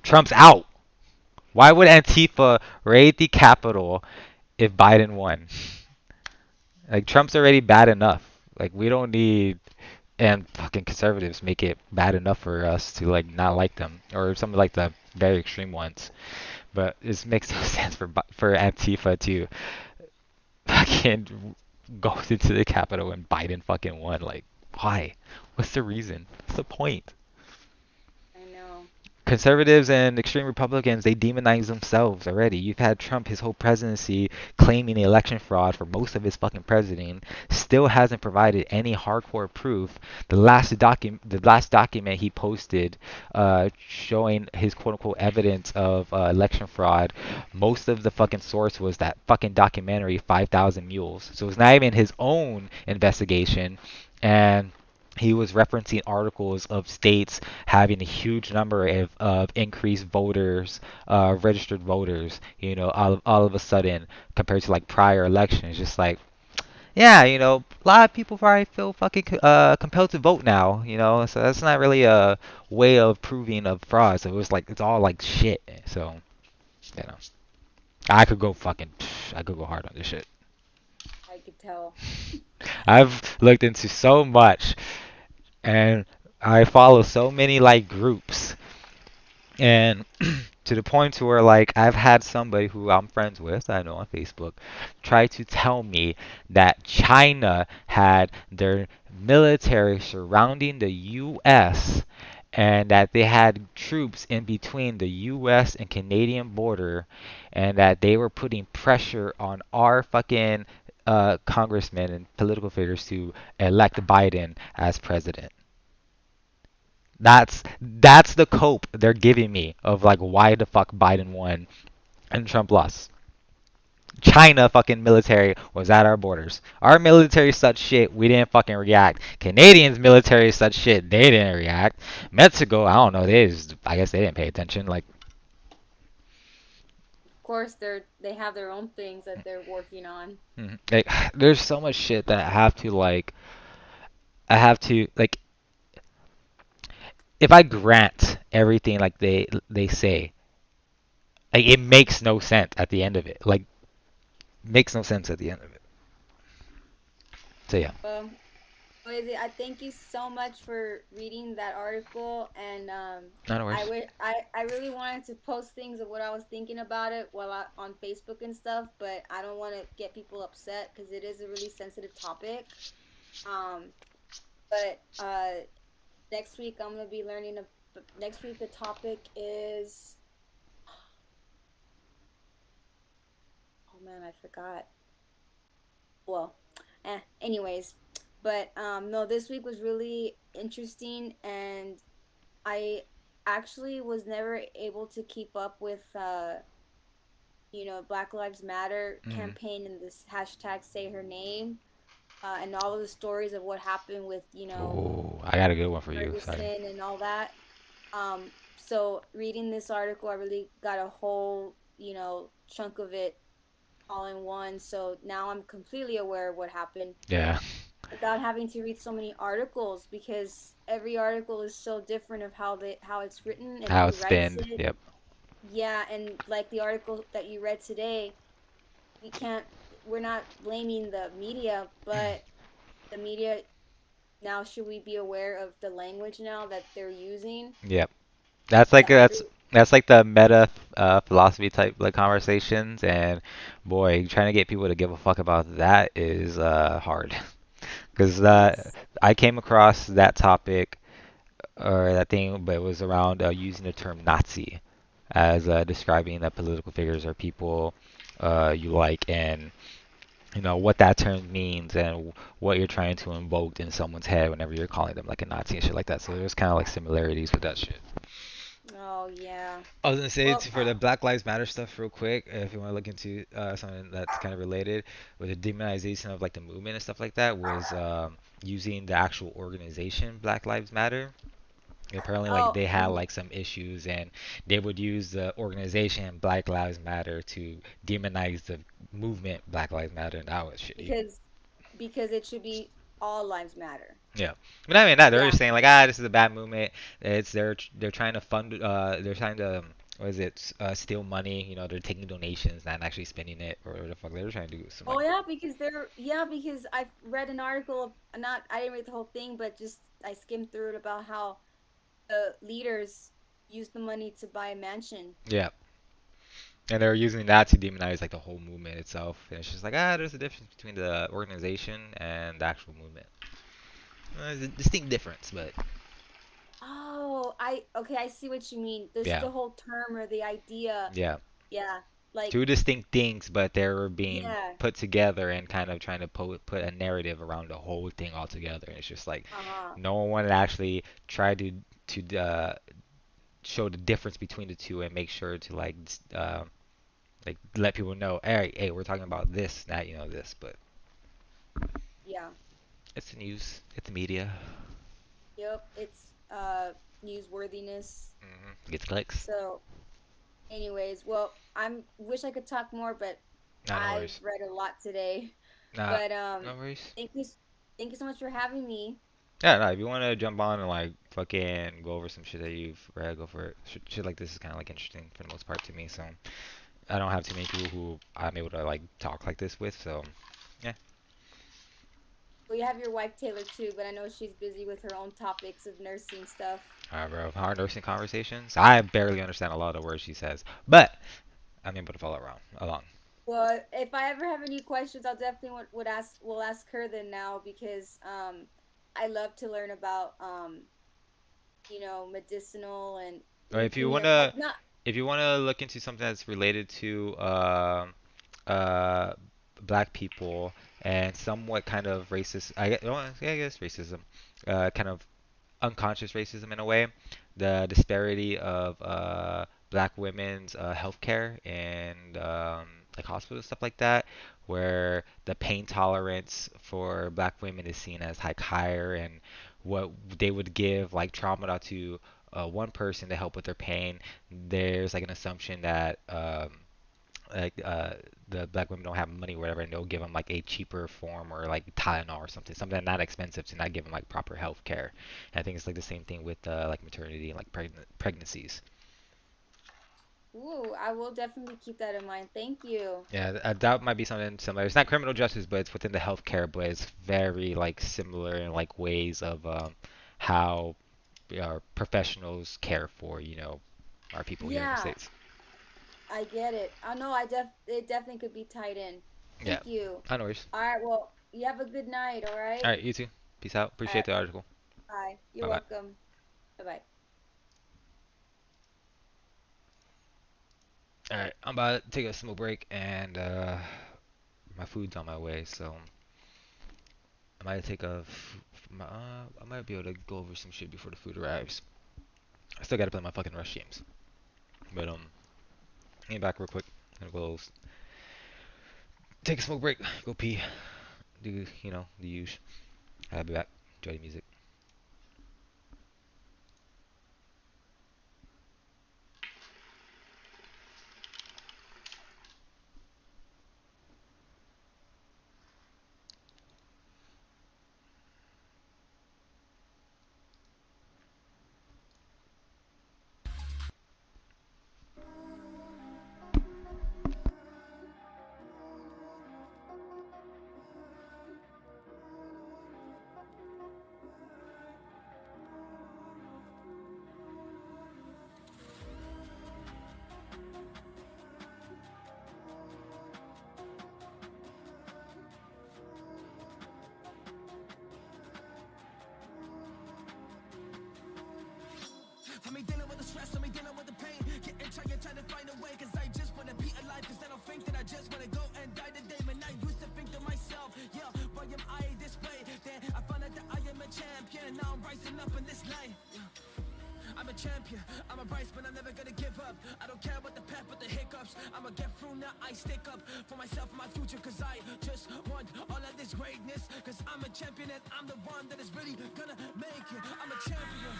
Trump's out. Why would Antifa raid the Capitol if Biden won? Like, Trump's already bad enough. Like, we don't need, and fucking conservatives make it bad enough for us to like not like them, or some of like the very extreme ones. But it makes no sense for Antifa to fucking goes into the Capitol and Biden fucking won. Like, why? What's the reason? What's the point? I know. Conservatives and extreme Republicans, they demonize themselves already. You've had Trump his whole presidency claiming election fraud for most of his fucking presidency, still hasn't provided any hardcore proof. The last document he posted showing his quote unquote evidence of election fraud, most of the fucking source was that fucking documentary 5,000 Mules. So it's not even his own investigation, and he was referencing articles of states having a huge number of increased voters, registered voters, all of a sudden compared to like prior elections. Just like, yeah, a lot of people probably feel fucking compelled to vote now, so that's not really a way of proving of fraud. So it was like, it's all like shit. So, you know, I could go fucking, I could go hard on this shit. I could tell. I've looked into so much, and I follow so many like groups, and to the point to where like I've had somebody who I'm friends with, I know on Facebook, try to tell me that China had their military surrounding the US, and that they had troops in between the US and Canadian border, and that they were putting pressure on our fucking congressmen and political figures to elect Biden as president. That's the cope they're giving me of like why the fuck Biden won and Trump lost. China fucking military was at our borders. Our military such shit, we didn't fucking react. Canadians military such shit, they didn't react. Mexico, I don't know, I guess they didn't pay attention. Like, Of course, they have their own things that they're working on. like there's so much shit that I have to like if I grant everything like they say, like it makes no sense at the end of it. Like, makes no sense at the end of it. So yeah, Um, Lizzie, I thank you so much for reading that article, and not I worse. wish I really wanted to post things of what I was thinking about it on Facebook and stuff, but I don't want to get people upset because it is a really sensitive topic. Um, but next week I'm gonna be learning. Next week the topic is, oh man, I forgot. Well, anyways, but no, this week was really interesting, and I actually was never able to keep up with Black Lives Matter Mm. campaign and this hashtag Say Her Name, and all of the stories of what happened with Oh, I got a good one for you. Sorry. Ferguson and all that. So reading this article, I really got a whole chunk of it all in one. So now I'm completely aware of what happened Yeah. without having to read so many articles, because every article is so different of how it's written and How who it's writes spent. it. Yep. Yeah, and like the article that you read today, we can't we're not blaming the media, but the media now, should we be aware of the language now that they're using? Yep. That's like The under that's like the meta philosophy type like conversations, and boy, trying to get people to give a fuck about that is hard. Because Yes. I came across that topic or that thing, but it was around using the term Nazi as describing the political figures or people you like, and what that term means and what you're trying to invoke in someone's head whenever you're calling them like a Nazi and shit like that. So there's kind of like similarities with that shit. Oh yeah. I was gonna say Well, for the Black Lives Matter stuff real quick, if you want to look into something that's kind of related with the demonization of like the movement and stuff like that, was using the actual organization Black Lives Matter. Apparently, like oh, they had like some issues, and they would use the organization Black Lives Matter to demonize the movement Black Lives Matter, and that was shitty. because it should be all lives matter. Yeah, but I mean that they're Yeah. just saying like this is a bad movement. It's they're trying to fund they're trying to what is it steal money. They're taking donations, not actually spending it or whatever the fuck they're trying to do. Some Oh like yeah, because I read an article, not I didn't read the whole thing, but just I skimmed through it about how the leaders use the money to buy a mansion. yeah, and they're using that to demonize like the whole movement itself. And it's just like there's a difference between the organization and the actual movement. There's a distinct difference, but Oh, I see what you mean. This yeah, the whole term or the idea. yeah. Yeah. Like Two distinct things, but they're being yeah. put together and kind of trying to put a narrative around the whole thing all together. And it's just like Uh-huh. no one wanted to actually try to show the difference between the two and make sure to like let people know, hey, we're talking about this, not this, but Yeah. it's the news, it's media, Yep. It's newsworthiness. gets clicks. So, anyways, well, I'm wish I could talk more, but Nah, no I've worries. read a lot today. Nah, But no worries. thank you, thank you so much for having me. Yeah, no, if you want to jump on and like fucking go over some shit that you've read, go for it. Shit like this is kind of like interesting for the most part to me, so I don't have too many people who I'm able to like talk like this with, so yeah. Well, you have your wife Taylor too, but I know she's busy with her own topics of nursing stuff. Alright, bro. Hard nursing conversations. I barely understand a lot of the words she says, but I'm able to follow around along. Well, if I ever have any questions, I'll definitely will ask her then now, because I love to learn about medicinal and Or if you like wanna, not. if you wanna look into something that's related to uh black people and somewhat kind of racist, I guess racism, kind of unconscious racism in a way, the disparity of black women's healthcare and like hospitals stuff like that, where the pain tolerance for black women is seen as like higher, and what they would give like trauma to one person to help with their pain, there's like an assumption that like the black women don't have money or whatever, and they'll give them like a cheaper form or like Tylenol or something not expensive to not give them like proper health care. And I think it's like the same thing with like maternity and like pregnancies. Ooh, I will definitely keep that in mind. Thank you. Yeah, that might be something similar. It's not criminal justice, but it's within the healthcare, but it's very like similar in like ways of how our professionals care for our people here in the Yeah, states. I get it. I know. It definitely could be tied in. Yeah, Thank you. I know. Worries. All right. Well, you have a good night. All All right. right, you too. Peace out. All Appreciate right. the article. Bye. You're Bye bye. welcome. Bye bye. All right, I'm about to take a smoke break, and my food's on my way, so I might take I might be able to go over some shit before the food arrives. I still gotta play my fucking rush games, but get back real quick. Gonna go take a smoke break, go pee, do the use. I'll be back. Enjoy the music. I me dealing with the stress, I me dealing with the pain. Getting trying to find a way, cause I just wanna be alive. Cause I don't think that I just wanna go and die today. Man, I used to think to myself, yeah, why am I this way? Then I found out that I am a champion. Now I'm rising up in this life. Yeah. I'm a champion, I'm a rise, but I'm never gonna give up. I don't care about the path, but the hiccups. I'ma get through now, I stick up for myself and my future. Cause I just want all of this greatness. Cause I'm a champion and I'm the one that is really gonna make it. I'm a champion.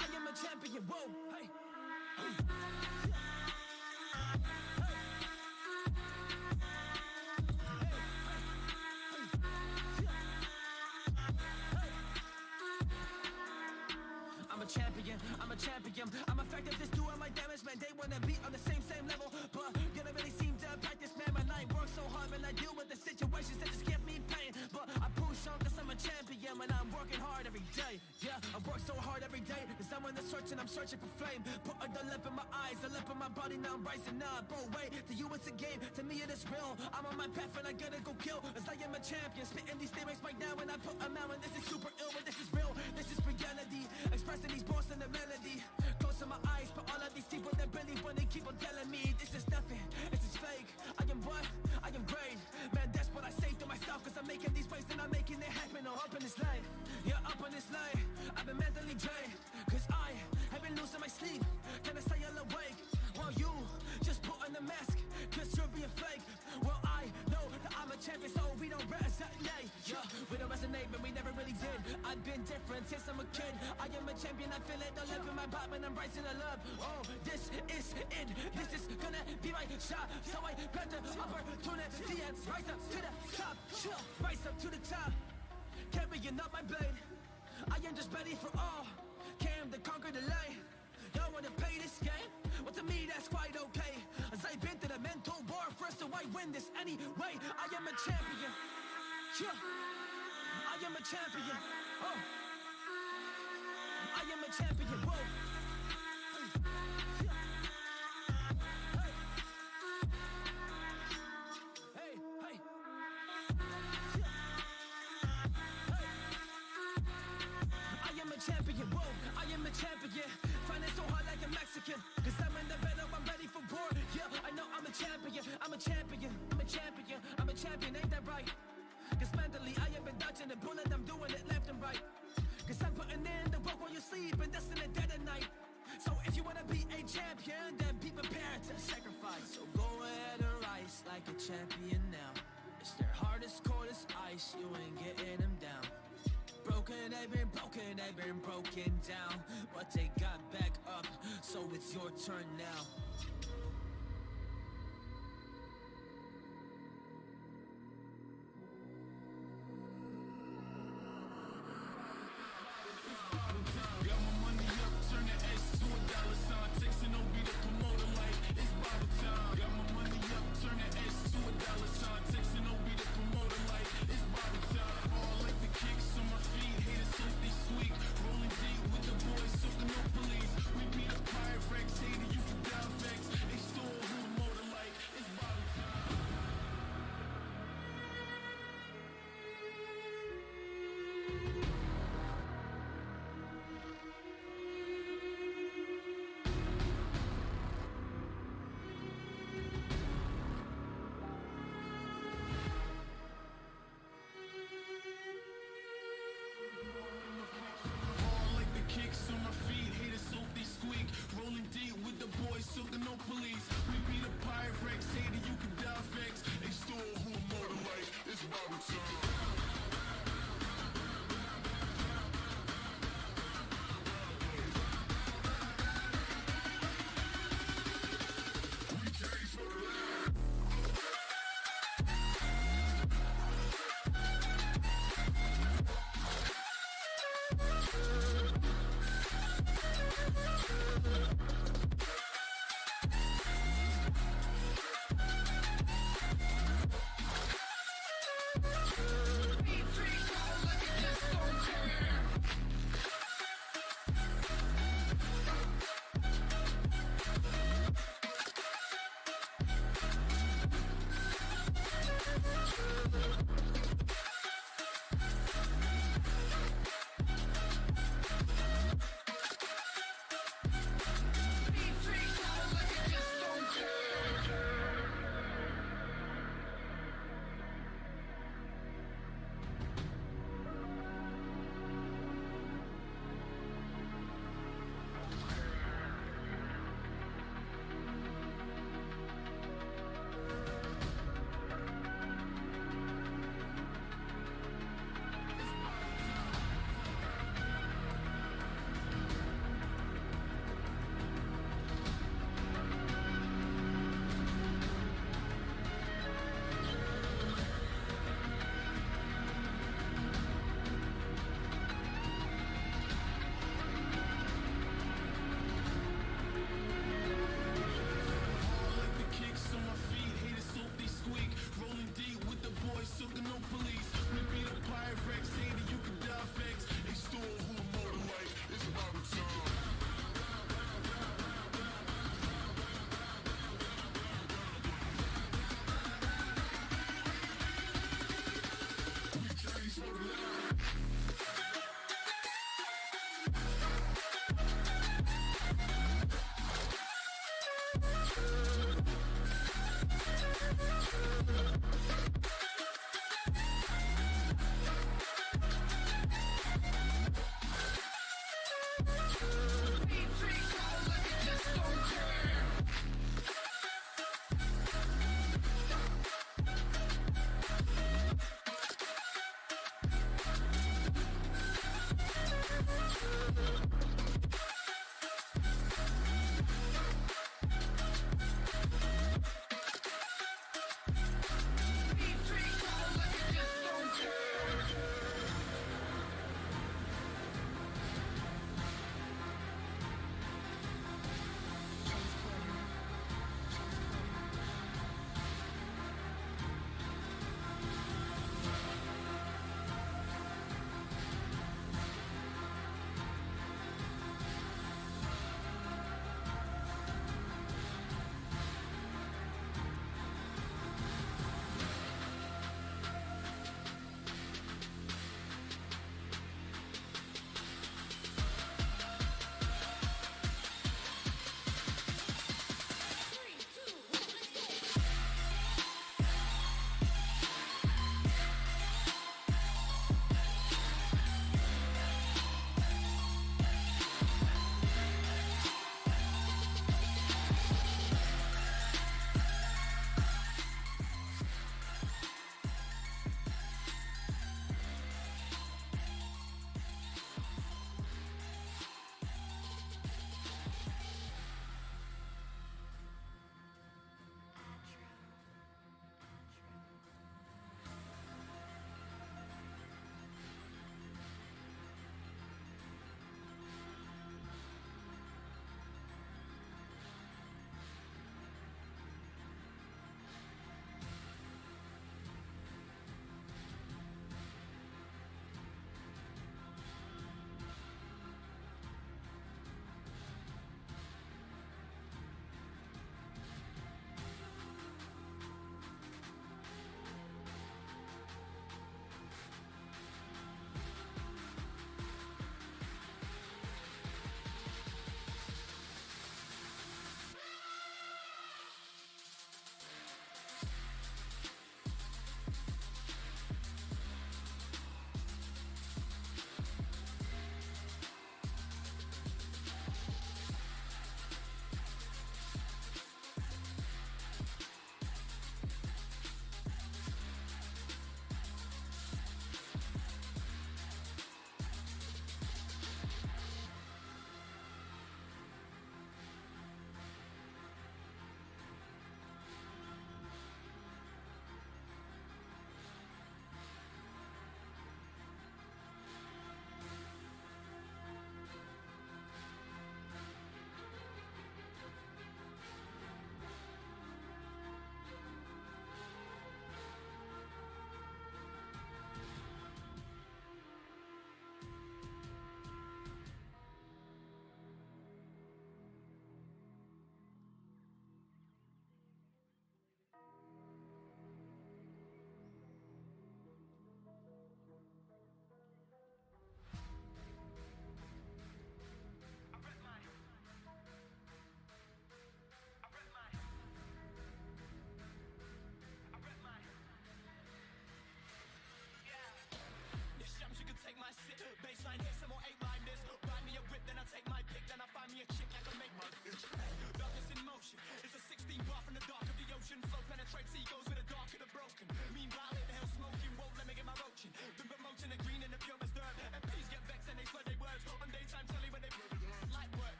I am a champion, whoa, hey. I'm a champion, I'm effective, just doing my damage, man. They wanna be on the same level, but you don't really seem to practice, man. Man, I work so hard, man, I deal with the situations that just give me pain, but I push on cause I'm a champion, man. I'm working hard every day, yeah. I work so hard every day, cause I'm on the search and I'm searching for flame. Put the lip in my eyes, the lip in my body, now I'm rising up. Oh wait, to you it's a game, to me it is real. I'm on my path and I gotta go kill, cause I am a champion. Spitting these lyrics right now and I put them out, and this is super ill, but this is real, this is reality. Expressing these bars in the melody. Closing my eyes, but all of these people that really wanna keep on telling me this is nothing, this is fake. I am what? I am great. Man, that's what I say to myself, cause I'm making these waves and I'm making it happen. Oh, up in this life, yeah, up in this life. I've been mentally drained, cause I have been losing my sleep. Can I stay all awake while you just put on the mask, cause you're being fake. Well, I know that I'm a champion, so we don't resonate. Yeah, we don't resonate, but we never really did. I've been different since I'm a kid. I am a champion, I feel it all up in my body when I'm rising to love. Oh, this is it, this is gonna be my shot. So I grab the opportunity and rise up to the top. Rise up to the top, carrying up my blade. I am just ready for all, came to conquer the light. Y'all wanna play this game? Well, to me that's quite okay, as I've been to the mental war first, so I win this anyway. I am a champion, yeah. I am a champion, oh. I am a champion, whoa. Hey, hey. I am a champion, whoa. I am a champion. Find it so hard like a Mexican, cause I'm in the battle, I'm ready for war. Yeah, I know I'm a champion, I'm a champion, I'm a champion, I'm a champion, ain't that right? Cause mentally I have been dodging the bullet, I'm doing it left and right. Cause I'm putting in the work while you sleep, and that's in the dead of night. So if you wanna be a champion, then be prepared to sacrifice. So go ahead and rise like a champion now. It's their hardest, coldest ice, you ain't getting them down. Broken, they've been broken down, but they got back up, so it's your turn now. Rolling deep with the boys, soaking no police. We beat up pirate wrecks, hater, you can down vex.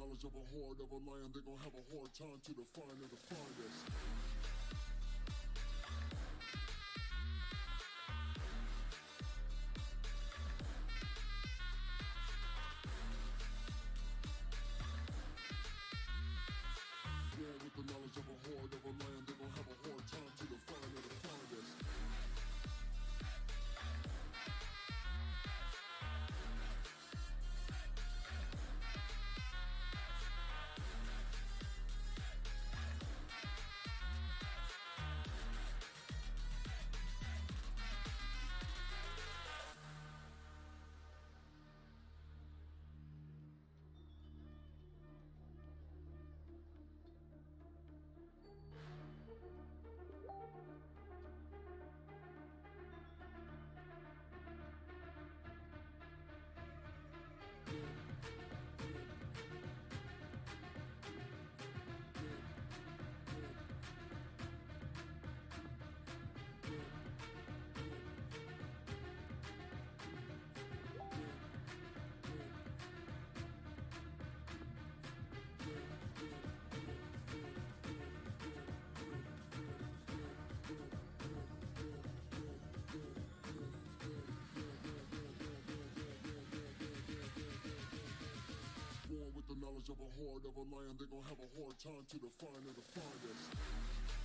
knowledge of a horde of a lion, they gon' have a hard time to define and define us. Born with the knowledge of a horde of a lion, they gon' have a hard time to define and define us. Born with the knowledge of a horde of a lion, they gon' have a hard time to define and define us.